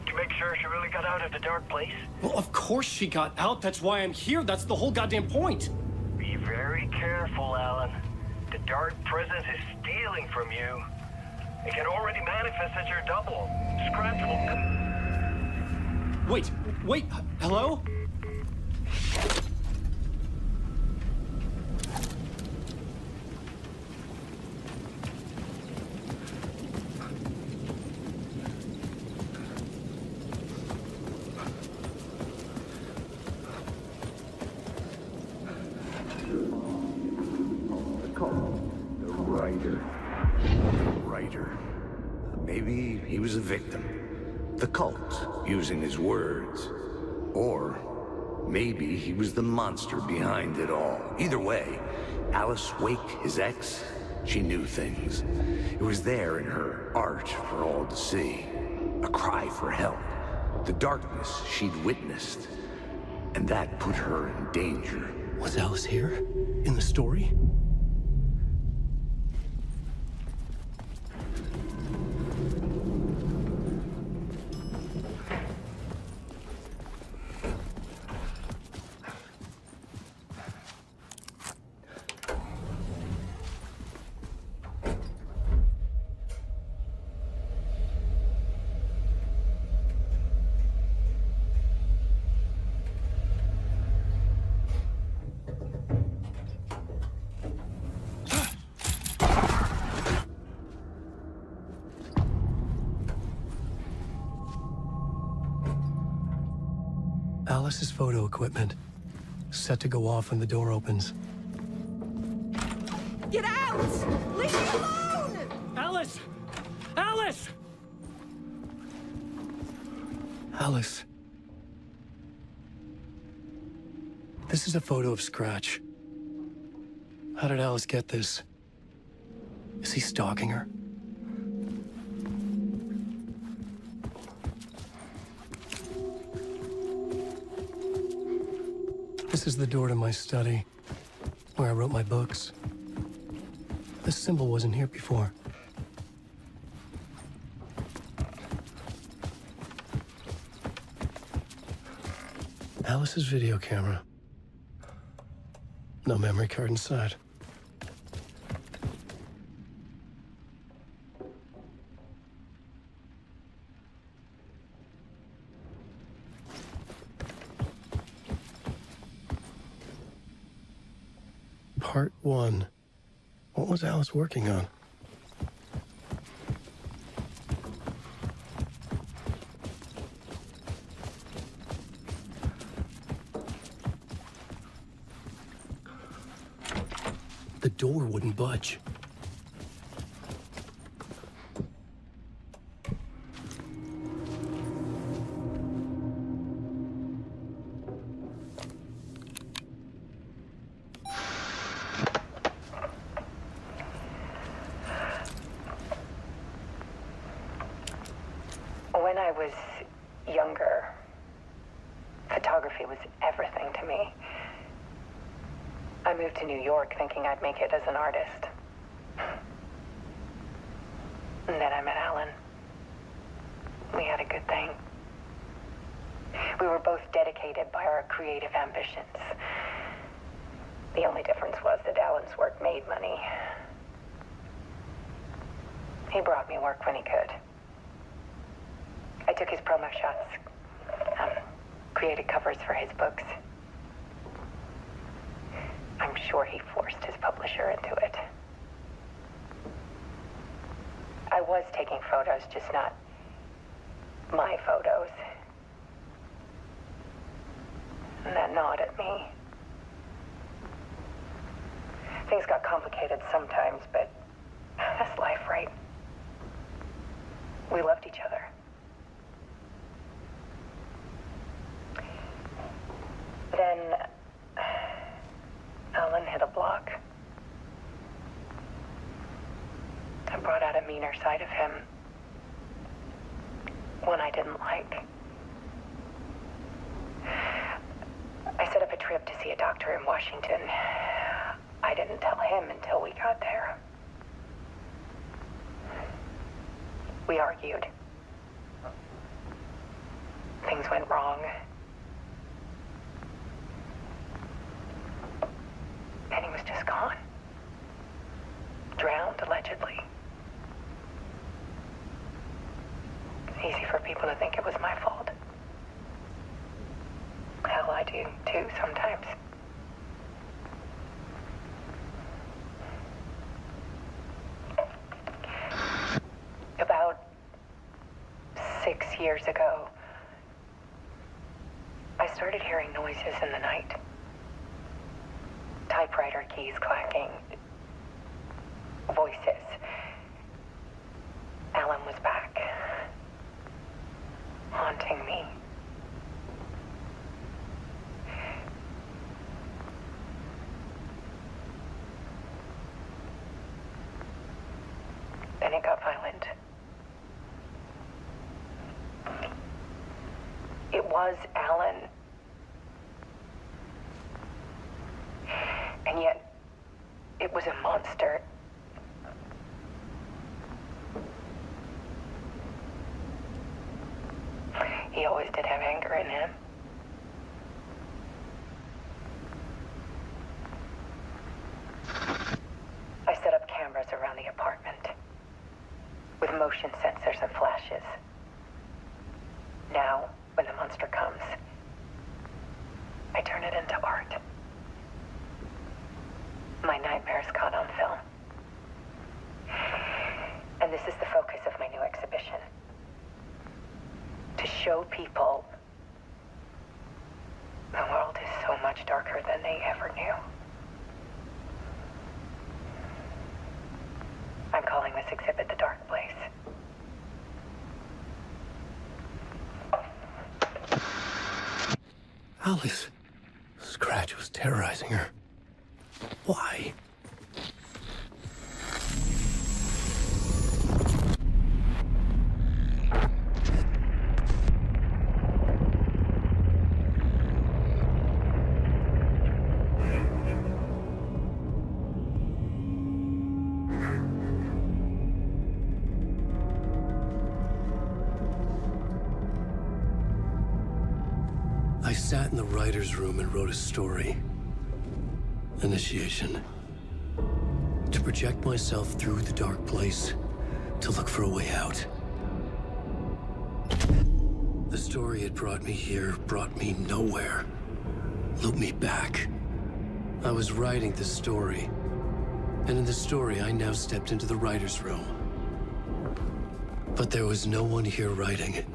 S15: To make sure she really got out of the dark place?
S13: Well, of course she got out. That's why I'm here. That's the whole goddamn point.
S15: Be very careful, Alan. The dark presence is stealing from you. It can already manifest as your double. Scratch will...
S13: Wait, hello?
S5: The writer. Maybe he was a victim. The cult, using his words. Or maybe he was the monster behind it all. Either way, Alice Wake, his ex, she knew things. It was there in her art for all to see. A cry for help. The darkness she'd witnessed. And that put her in danger.
S1: Was Alice here? In the story? Alice's photo equipment. Set to go off when the door opens.
S6: Get out! Leave me alone!
S13: Alice! Alice!
S1: Alice. This is a photo of Scratch. How did Alice get this? Is he stalking her? This is the door to my study, where I wrote my books. This symbol wasn't here before. Alice's video camera. No memory card inside. Part 1. What was Alice working on? The door wouldn't budge.
S17: When I was younger, photography was everything to me. I moved to New York thinking I'd make it as an artist. And then I met Alan. We had a good thing. We were both dedicated by our creative ambitions. The only difference was that Alan's work made money. He brought me work when he could. I took his promo shots, created covers for his books. I'm sure he forced his publisher into it. I was taking photos, just not my photos. And that gnawed at me. Things got complicated sometimes, but that's life, right? We loved each other. Then Alan hit a block. I brought out a meaner side of him. One I didn't like. I set up a trip to see a doctor in Washington. I I didn't tell him until we got there. We argued. Things went wrong. And he was just gone. Drowned, allegedly. It's easy for people to think it was my fault. Hell, I do, too, sometimes. About 6 years ago, I started hearing noises in the night. Typewriter keys clacking. Voices. Alan was back. Haunting me. Then it got violent. It was Alan. And yet, it was a monster. He always did have anger in him. I set up cameras around the apartment with motion sensors and flashes. Now, when the monster comes, I turn it into art. My nightmares caught on film. And this is the focus of my new exhibition. To show people the world is so much darker than they ever knew. I'm calling this exhibit The Dark Place.
S1: Alice. Scratch was terrorizing her. Why? I sat in the writer's room and wrote a story. Initiation. To project myself through the dark place, to look for a way out. The story had brought me here, brought me nowhere. Looped me back. I was writing the story. And in the story, I now stepped into the writer's room. But there was no one here writing it.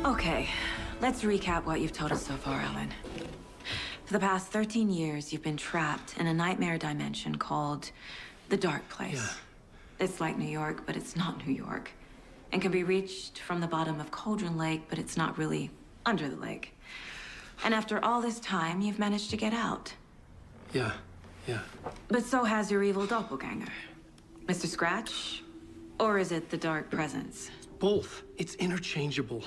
S4: Okay, let's recap what you've told us so far, Ellen. For the past 13 years, you've been trapped in a nightmare dimension called The Dark Place.
S1: Yeah.
S4: It's like New York, but it's not New York. And can be reached from the bottom of Cauldron Lake, but it's not really under the lake. And after all this time, you've managed to get out.
S1: Yeah.
S4: But so has your evil doppelganger. Mr. Scratch? Or is it the Dark Presence?
S1: Both. It's interchangeable.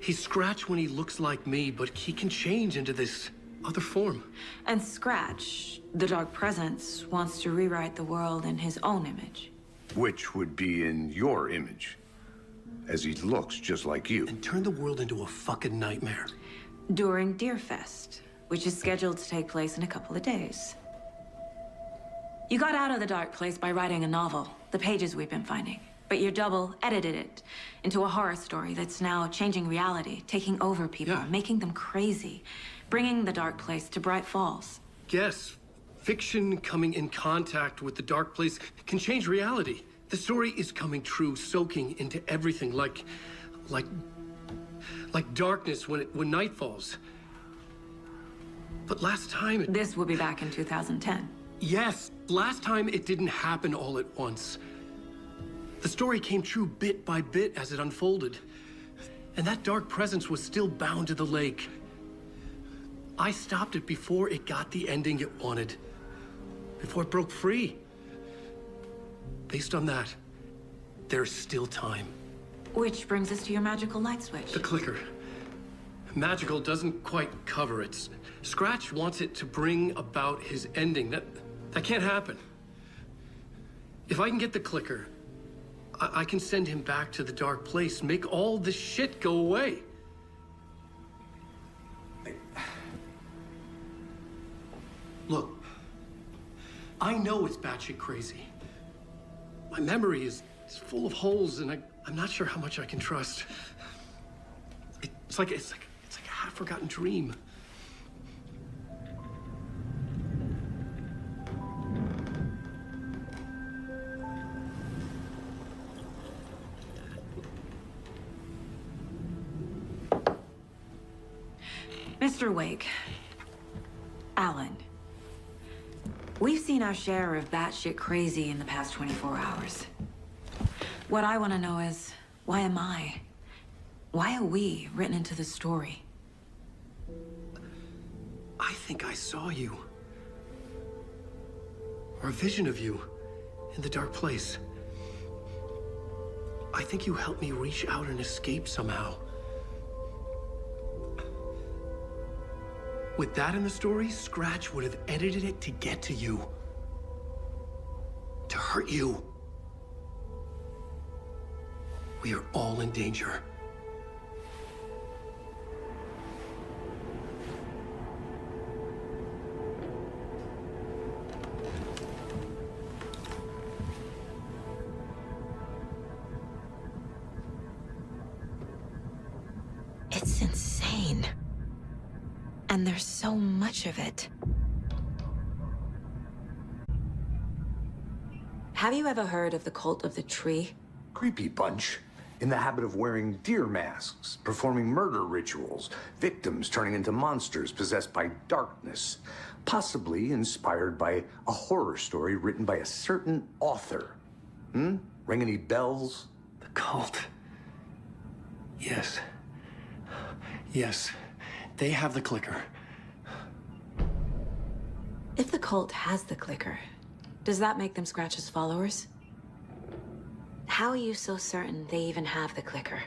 S1: He's Scratch when he looks like me, but he can change into this other form.
S4: And Scratch, the Dark Presence, wants to rewrite the world in his own image.
S5: Which would be in your image, as he looks just like you.
S1: And turn the world into a fucking nightmare.
S4: During Deerfest, which is scheduled to take place in a couple of days. You got out of the Dark Place by writing a novel, the pages we've been finding. But your double edited it into a horror story that's now changing reality, taking over people, making them crazy, bringing the Dark Place to Bright Falls.
S1: Yes, fiction coming in contact with the Dark Place can change reality. The story is coming true, soaking into everything like darkness when night falls. But last time
S4: This will be back in 2010.
S1: Yes, last time it didn't happen all at once. The story came true bit by bit as it unfolded. And that Dark Presence was still bound to the lake. I stopped it before it got the ending it wanted. Before it broke free. Based on that, there's still time.
S4: Which brings us to your magical light switch.
S1: The clicker. Magical doesn't quite cover it. Scratch wants it to bring about his ending. That can't happen. If I can get the clicker, I can send him back to the Dark Place, make all this shit go away. Look, I know it's batshit crazy. My memory is full of holes, and I'm not sure how much I can trust. It's like a half-forgotten dream.
S4: Mr. Wake. Alan. We've seen our share of batshit crazy in the past 24 hours. What I want to know is, why am I? Why are we written into the story?
S1: I think I saw you. Or a vision of you in the Dark Place. I think you helped me reach out and escape somehow. With that in the story, Scratch would have edited it to get to you. To hurt you. We are all in danger.
S4: It's insane. And there's so much of it. Have you ever heard of the Cult of the Tree?
S5: Creepy bunch. In the habit of wearing deer masks, performing murder rituals, victims turning into monsters possessed by darkness, possibly inspired by a horror story written by a certain author. Ring any bells?
S1: The cult. Yes. Yes. They have the clicker.
S4: If the cult has the clicker, does that make them Scratch's followers? How are you so certain they even have the clicker?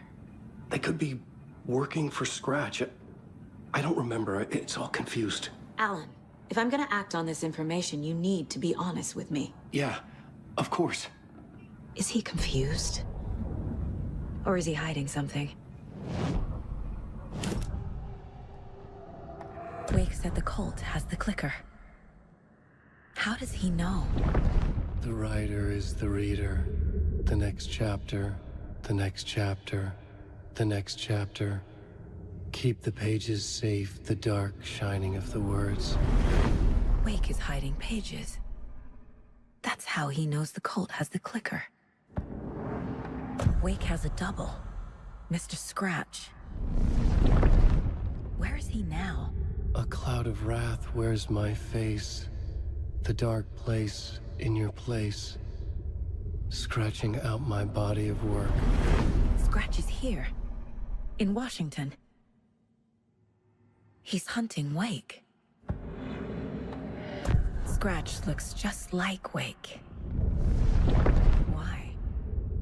S1: They could be working for Scratch. I don't remember. It's all confused.
S4: Alan, if I'm gonna act on this information, you need to be honest with me.
S1: Yeah, of course.
S4: Is he confused? Or is he hiding something? Wake said the cult has the clicker. How does he know?
S1: The writer is the reader. The next chapter, the next chapter, the next chapter. Keep the pages safe, the dark shining of the words.
S4: Wake is hiding pages. That's how he knows the cult has the clicker. Wake has a double. Mr. Scratch. Where is he now?
S1: A cloud of wrath wears my face. The dark place in your place, scratching out my body of work.
S3: Scratch is here, in Washington. He's hunting Wake. Scratch looks just like Wake. Why?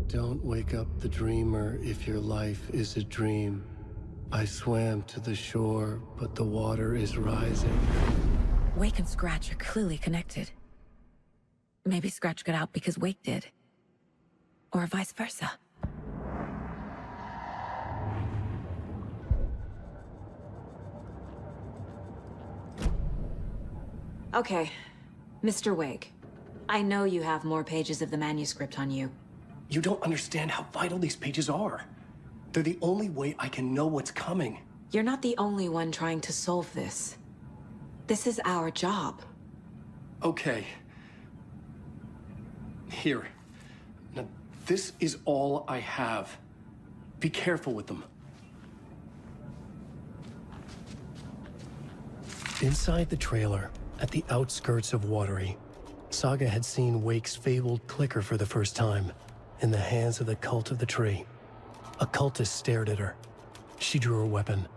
S1: Don't wake up the dreamer if your life is a dream. I swam to the shore, but the water is rising.
S3: Wake and Scratch are clearly connected. Maybe Scratch got out because Wake did. Or vice versa.
S4: Okay, Mr. Wake. I know you have more pages of the manuscript on you.
S1: You don't understand how vital these pages are. They're the only way I can know what's coming.
S4: You're not the only one trying to solve this. This is our job.
S1: Okay. Here. Now, this is all I have. Be careful with them. Inside the trailer, at the outskirts of Watery, Saga had seen Wake's fabled clicker for the first time, in the hands of the Cult of the Tree. A cultist stared at her. She drew her weapon.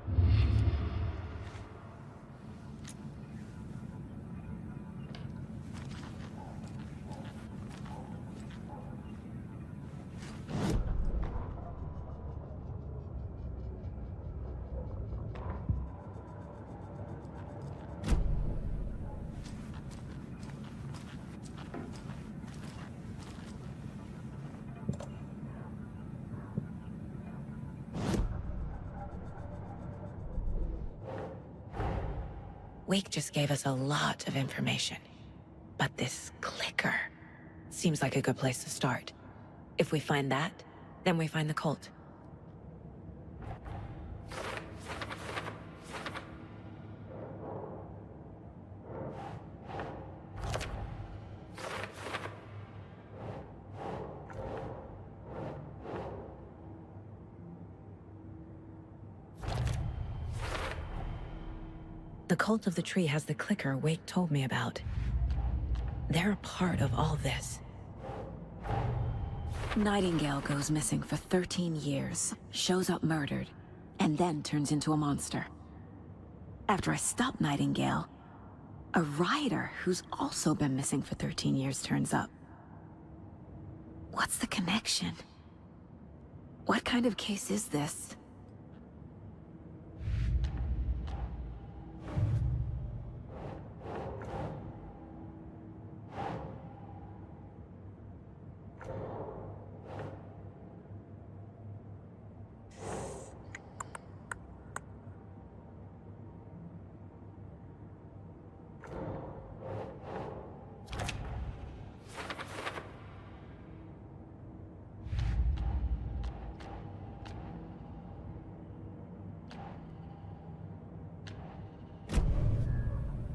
S3: Wake just gave us a lot of information. But this clicker seems like a good place to start. If we find that, then we find the cult. The Cult of the Tree has the clicker Wake told me about. They're a part of all this.
S4: Nightingale goes missing for 13 years, shows up murdered, and then turns into a monster. After I stop Nightingale, a rider who's also been missing for 13 years turns up. What's the connection? What kind of case is this?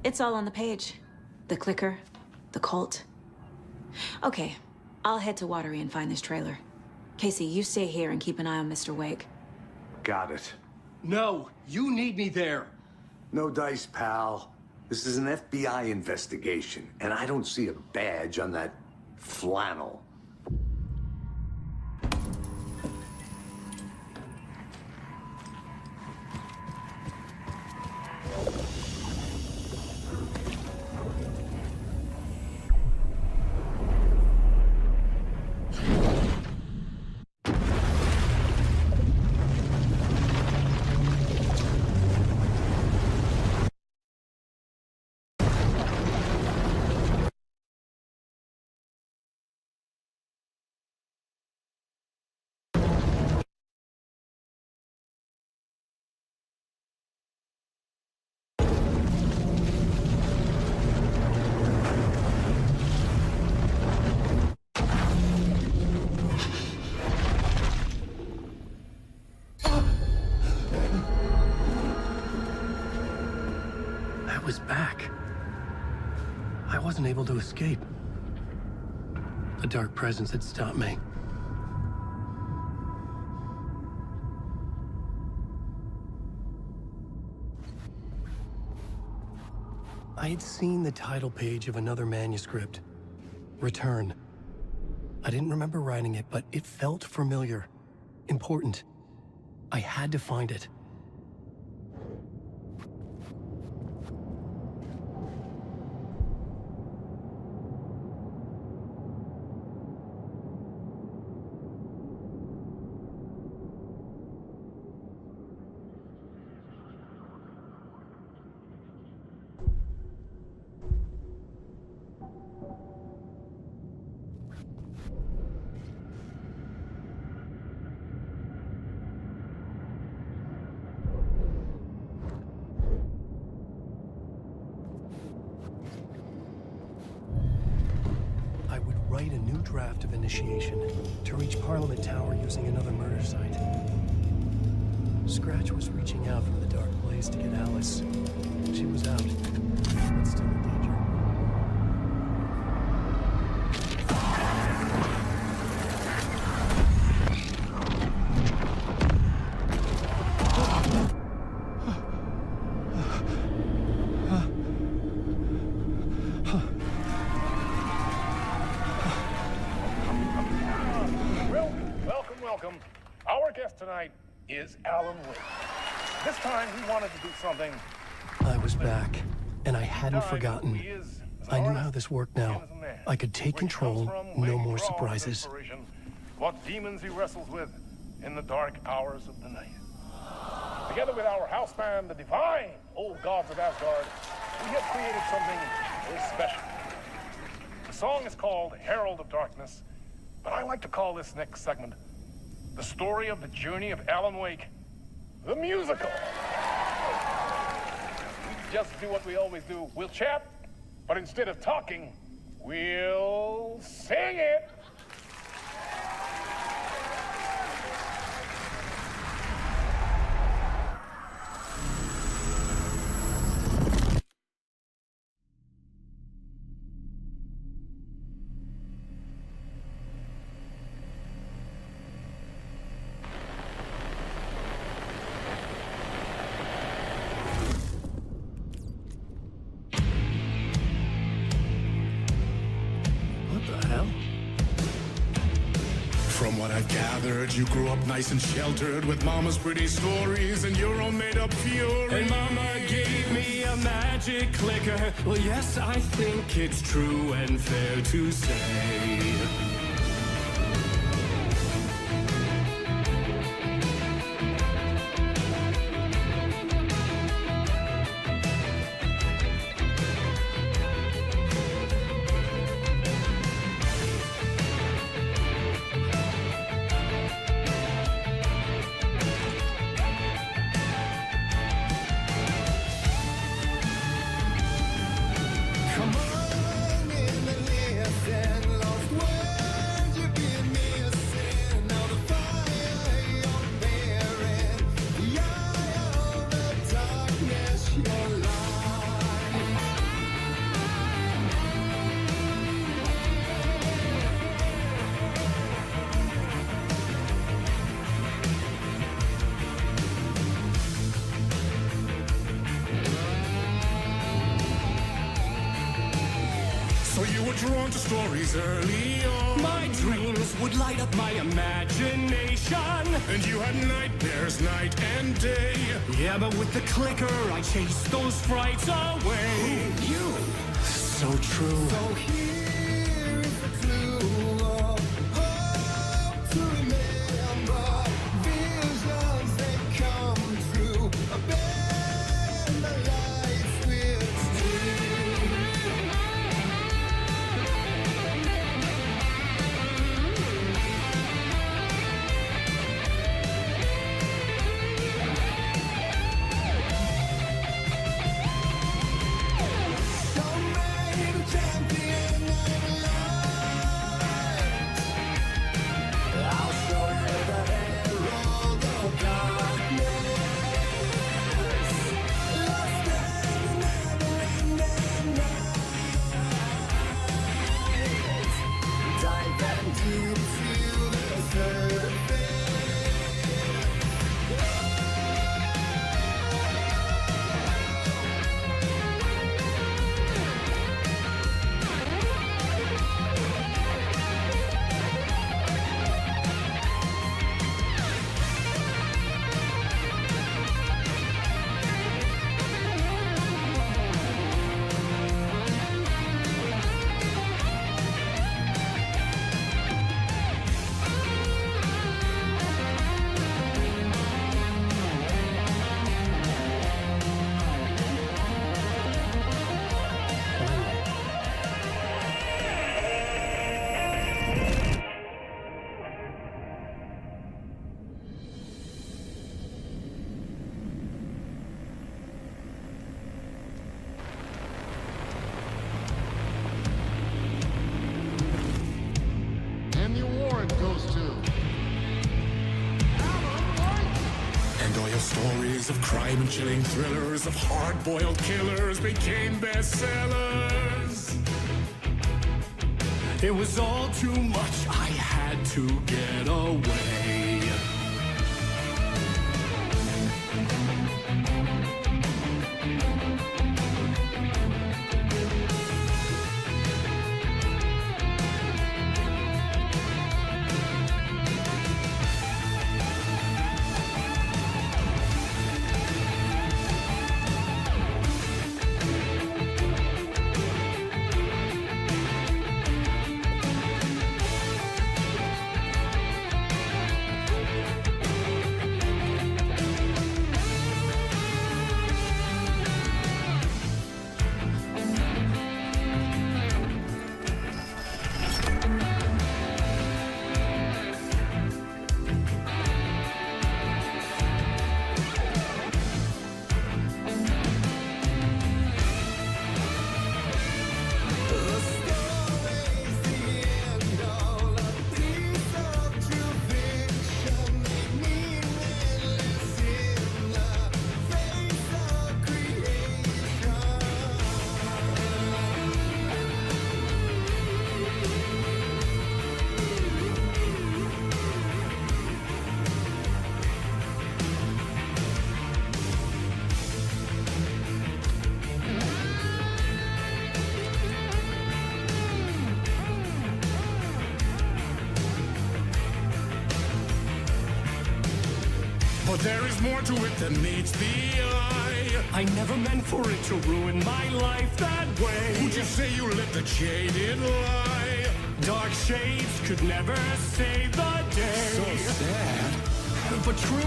S4: It's all on the page. The clicker, the cult. Okay, I'll head to Watery and find this trailer. Casey, you stay here and keep an eye on Mr. Wake.
S5: Got it.
S1: No, you need me there.
S5: No dice, pal. This is an FBI investigation, and I don't see a badge on that flannel.
S1: I was back. I wasn't able to escape. A dark presence had stopped me. I had seen the title page of another manuscript. Return. I didn't remember writing it, but it felt familiar. Important. I had to find it. Write a new draft of initiation to reach Parliament Tower using another murder site. Scratch was reaching out from the dark place to get Alice. She was out, but still in danger.
S11: Welcome. Our guest tonight is Alan Wake. This time he wanted to do something.
S1: I was back, and I hadn't forgotten. I knew how this worked now. I could take control, no more surprises.
S11: What demons he wrestles with in the dark hours of the night. Together with our house band, the Divine Old Gods of Asgard, we have created something very special. The song is called Herald of Darkness, but I like to call this next segment the story of the journey of Alan Wake, the musical. We just do what we always do. We'll chat, but instead of talking, we'll sing it.
S16: From what I've gathered, you grew up nice and sheltered with mama's pretty stories and your own made-up fury.
S13: And mama gave me a magic clicker. Well, yes, I think it's true and fair to say.
S16: Drawn to stories early on.
S13: My dreams would light up my imagination.
S16: And you had nightmares night and day.
S13: Yeah, but with the clicker, I chased those frights away.
S16: Who knew?
S1: So true.
S6: So here is the clue of hope to remember. Visions that come true. Bend the lights with steel. Champion
S16: Stories of crime and chilling thrillers of hard-boiled killers became bestsellers. It was all too much, I had to get away. But there is more to it than meets the eye. I never meant for it to ruin my life that way. Would you say you let the jaded lie? Dark shades could never save the day. So sad, but true.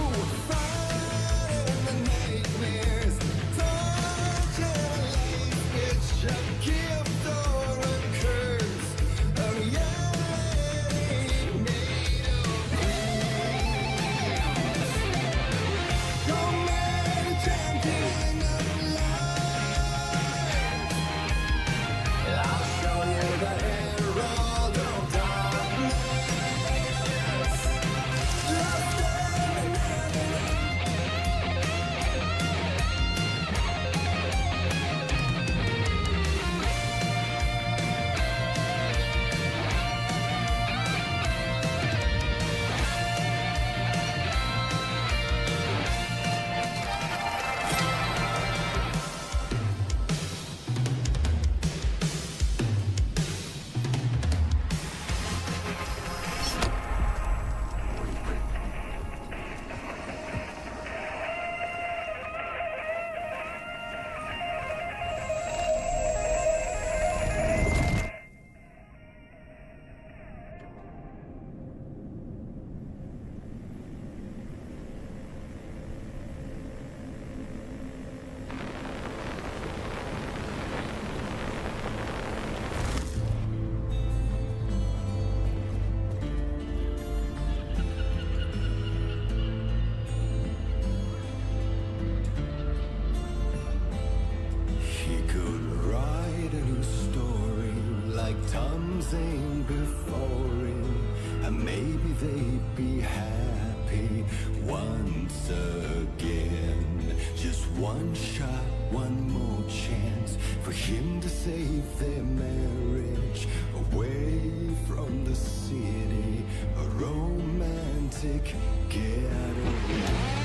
S18: Zane before him, and maybe they'd be happy once again. Just one shot, one more chance for him to save their marriage away from the city, a romantic getaway.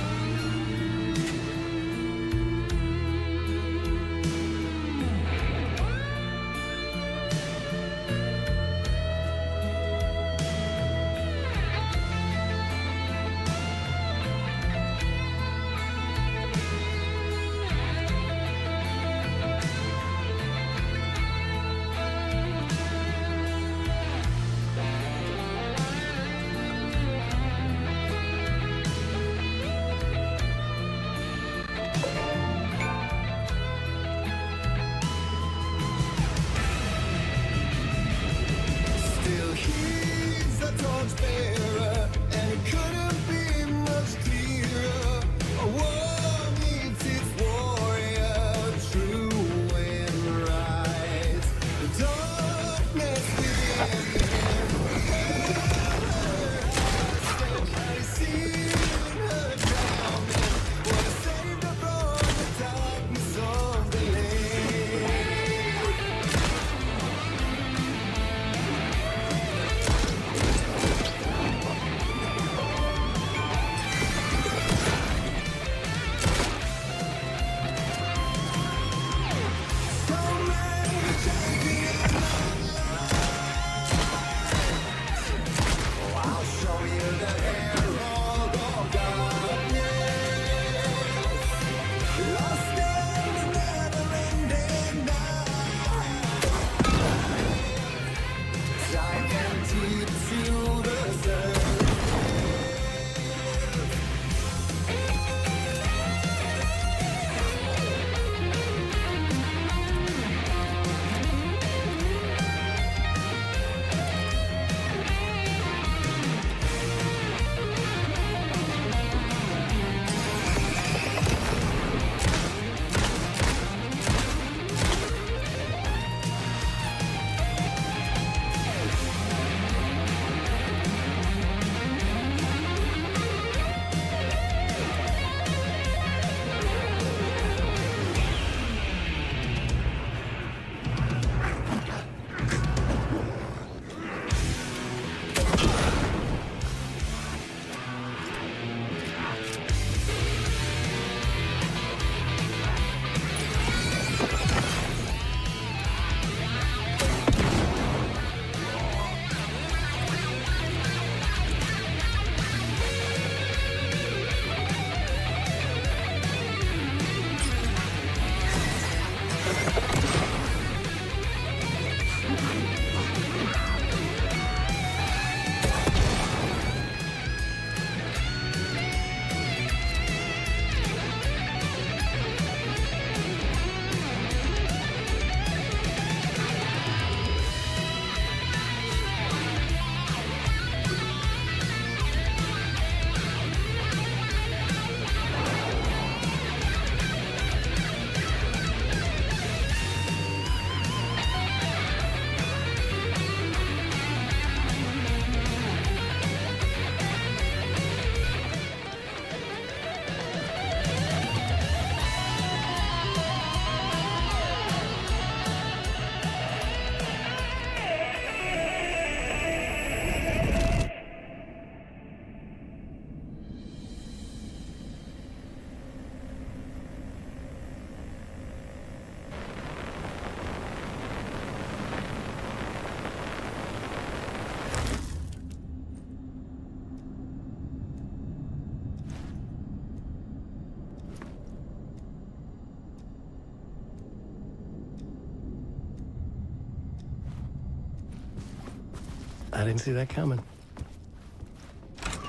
S1: I didn't see that coming.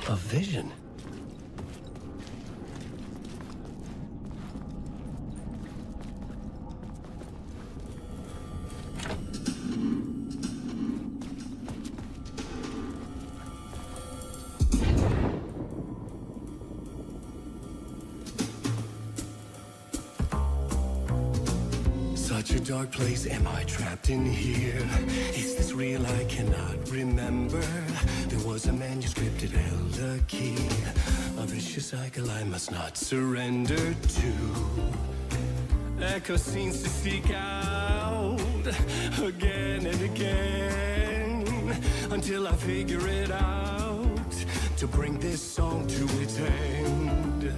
S1: A vision? Such a dark place, am I trapped in here? Is this real? I cannot remember. There was a manuscript, it held a key. A vicious cycle I must not surrender to. Echo seems to seek out again and again until I figure it out to bring this song to its end.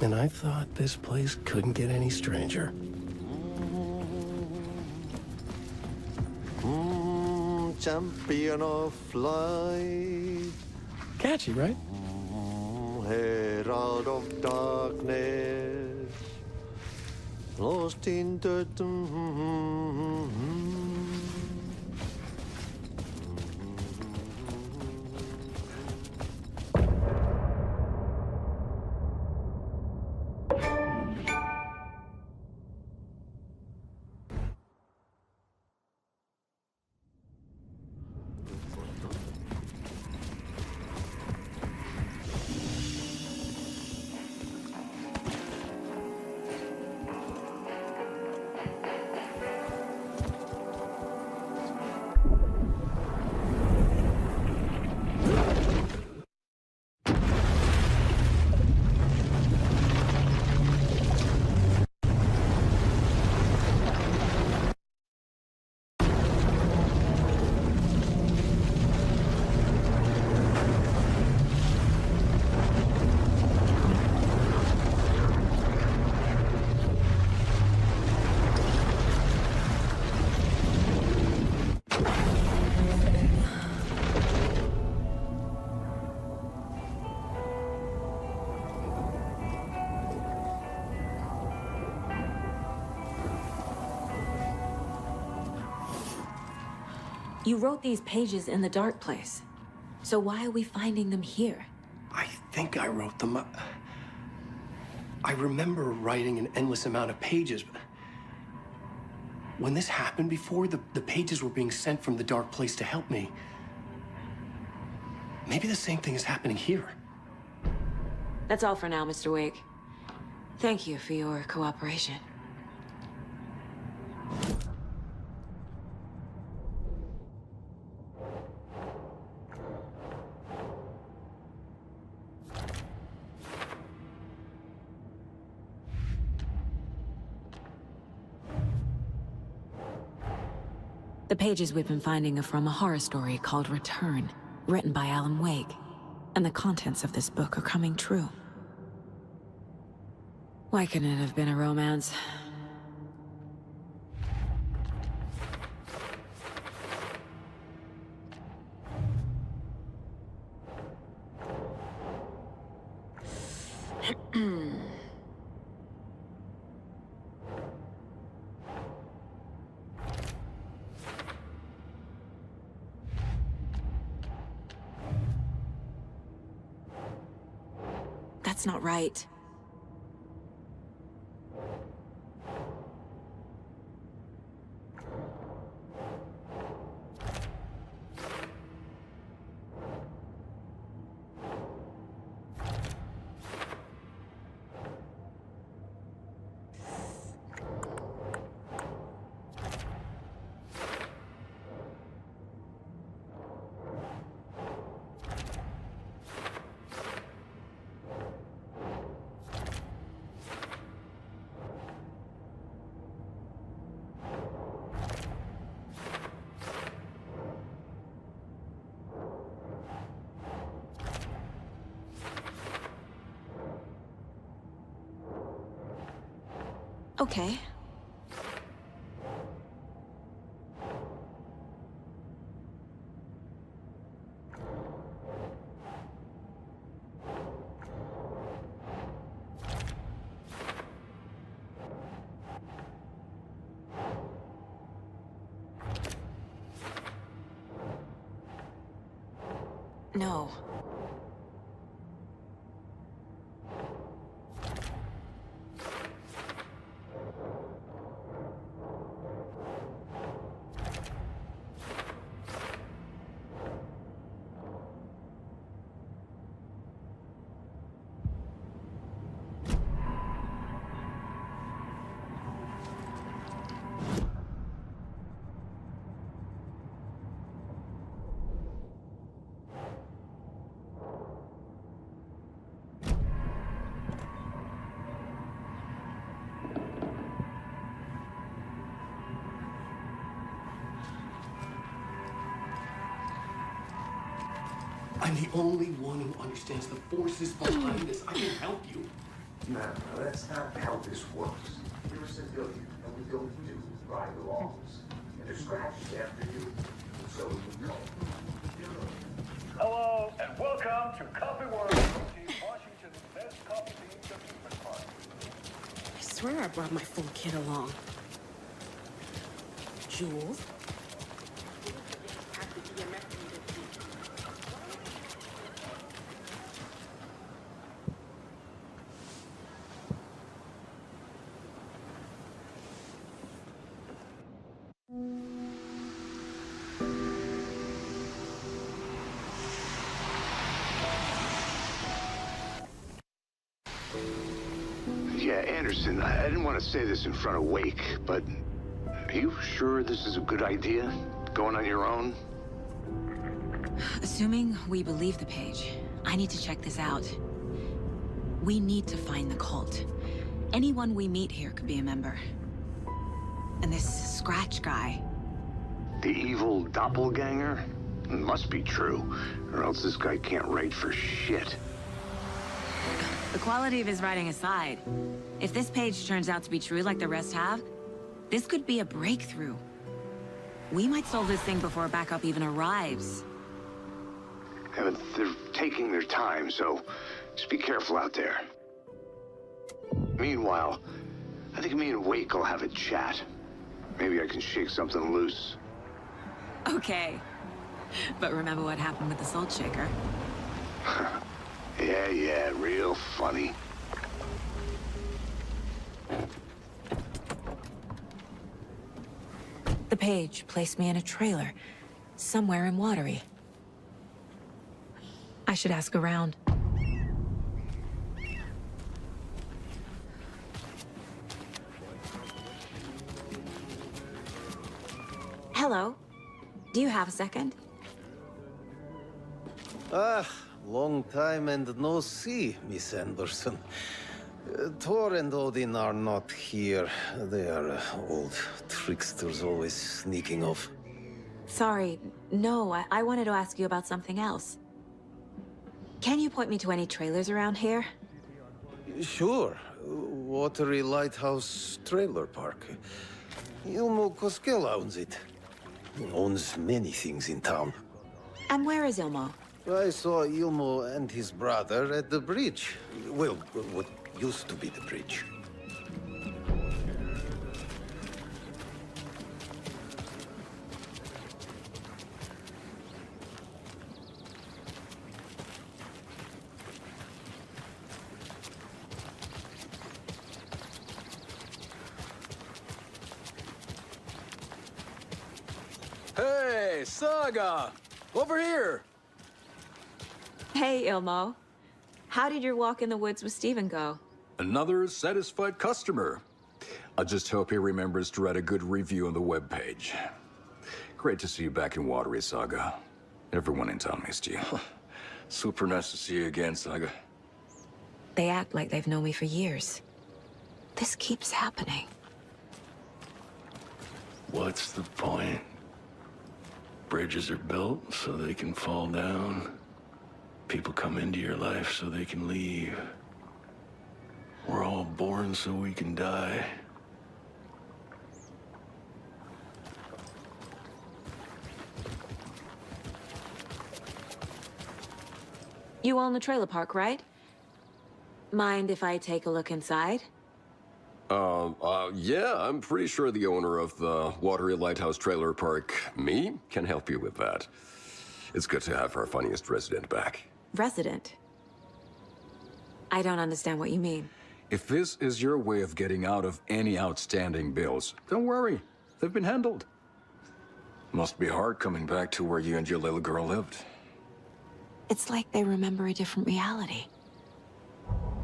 S1: And I thought this place couldn't get any stranger.
S14: Champion of light.
S1: Catchy, right?
S14: Herald of darkness. Lost in the...
S4: You wrote these pages in the dark place. So why are we finding them here?
S1: I think I wrote them. I remember writing an endless amount of pages, but when this happened before, the pages were being sent from the dark place to help me. Maybe the same thing is happening here.
S4: That's all for now, Mr. Wake. Thank you for your cooperation. The pages we've been finding are from a horror story called Return, written by Alan Wake. And the contents of this book are coming true. Why couldn't it have been a romance?
S3: That's not right. Okay. No.
S1: I'm the only one who understands the forces behind this. I can help you.
S5: No, that's not how this works. You're a civilian, and we don't do by the laws. And they're scratched after you, so you know.
S15: Hello, and welcome to Coffee World, Washington's best coffee beans amusement park.
S19: I swear I brought my full kit along. Jules?
S5: Yeah, Anderson, I didn't want to say this in front of Wake, but are you sure this is a good idea? Going on your own?
S3: Assuming we believe the page, I need to check this out. We need to find the cult. Anyone we meet here could be a member. And this Scratch guy.
S5: The evil doppelganger? Must be true, or else this guy can't write for shit.
S3: The quality of his writing aside, if this page turns out to be true like the rest have, this could be a breakthrough. We might solve this thing before backup even arrives.
S5: Yeah, but they're taking their time, so just be careful out there. Meanwhile, I think me and Wake will have a chat. Maybe I can shake something loose.
S3: Okay. But remember what happened with the Salt Shaker?
S5: Yeah, real funny.
S3: The page placed me in a trailer, somewhere in Watery. I should ask around. Hello. Do you have a second?
S21: Ah, long time and no see, Miss Anderson. Thor and Odin are not here. They are old tricksters always sneaking off.
S3: Sorry, no, I wanted to ask you about something else. Can you point me to any trailers around here?
S21: Sure. Watery Lighthouse Trailer Park. Ilmo Koskela owns it. He owns many things in town.
S3: And where is Ilmo?
S21: I saw Ilmo and his brother at the bridge. Well, what used to be the bridge.
S10: Hey, Saga! Over here!
S4: Hey, Ilmo. How did your walk in the woods with Steven go?
S10: Another satisfied customer. I just hope he remembers to write a good review on the webpage. Great to see you back in Watery, Saga. Everyone in town missed you. Super nice to see you again, Saga.
S3: They act like they've known me for years. This keeps happening.
S1: What's the point? Bridges are built so they can fall down. People come into your life so they can leave. We're all born so we can die.
S4: You own the trailer park, right? Mind if I take a look inside?
S20: Yeah, I'm pretty sure the owner of the Watery Lighthouse Trailer Park, me, can help you with that. It's good to have our funniest resident back.
S4: Resident? I don't understand what you mean.
S10: If this is your way of getting out of any outstanding bills, don't worry. They've been handled. Must be hard coming back to where you and your little girl lived.
S3: It's like they remember a different reality.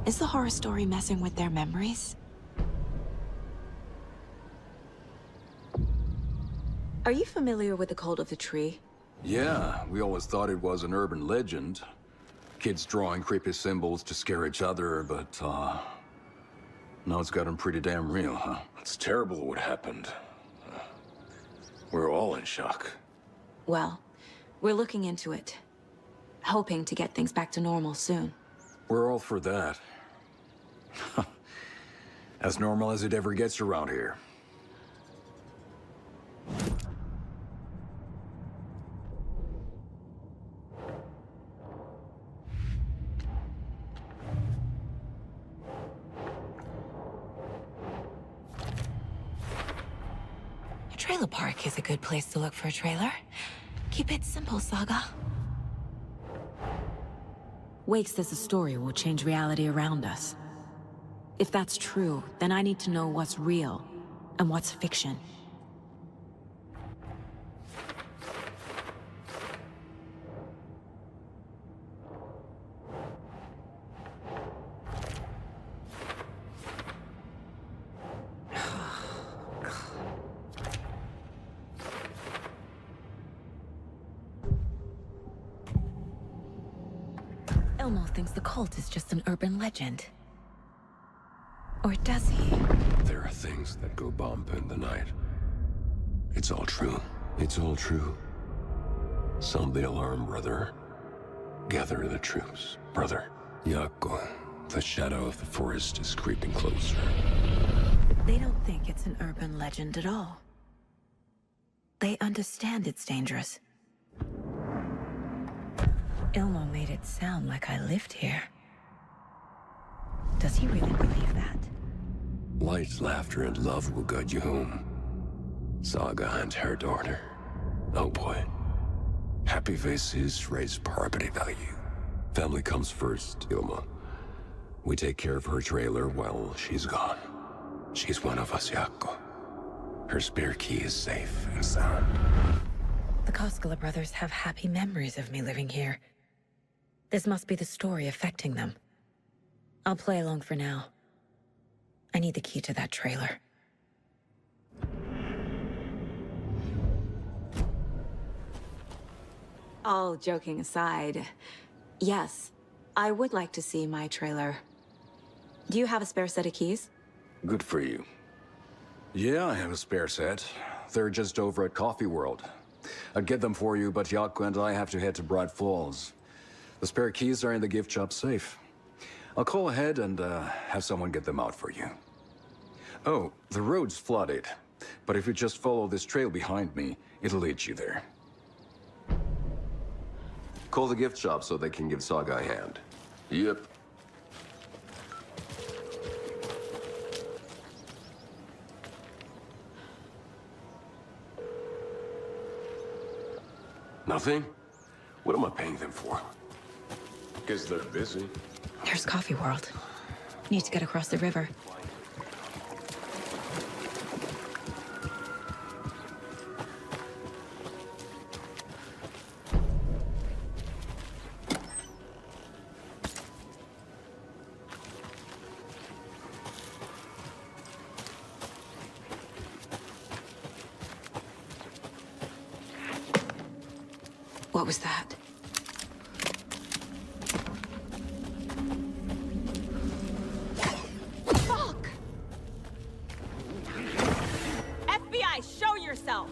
S3: Is the horror story messing with their memories?
S4: Are you familiar with the Cult of the Tree?
S10: Yeah, we always thought it was an urban legend. Kids drawing creepy symbols to scare each other, but, now it's gotten pretty damn real, huh?
S20: It's terrible what happened. We're all in shock.
S4: Well, we're looking into it. Hoping to get things back to normal soon.
S10: We're all for that. As normal as it ever gets around here.
S3: A trailer park is a good place to look for a trailer. Keep it simple, Saga. Wake says the story will change reality around us. If that's true, then I need to know what's real and what's fiction. Elmo thinks the cult is just an urban legend. Or does he?
S20: There are things that go bump in the night. It's all true. It's all true. Sound the alarm, brother. Gather the troops, brother. Yako, the shadow of the forest is creeping closer.
S3: They don't think it's an urban legend at all. They understand it's dangerous. Ilmo made it sound like I lived here. Does he really believe that?
S20: Light, laughter, and love will guide you home. Saga and her daughter. Oh boy. Happy faces raise property value. Family comes first, Ilma. We take care of her trailer while she's gone. She's one of us, Yako. Her spare key is safe and sound.
S3: The Koskela brothers have happy memories of me living here. This must be the story affecting them. I'll play along for now. I need the key to that trailer.
S4: All joking aside, yes, I would like to see my trailer. Do you have a spare set of keys?
S20: Good for you.
S10: Yeah, I have a spare set. They're just over at Coffee World. I'd get them for you, but Yako and I have to head to Bright Falls. The spare keys are in the gift shop safe. I'll call ahead and have someone get them out for you. Oh, the road's flooded, but if you just follow this trail behind me, it'll lead you there.
S20: Call the gift shop so they can give Saga a hand. Yep. Nothing? What am I paying them for? Guess they're busy.
S3: There's Coffee World. Need to get across the river.
S4: What was that?
S7: Fuck! FBI, show yourself!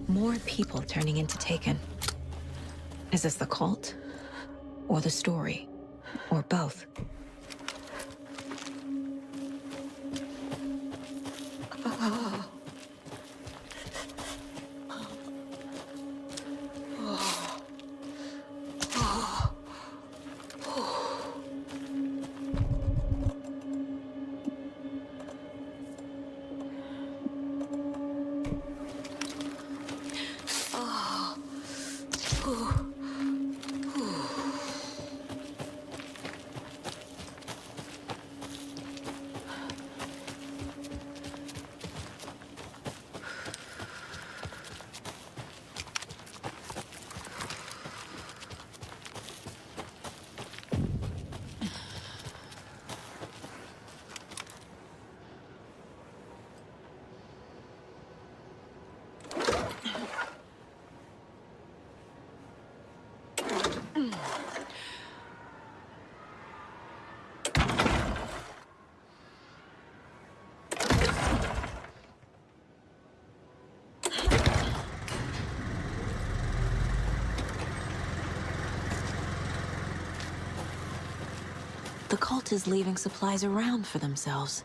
S4: More people turning into Taken. Is this the cult? Or the story? Or both? The cult is leaving supplies around for themselves.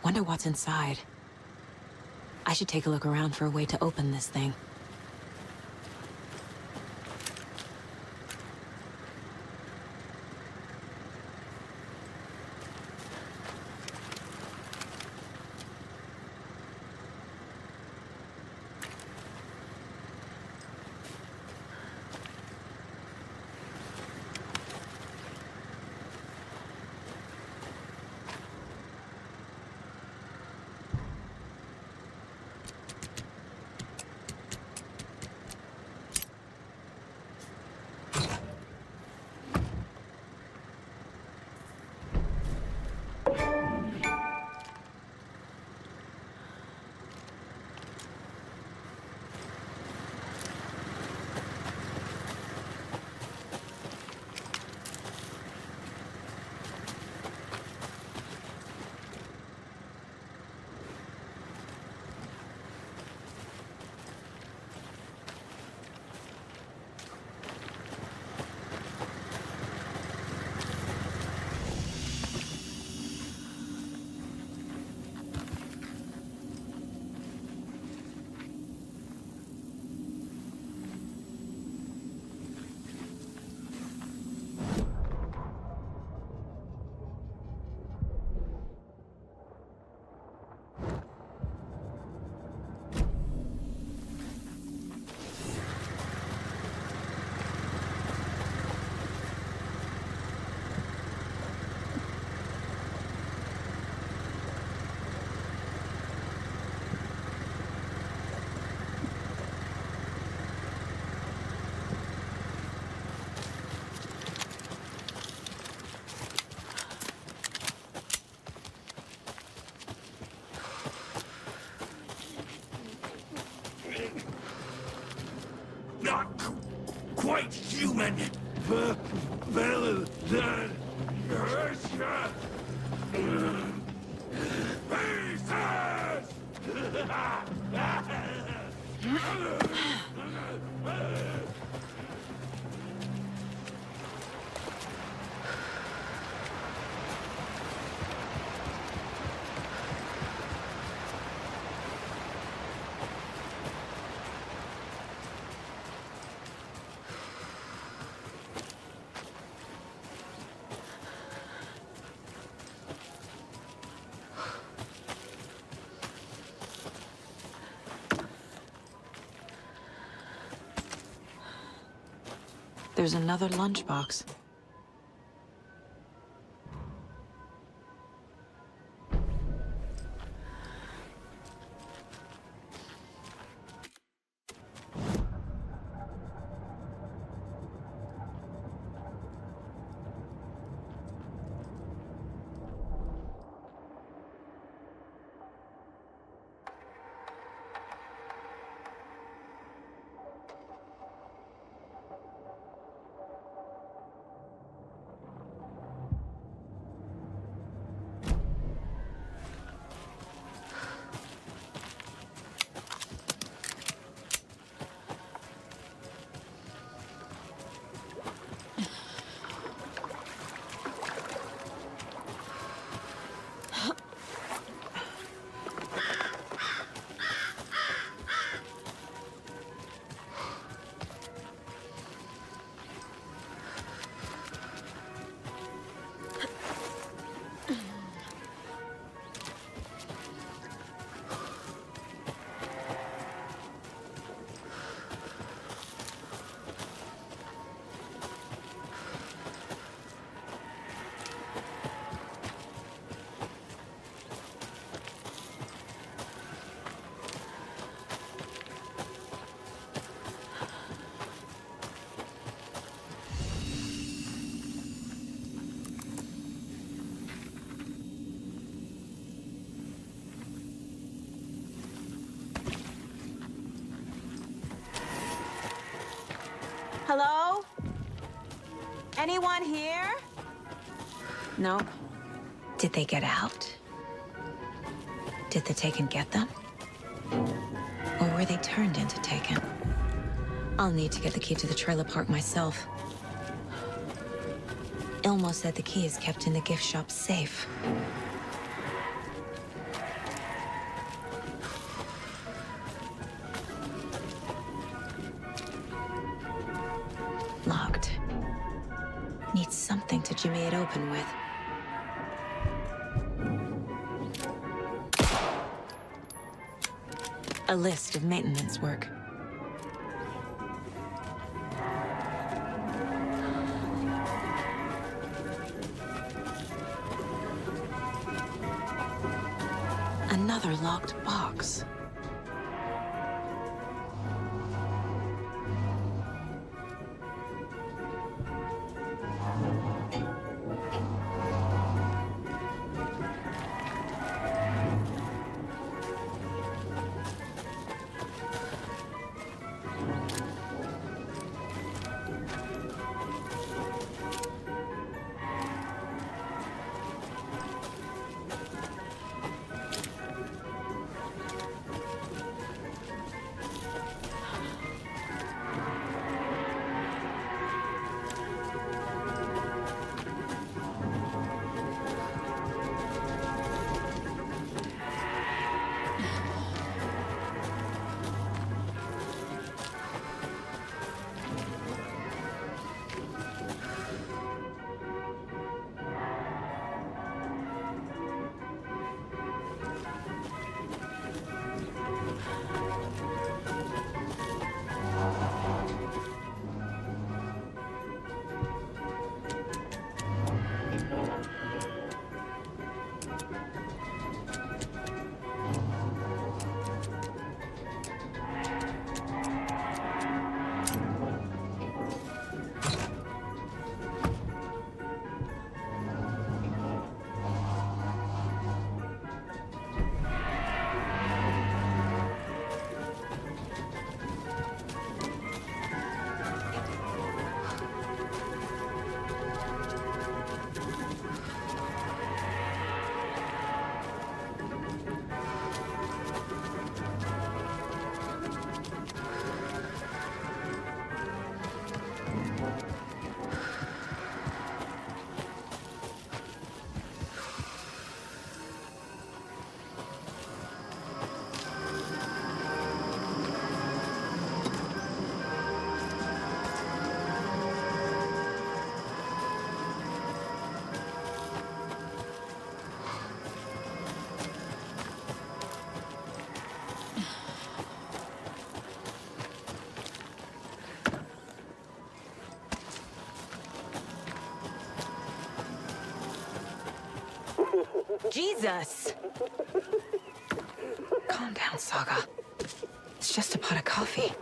S4: Wonder what's inside. I should take a look around for a way to open this thing.
S6: Then Gershka
S4: There's another lunchbox.
S7: Hello? Anyone here?
S4: Nope. Did they get out? Did the Taken get them? Or were they turned into Taken? I'll need to get the key to the trailer park myself. Ilmo said the key is kept in the gift shop safe. Locked. Need something to jimmy it open with. A list of maintenance work. Another locked box. Jesus! Calm down, Saga. It's just a pot of coffee.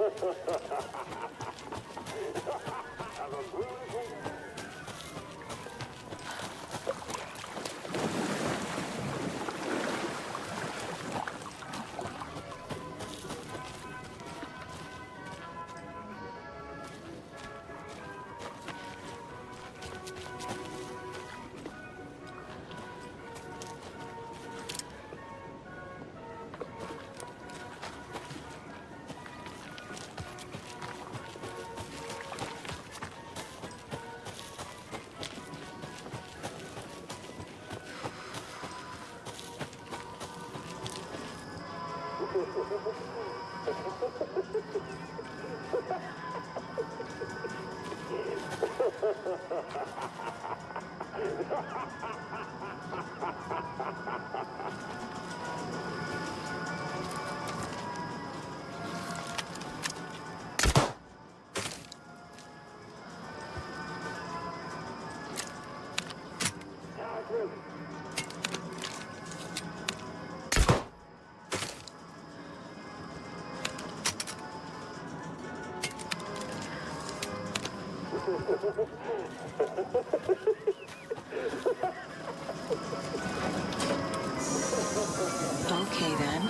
S7: Okay, then.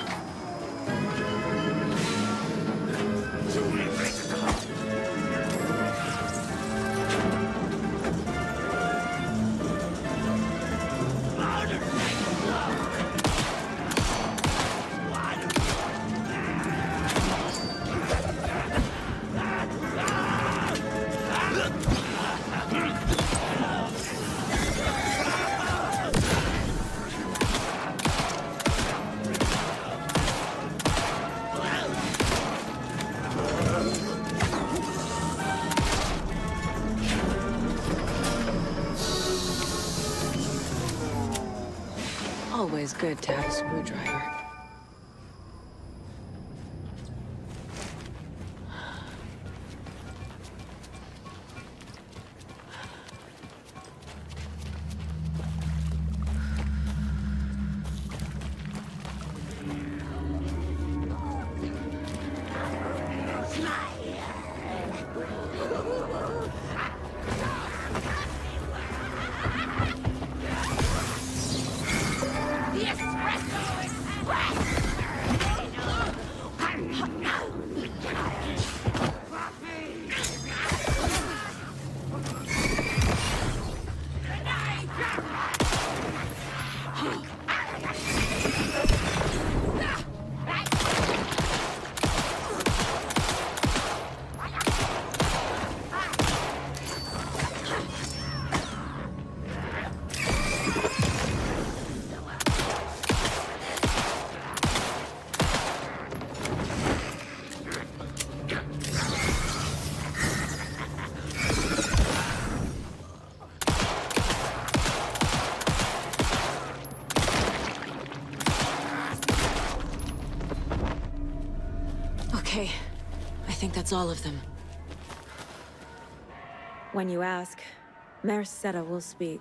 S7: Always good to have a screwdriver. Okay, I think that's all of them.
S4: When you ask, Merceda will speak.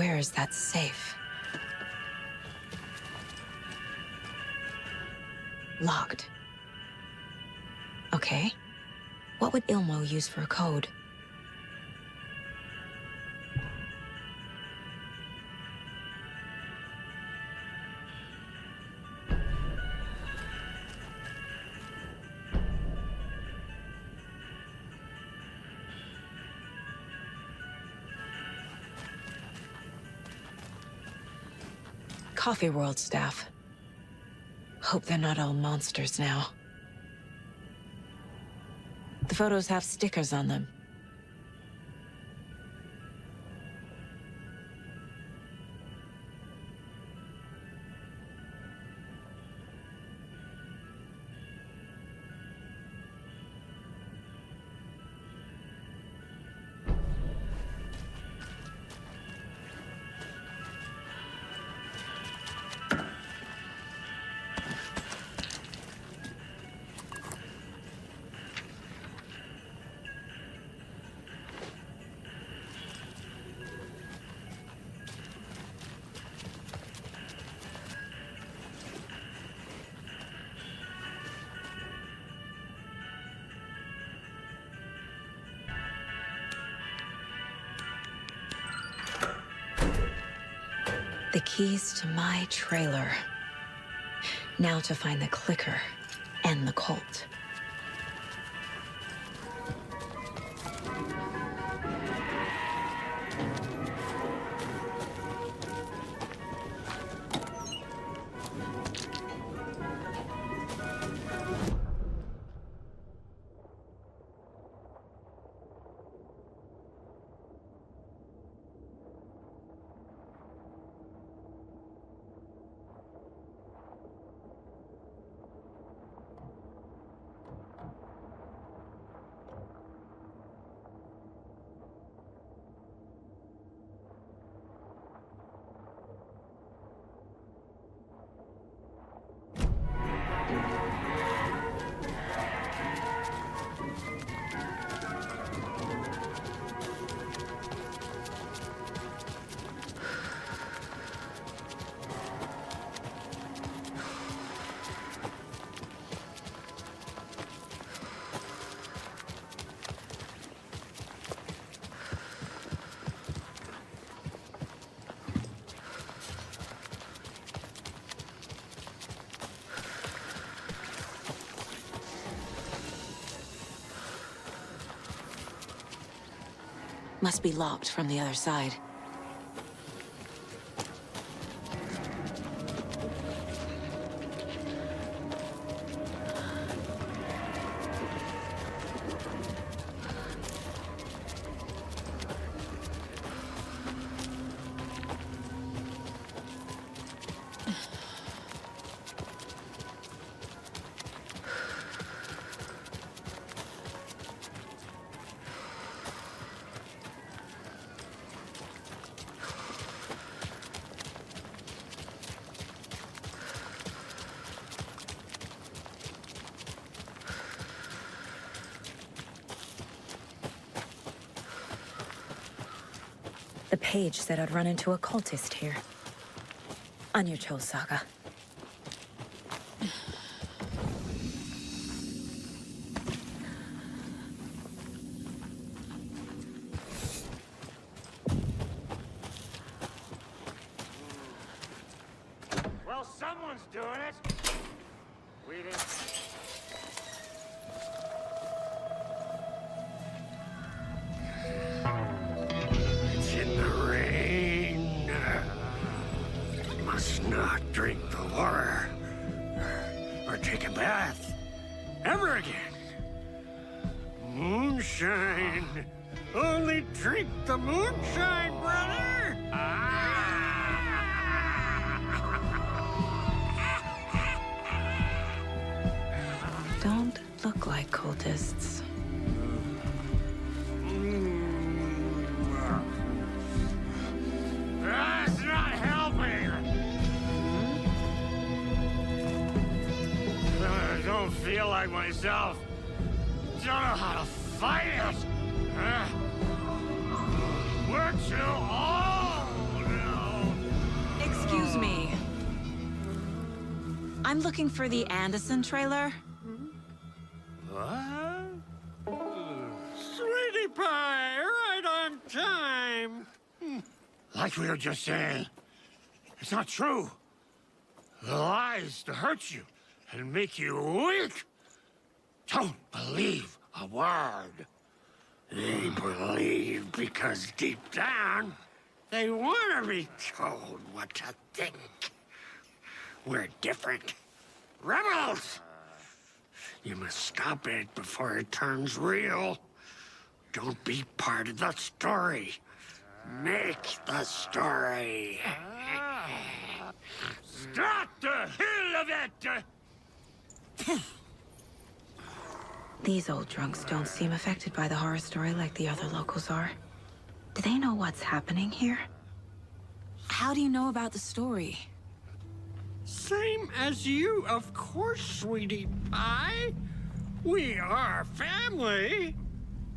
S3: where is that safe? Locked. Okay. What would Ilmo use for a code? Coffee World staff. Hope they're not all monsters now. The photos have stickers on them. The keys to my trailer. Now to find the clicker and the cult. Must be locked from the other side. The page said I'd run into a cultist here. On your toes, Saga.
S8: Well, someone's doing it. We didn't. In the rain. Must not drink the water. Or take a bath. Ever again. Moonshine. Only drink the moonshine, brother!
S3: Don't look like cultists.
S8: That's not helping! I don't feel like myself. Don't know how to fight it. We're too old.
S4: Excuse me. I'm looking for the Anderson trailer.
S12: What? Sweetie pie, right on time.
S16: Like we were just saying, it's not true. The lies to hurt you and make you weak. Don't believe a word. They believe because deep down, they want to be told what to think. We're different. Rebels! You must stop it before it turns real. Don't be part of the story. Make the story. Start the hell of it!
S3: These old drunks don't seem affected by the horror story like the other locals are. Do they know what's happening here?
S4: How do you know about the story?
S12: Same as you, of course, sweetie pie. We are family.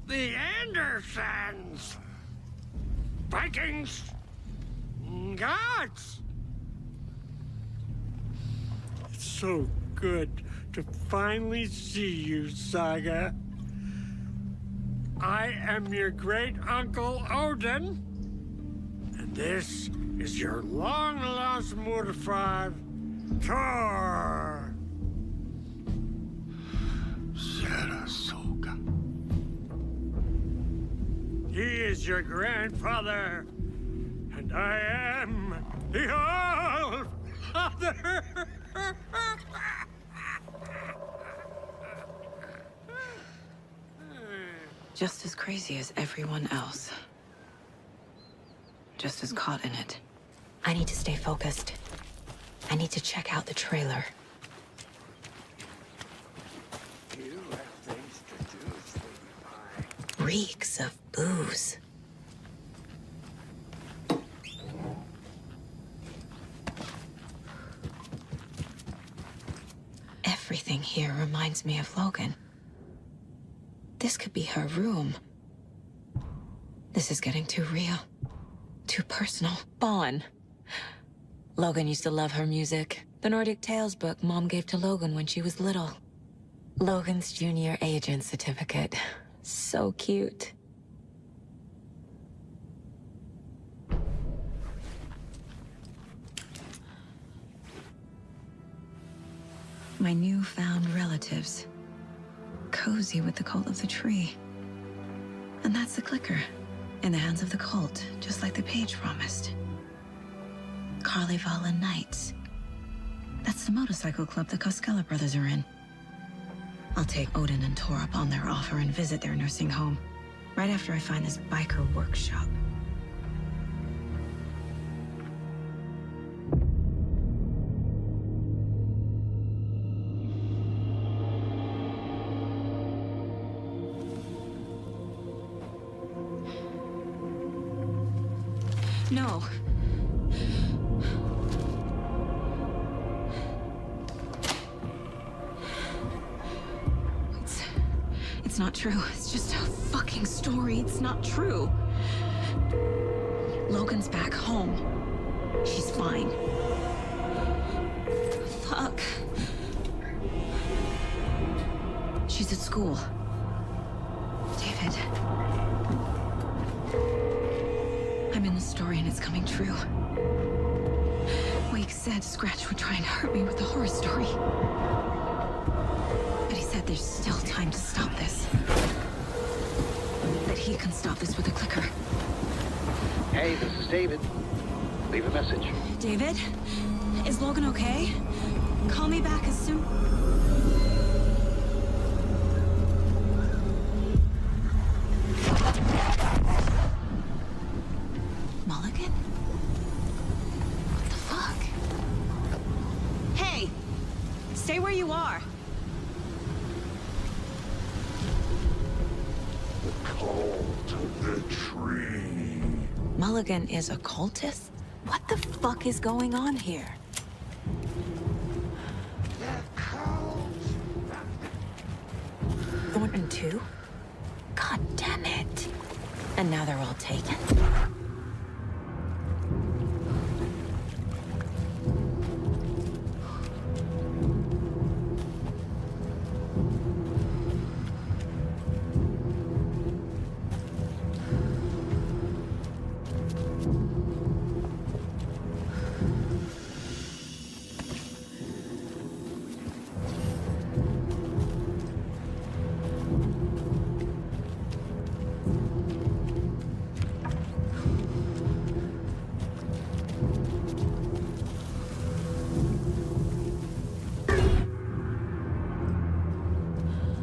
S16: The Andersons. Vikings. Gods.
S12: It's so good to finally see you, Saga. I am your great-uncle Odin, and this is your long-lost Mordefar, Thor.
S16: Saratoga.
S12: He is your grandfather, and I am the All-Father.
S3: Just as crazy as everyone else. Just as caught in it. I need to stay focused. I need to check out the trailer.
S16: You have things to do, sweetie pie.
S3: Reeks of booze. Everything here reminds me of Logan. This could be her room. This is getting too real. Too personal. Bon. Logan used to love her music. The Nordic Tales book Mom gave to Logan when she was little. Logan's junior agent certificate. So cute. My newfound relatives. Cozy with the cult of the tree. And that's the clicker. In the hands of the cult, just like the page promised. Carnival Knights. That's the motorcycle club the Koskela brothers are in. I'll take Odin and Tor up on their offer and visit their nursing home. Right after I find this biker workshop. No. It's not true. It's just a fucking story. It's not true. Logan's back home. She's fine. Fuck. She's at school. David. I'm in the story and it's coming true. Wake said Scratch would try and hurt me with the horror story. But he said there's still time to stop this. That he can stop this with a clicker.
S22: Hey, this is David. Leave a message.
S3: David? Is Logan okay? Call me back as soon... Mulligan? What the fuck? Hey! Stay where you are!
S9: The cult of the tree.
S3: Mulligan is a cultist? What the fuck is going on here? Thornton too? God damn it. And now they're all taken?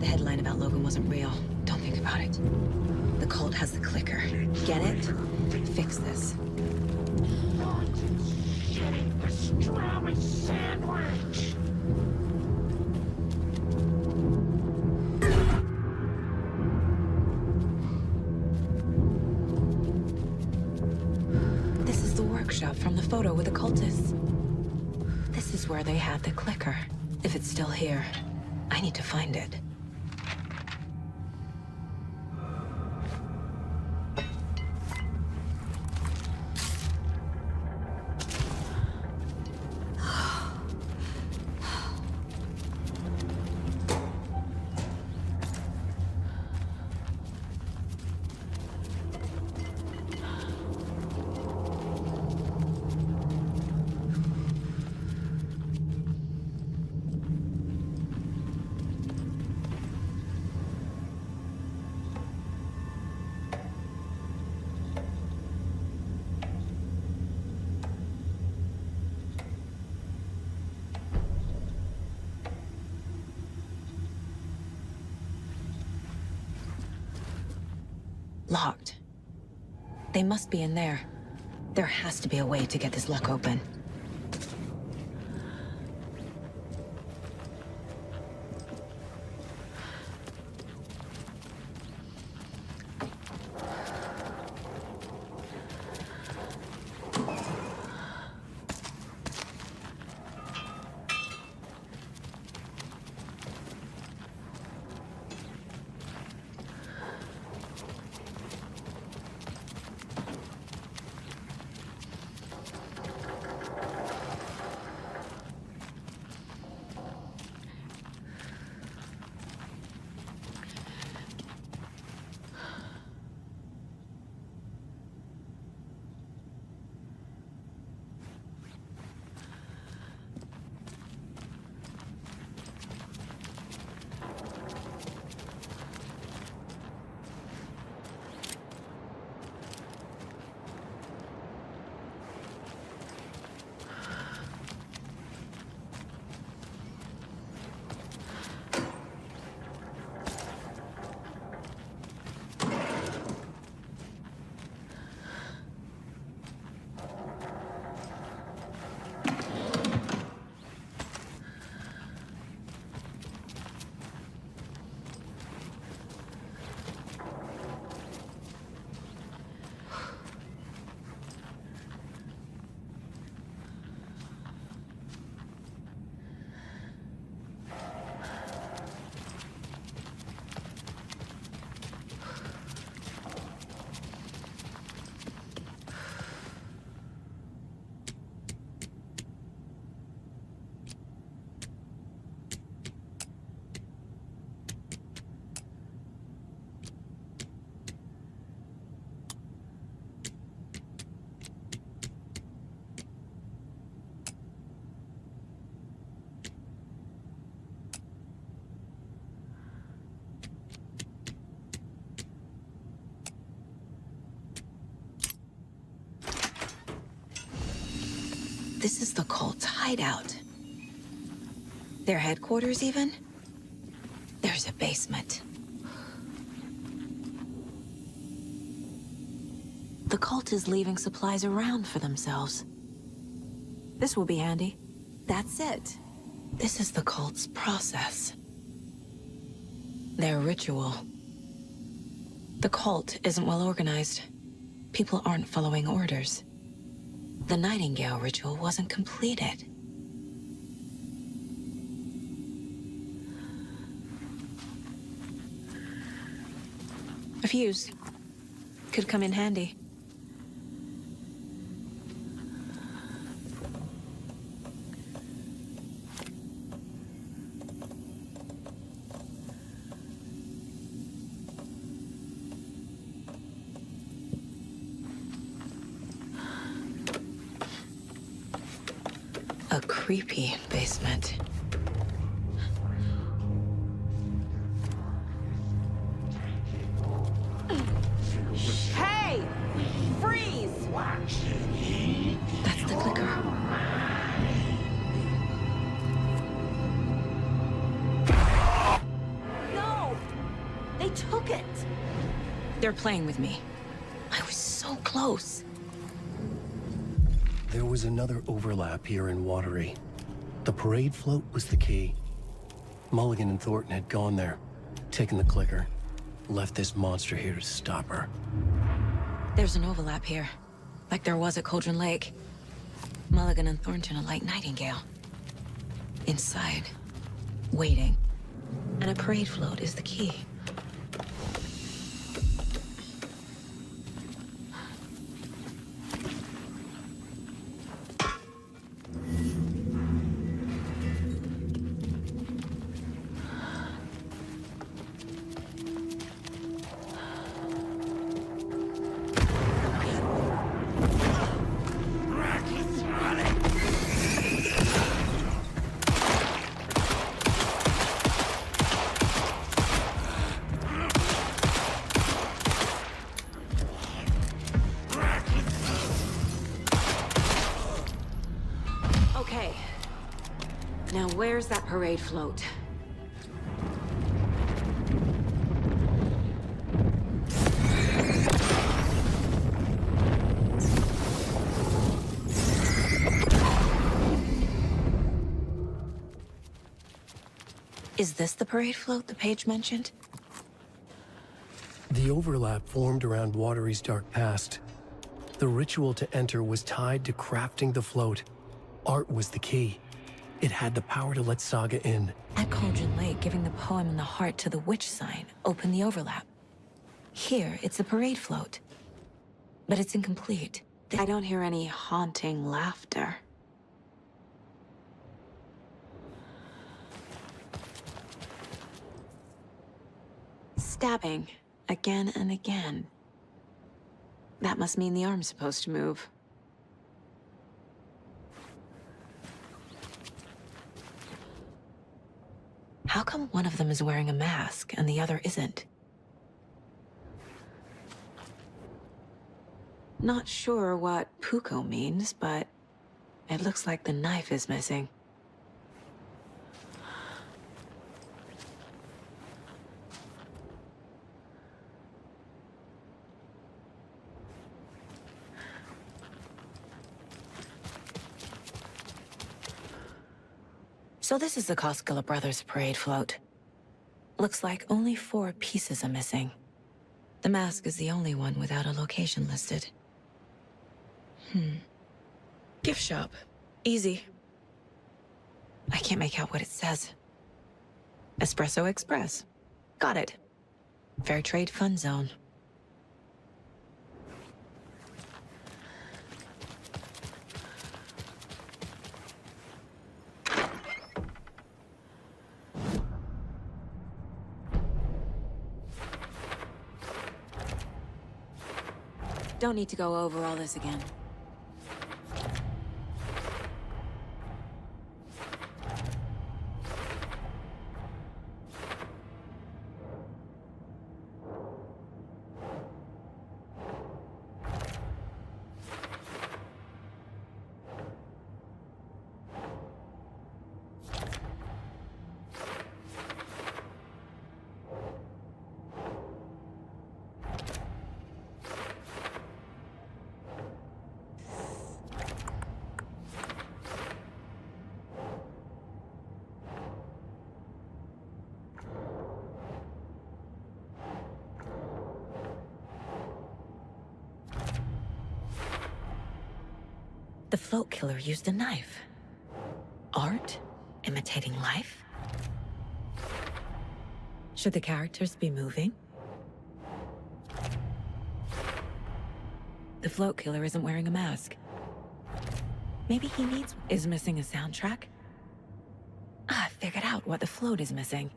S3: The headline about Logan wasn't real. Don't think about it. The cult has the clicker. Get it? Fix this.
S6: Pastrami sandwich!
S3: This is the workshop from the photo with the cultists. This is where they had the clicker. If it's still here, I need to find it. Locked. They must be in there. There has to be a way to get this lock open. This is the cult's hideout. Their headquarters, even? There's a basement. The cult is leaving supplies around for themselves. This will be handy. That's it. This is the cult's process. Their ritual. The cult isn't well organized. People aren't following orders. The Nightingale ritual wasn't completed. A fuse. Could come in handy. A creepy basement.
S4: Hey! Freeze!
S3: That's the clicker.
S4: No!
S3: took it! They're playing with me. I was so close.
S1: There was another overlap here in Watery. The parade float was the key. Mulligan and Thornton had gone there, taken the clicker, left this monster here to stop her.
S3: There's an overlap here, like there was at Cauldron Lake. Mulligan and Thornton are like Nightingale. Inside, waiting. And a parade float is the key.
S4: Okay. Now where's that parade float?
S3: Is this the parade float the page mentioned?
S1: The overlap formed around Watery's dark past. The ritual to enter was tied to crafting the float. Art was the key. It had the power to let Saga in.
S3: At Cauldron Lake, giving the poem and the heart to the witch sign opened the overlap. Here, it's the parade float. But it's incomplete.
S4: I don't hear any haunting laughter. Stabbing, again and again. That must mean the arm's supposed to move.
S3: How come one of them is wearing a mask and the other isn't?
S4: Not sure what Puko means, but it looks like the knife is missing.
S3: So this is the Koskela Brothers parade float. Looks like only 4 pieces are missing. The mask is the only one without a location listed. Gift shop. Easy. I can't make out what it says. Espresso Express. Got it. Fair Trade Fun Zone.
S4: Don't need to go over all this again.
S3: The float killer used a knife. Art? Imitating life? Should the characters be moving? The float killer isn't wearing a mask. Maybe he needs... Is missing a soundtrack? I figured out what the float is missing.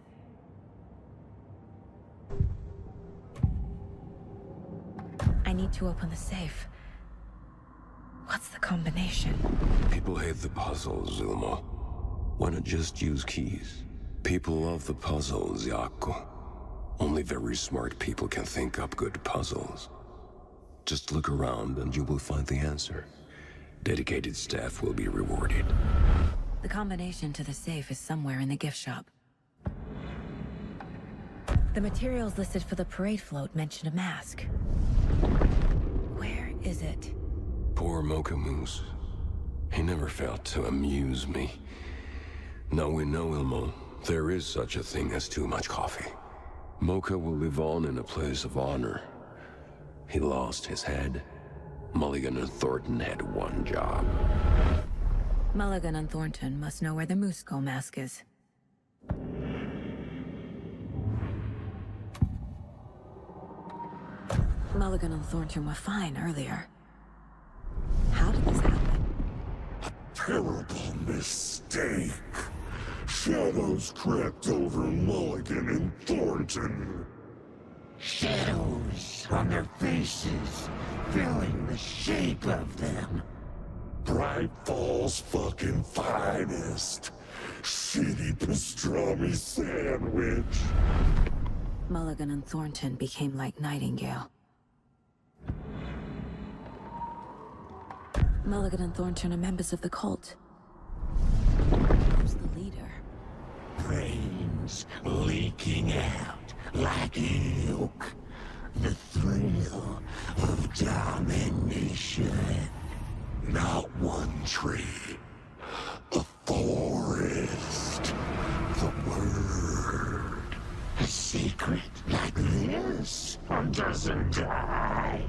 S3: I need to open the safe. What's the combination?
S20: People hate the puzzles, Ilmo. Why not just use keys? People love the puzzles, Jaakko. Only very smart people can think up good puzzles. Just look around and you will find the answer. Dedicated staff will be rewarded.
S3: The combination to the safe is somewhere in the gift shop. The materials listed for the parade float mention a mask. Where is it?
S20: Poor Mocha Moose. He never failed to amuse me. Now we know, Ilmo, there is such a thing as too much coffee. Mocha will live on in a place of honor. He lost his head. Mulligan and Thornton had one job.
S3: Mulligan and Thornton must know where the Moose Skull mask is. Mulligan and Thornton were fine earlier. How did this happen?
S9: Terrible mistake. Shadows crept over Mulligan and Thornton. Shadows on their faces, filling the shape of them. Bright Falls fucking finest. Shitty pastrami sandwich.
S3: Mulligan and Thornton became like Nightingale. Mulligan and Thornton are members of the cult. Who's the leader?
S9: Brains leaking out like ilk. The thrill of domination. Not one tree. A forest. The word. A secret like this doesn't die.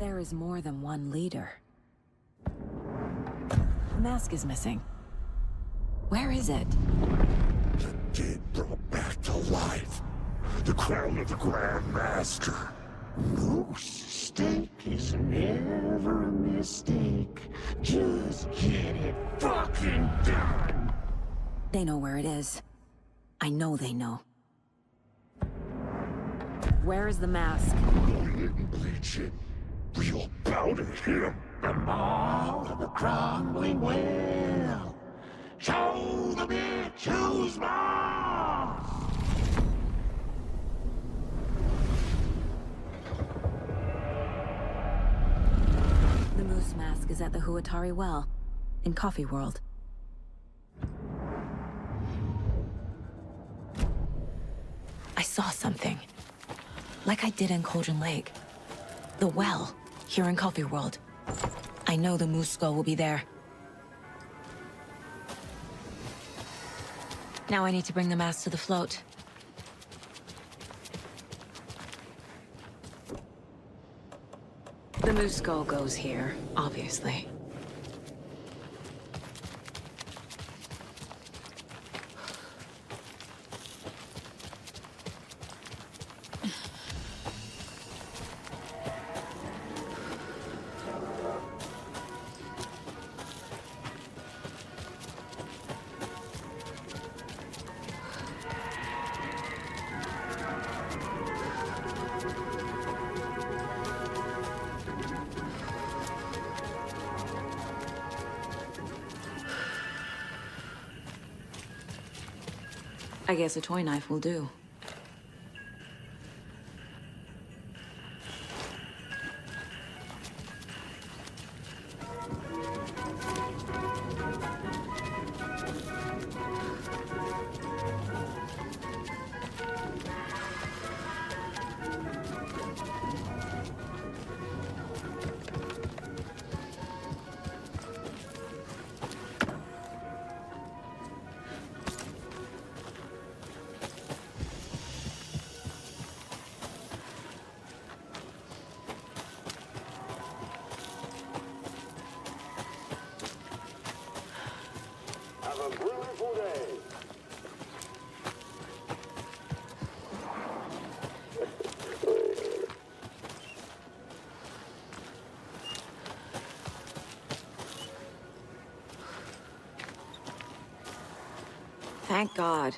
S3: There is more than one leader. The mask is missing. Where is it?
S9: The dead brought back to life. The crown of the Grand Master. Moose steak is never a mistake. Just get it fucking done.
S3: They know where it is. I know they know. Where is the mask?
S9: Mulligan bleach it. We'll bow to him. The maw of the crumbling well. Show the bitch who's boss.
S3: The Moose mask is at the Huatari Well, in Coffee World. I saw something. Like I did in Cauldron Lake. The well, here in Coffee World. I know the Moose Skull will be there. Now I need to bring the mask to the float. The Moose Skull goes here, obviously. I guess a toy knife will do. Thank God.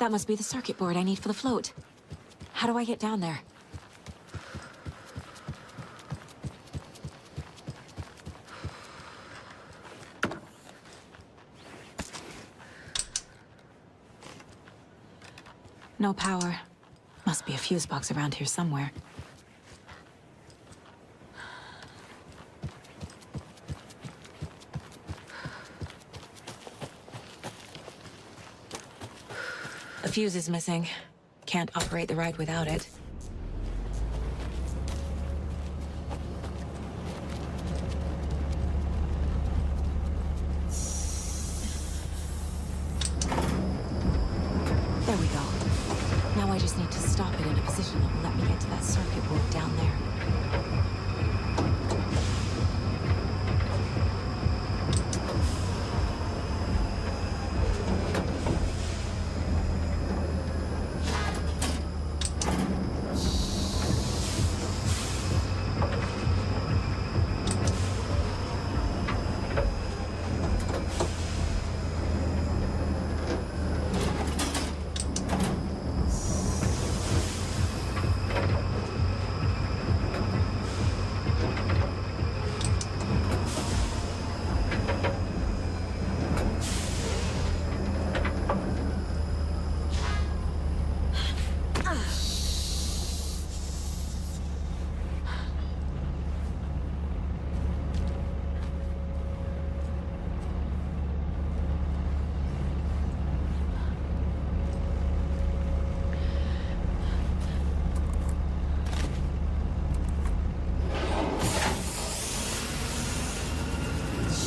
S4: That must be the circuit board I need for the float. How do I get down there? No power. Must be a fuse box around here somewhere. A fuse is missing. Can't operate the ride without it. There we go. Now I just need to stop it in a position that will let me get to that circuit board down there.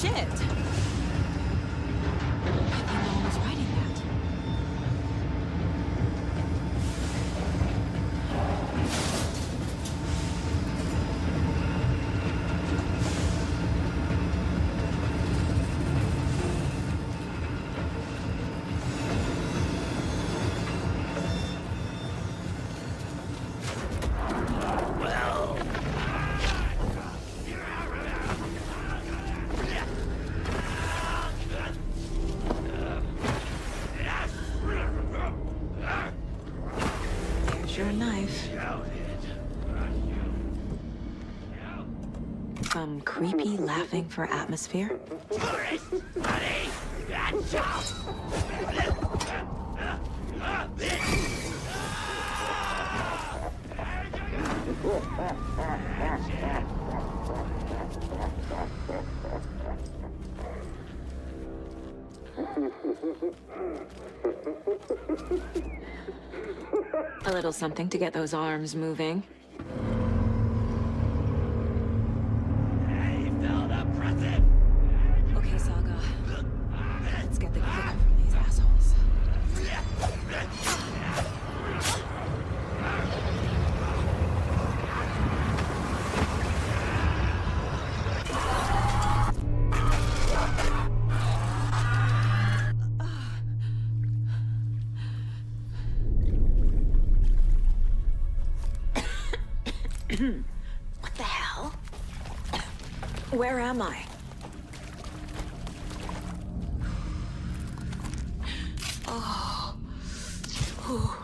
S4: Shit! I think no one was writing that. Your knife. Some creepy laughing for atmosphere. A little something to get those arms moving. Okay, Saga. Let's get the clicker from these assholes. What the hell? Where am I? Oh. Ooh.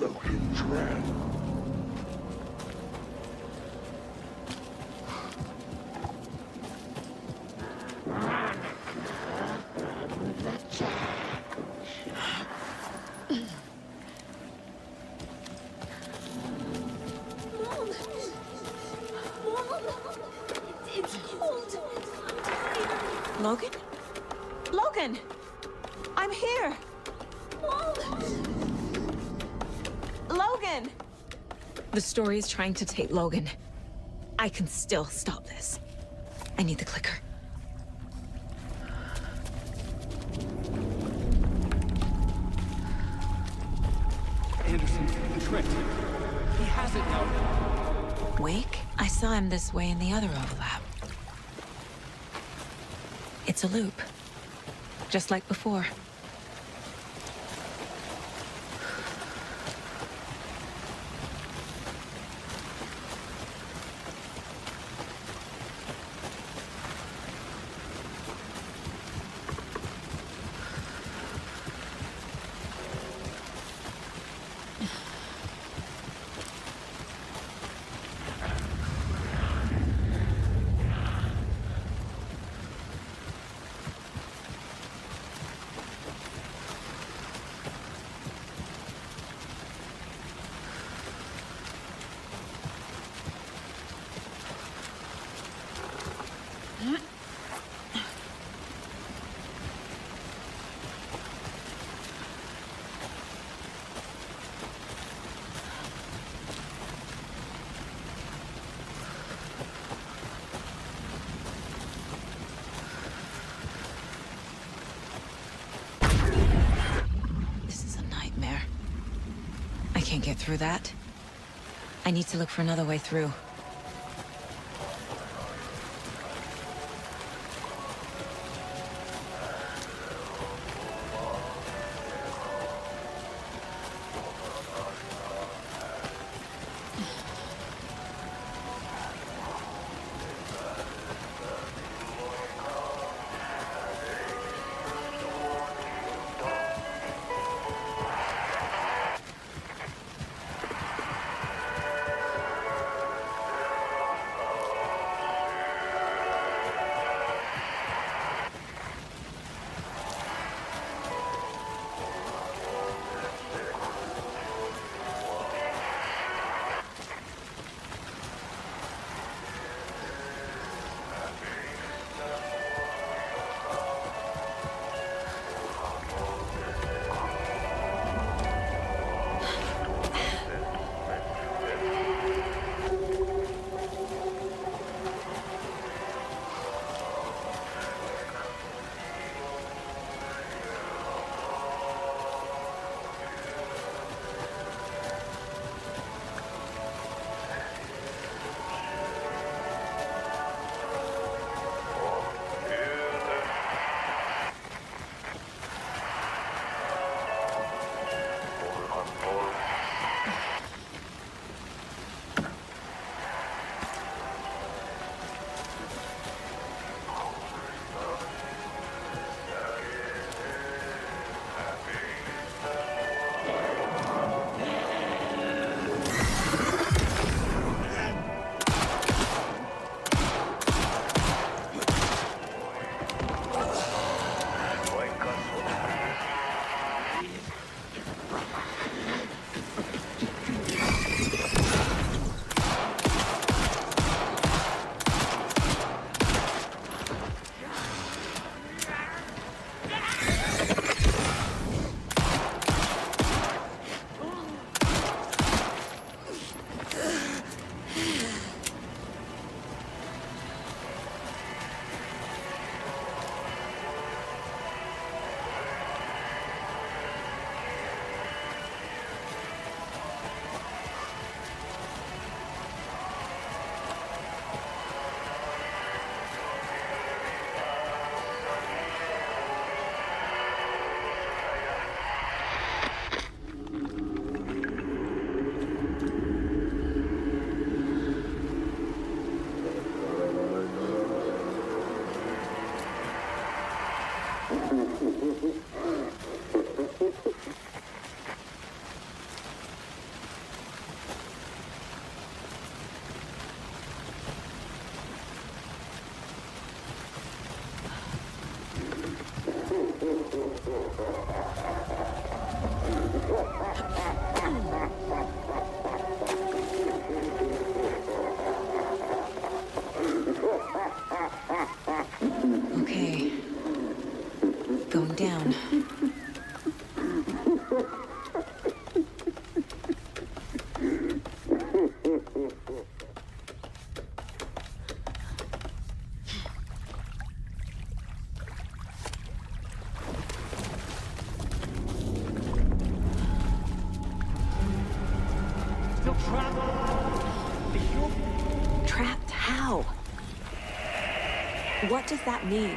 S9: Logan Trap.
S4: It's cold. Logan? Logan! I'm here! Logan! The story is trying to take Logan. I can still stop this. I need the clicker.
S8: Anderson, the trick. He has it now.
S3: Wake? I saw him this way in the other overlap. It's a loop. Just like before. I can't get through that. I need to look for another way through. Okay. Going down. Trapped how? What does that mean?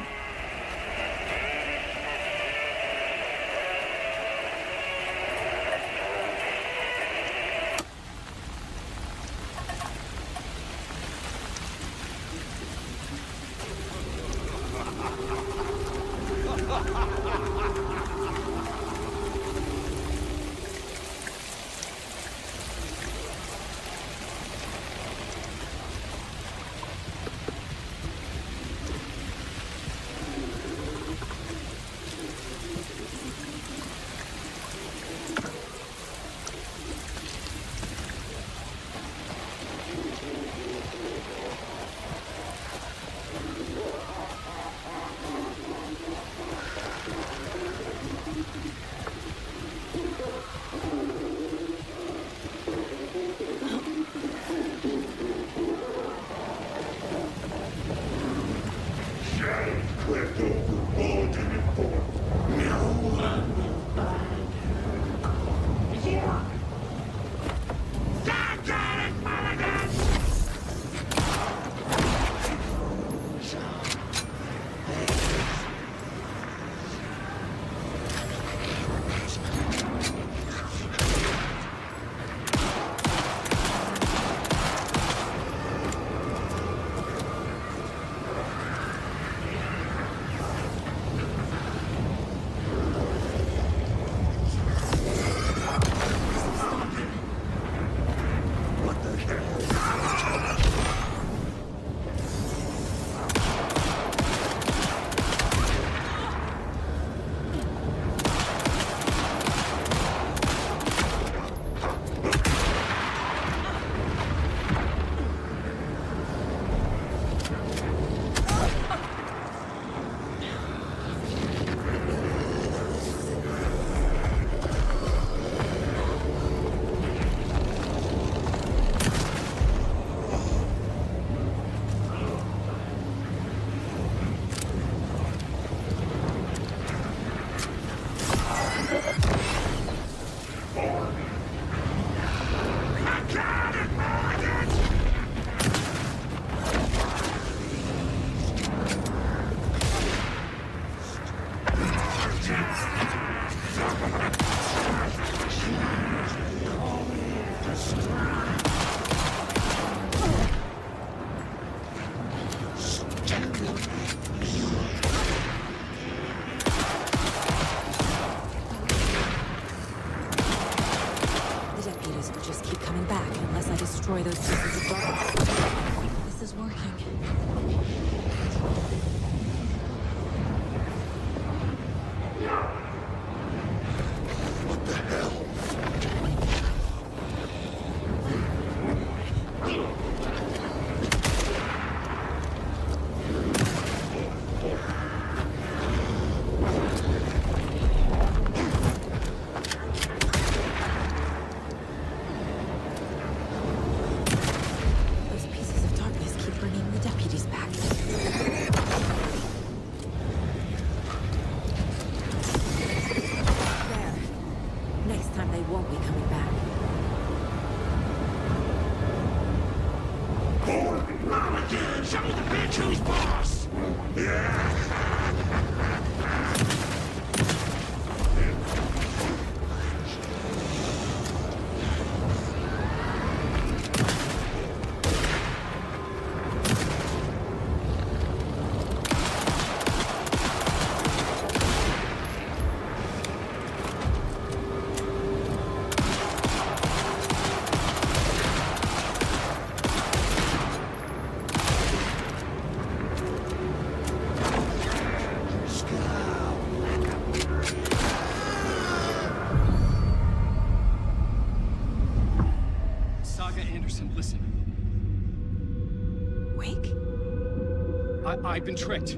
S13: I've been tricked.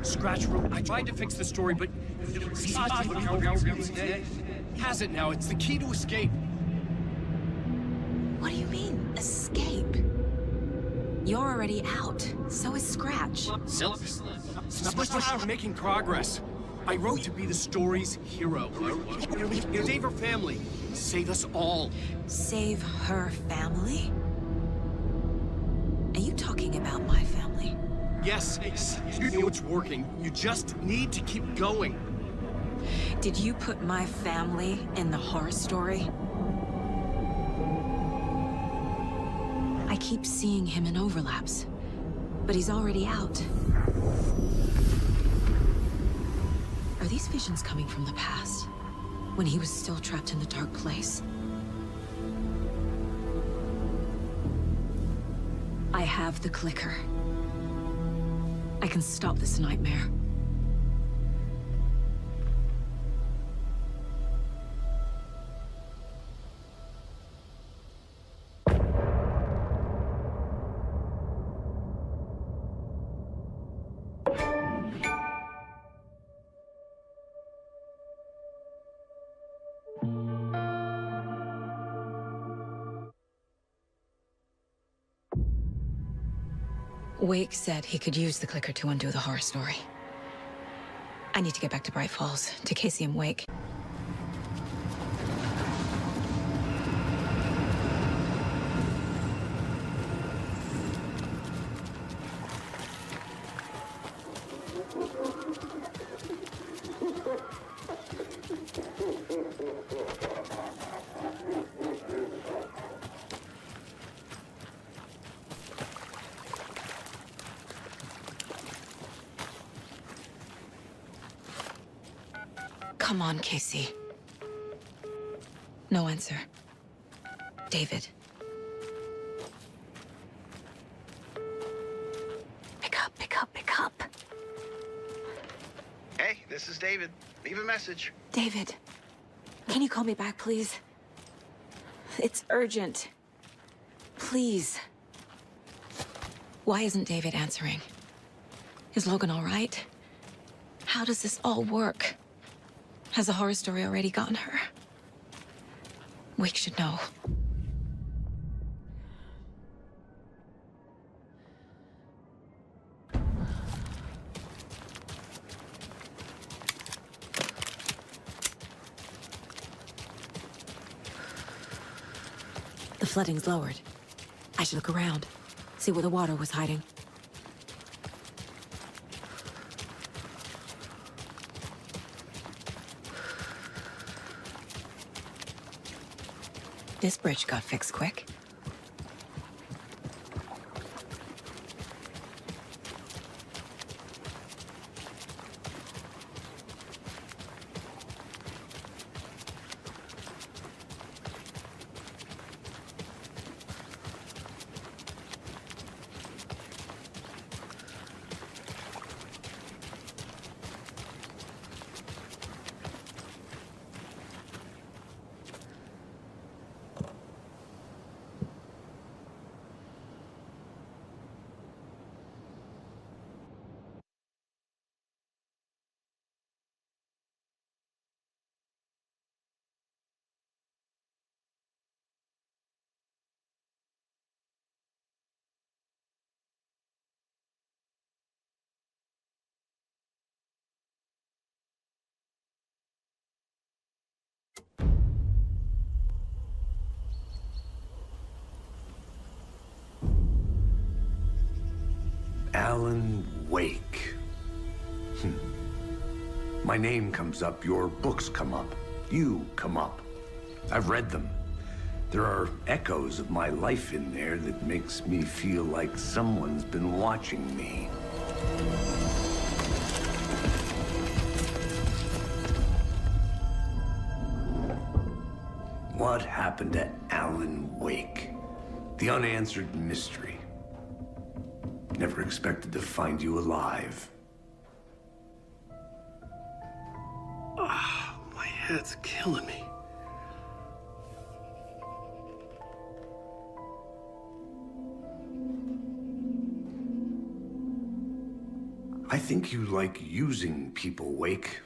S13: Scratch wrote. I tried to fix the story, but has it now. It's the key to escape.
S4: What do you mean, escape? You're already out. So is Scratch.
S13: We're making progress. I wrote to be the story's hero. Save her family. Save us all.
S4: Save her family? Are you talking about my family?
S13: Yes, you know it's working. You just need to keep going.
S4: Did you put my family in the horror story? I keep seeing him in overlaps, but he's already out. Are these visions coming from the past, when he was still trapped in the dark place? I have the clicker. I can stop this nightmare. Wake said he could use the clicker to undo the horror story. I need to get back to Bright Falls, to Casey and Wake. Come on, Casey. No answer. David. Pick up, pick up, pick up.
S22: Hey, this is David. Leave a message.
S4: David, can you call me back, please? It's urgent. Please. Why isn't David answering? Is Logan all right? How does this all work? Has the horror story already gotten her? Wake should know. The flooding's lowered. I should look around, see where the water was hiding. This bridge got fixed quick.
S5: Alan Wake. My name comes up, your books come up, you come up. I've read them. There are echoes of my life in there that makes me feel like someone's been watching me. What happened to Alan Wake? The unanswered mystery. Never expected to find you alive.
S1: My head's killing me.
S5: I think you like using people, Wake.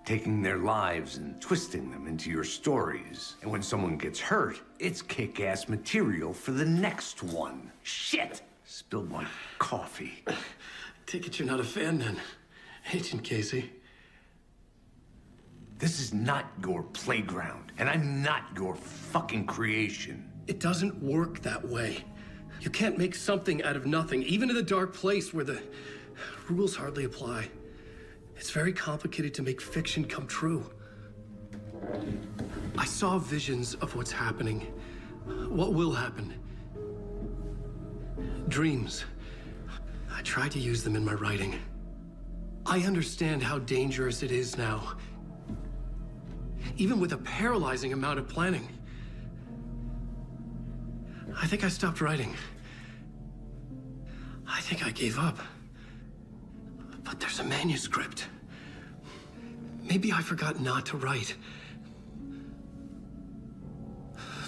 S5: Taking their lives and twisting them into your stories. And when someone gets hurt, it's kick-ass material for the next one. Shit! Spilled my coffee.
S1: Take it you're not a fan then, Agent Casey.
S5: This is not your playground, and I'm not your fucking creation.
S1: It doesn't work that way. You can't make something out of nothing, even in the dark place where the rules hardly apply. It's very complicated to make fiction come true. I saw visions of what's happening, what will happen. Dreams. I tried to use them in my writing. I understand how dangerous it is now. Even with a paralyzing amount of planning. I think I stopped writing. I think I gave up. But there's a manuscript. Maybe I forgot not to write.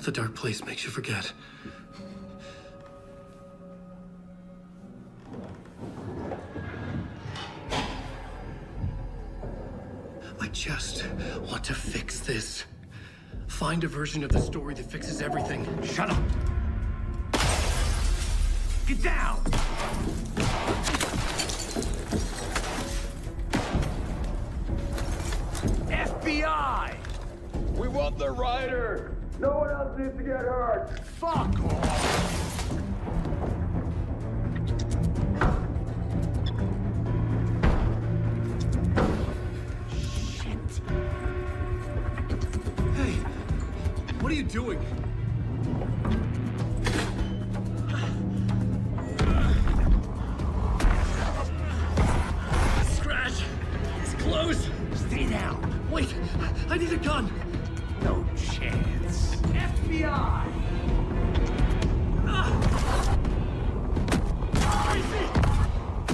S1: The dark place makes you forget. I just want to fix this. Find a version of the story that fixes everything.
S5: Shut up! Get down! FBI!
S6: We want the rider! No one else needs to get hurt!
S5: Fuck off!
S1: Hey, what are you doing? Scratch! It's close!
S5: Stay down!
S1: Wait, I need a gun!
S5: No chance. FBI!
S1: Crazy!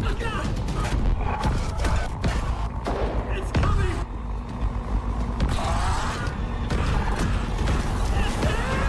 S1: Look out! It's coming! It's there!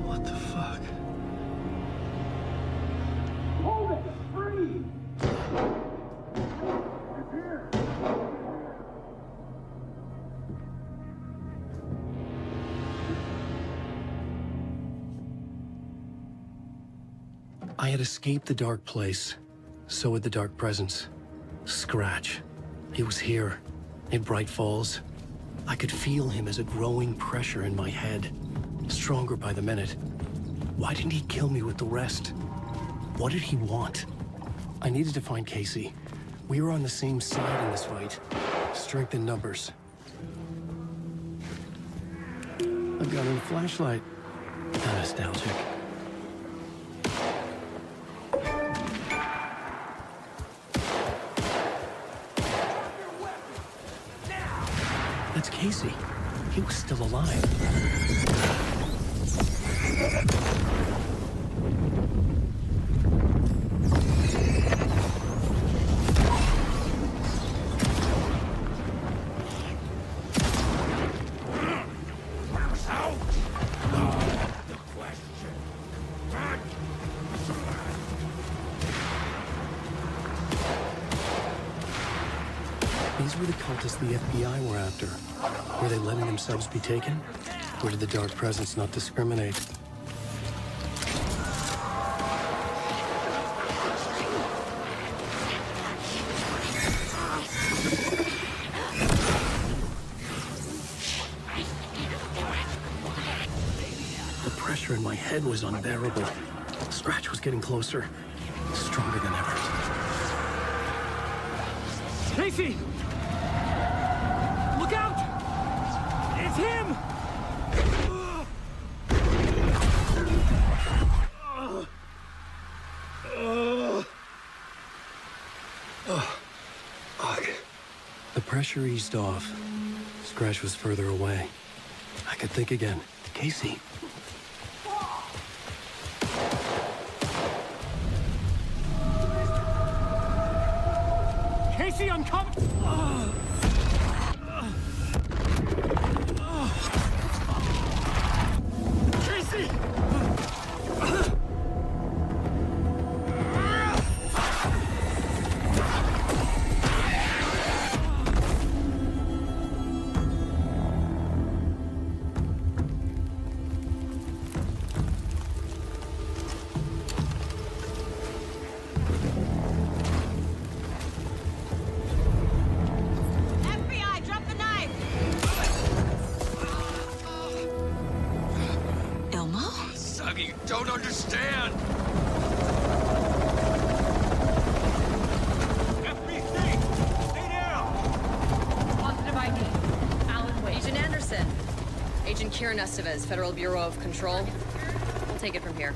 S1: What the fuck?
S6: Hold it! Free!
S1: I had escaped the dark place. So had the dark presence. Scratch. He was here, in Bright Falls. I could feel him as a growing pressure in my head. Stronger by the minute. Why didn't he kill me with the rest? What did he want? I needed to find Casey. We were on the same side in this fight. Strength in numbers. A gun and a flashlight. How nostalgic. That's Casey. He was still alive. These were the cultists the FBI were after. Were they letting themselves be taken? Or did the dark presence not discriminate? The pressure in my head was unbearable. Scratch was getting closer, stronger than ever.
S12: Casey! Look out! It's him!
S1: The pressure eased off. Scratch was further away. I could think again. Casey.
S12: Casey, I'm coming! Casey!
S19: FBI, drop the knife!
S3: Elmo?
S20: Suggy, you don't understand!
S2: Positive ID. Alan Wake. Agent Anderson. Agent Kieran Estevez, Federal Bureau of Control. We'll take it from here.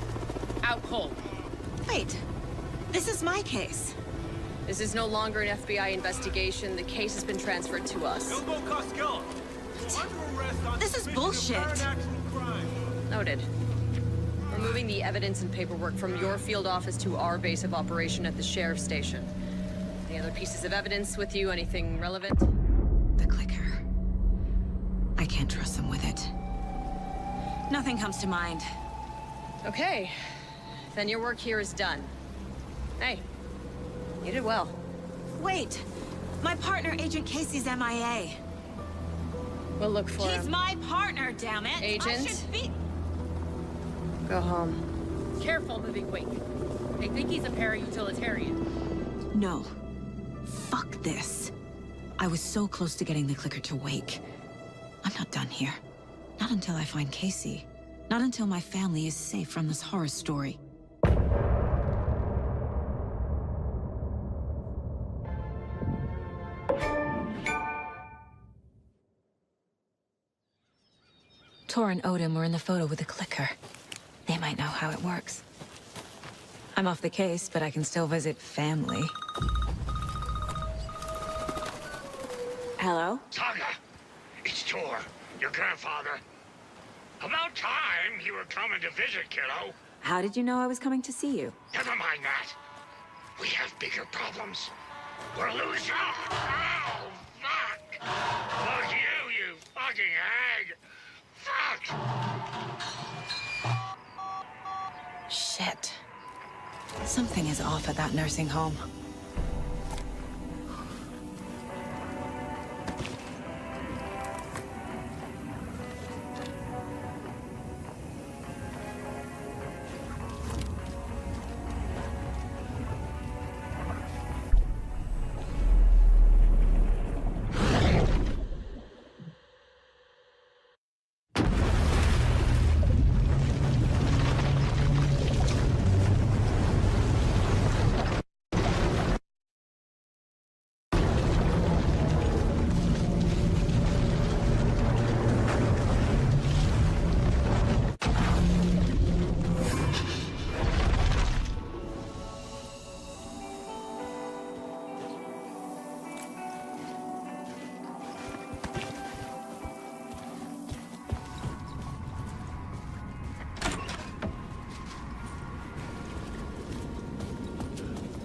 S2: Out cold.
S19: Wait, this is my case.
S2: This is no longer an FBI investigation. The case has been transferred to us.
S19: This is bullshit.
S2: Noted. We're moving the evidence and paperwork from your field office to our base of operation at the sheriff's station. Any other pieces of evidence with you? Anything relevant?
S3: The clicker. I can't trust them with it. Nothing comes to mind.
S2: Okay. Then your work here is done. Hey, you did well.
S19: Wait, my partner, Agent Casey's MIA.
S2: We'll look for
S19: He's
S2: him.
S19: my partner, damn it!
S2: Agent?
S19: I should be...
S2: Go home. Careful, moving quick. They think he's a para-utilitarian.
S3: No. Fuck this. I was so close to getting the clicker to wake. I'm not done here. Not until I find Casey. Not until my family is safe from this horror story. Tor and Odin were in the photo with the clicker. They might know how it works. I'm off the case, but I can still visit family.
S4: Hello?
S16: Saga, it's Tor, your grandfather. About time you were coming to visit, kiddo.
S4: How did you know I was coming to see you?
S16: Never mind that. We have bigger problems. We're losing. Oh, fuck! Fuck you fucking hag! Fuck!
S3: Shit. Something is off at that nursing home.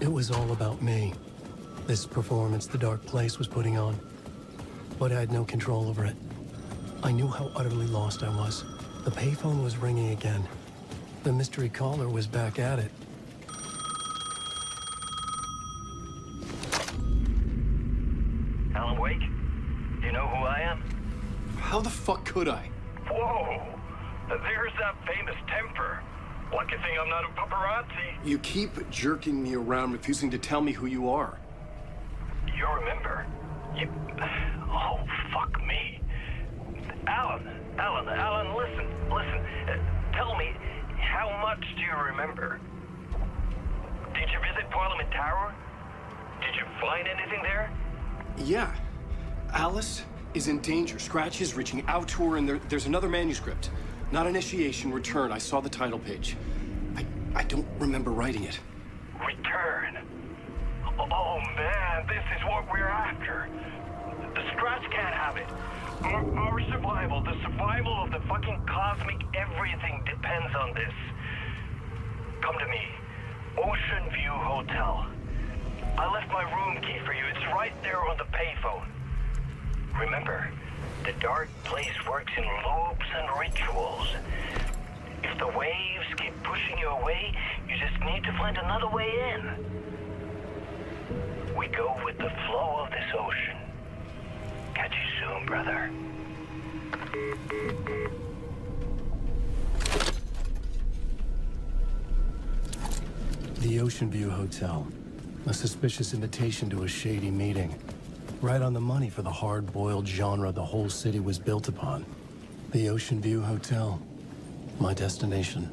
S1: It was all about me. This performance the Dark Place was putting on. But I had no control over it. I knew how utterly lost I was. The payphone was ringing again. The mystery caller was back at it.
S15: Alan Wake? Do you know who I am?
S13: How the fuck could I?
S15: Whoa! There's that famous temper. Lucky thing I'm not a paparazzi.
S13: You keep jerking me around, refusing to tell me who you are.
S15: You remember? Oh, fuck me. Alan, listen. Tell me, much do you remember? Did you visit Parliament Tower? Did you find anything there?
S13: Yeah. Alice is in danger. Scratch is reaching out to her, and there's another manuscript. Not initiation, return. I saw the title page. I don't remember writing it.
S15: Return? Oh man, this is what we're after. The Scratch can't have it. Our survival, the survival of the fucking cosmic everything depends on this. Come to me. Ocean View Hotel. I left my room key for you. It's right there on the payphone. Remember, the dark place works in loops and rituals. If the waves keep pushing you away, you just need to find another way in. We go with the flow of this ocean. Catch you soon, brother.
S1: The Ocean View Hotel. A suspicious invitation to a shady meeting. Right on the money for the hard-boiled genre the whole city was built upon. The Ocean View Hotel. My destination.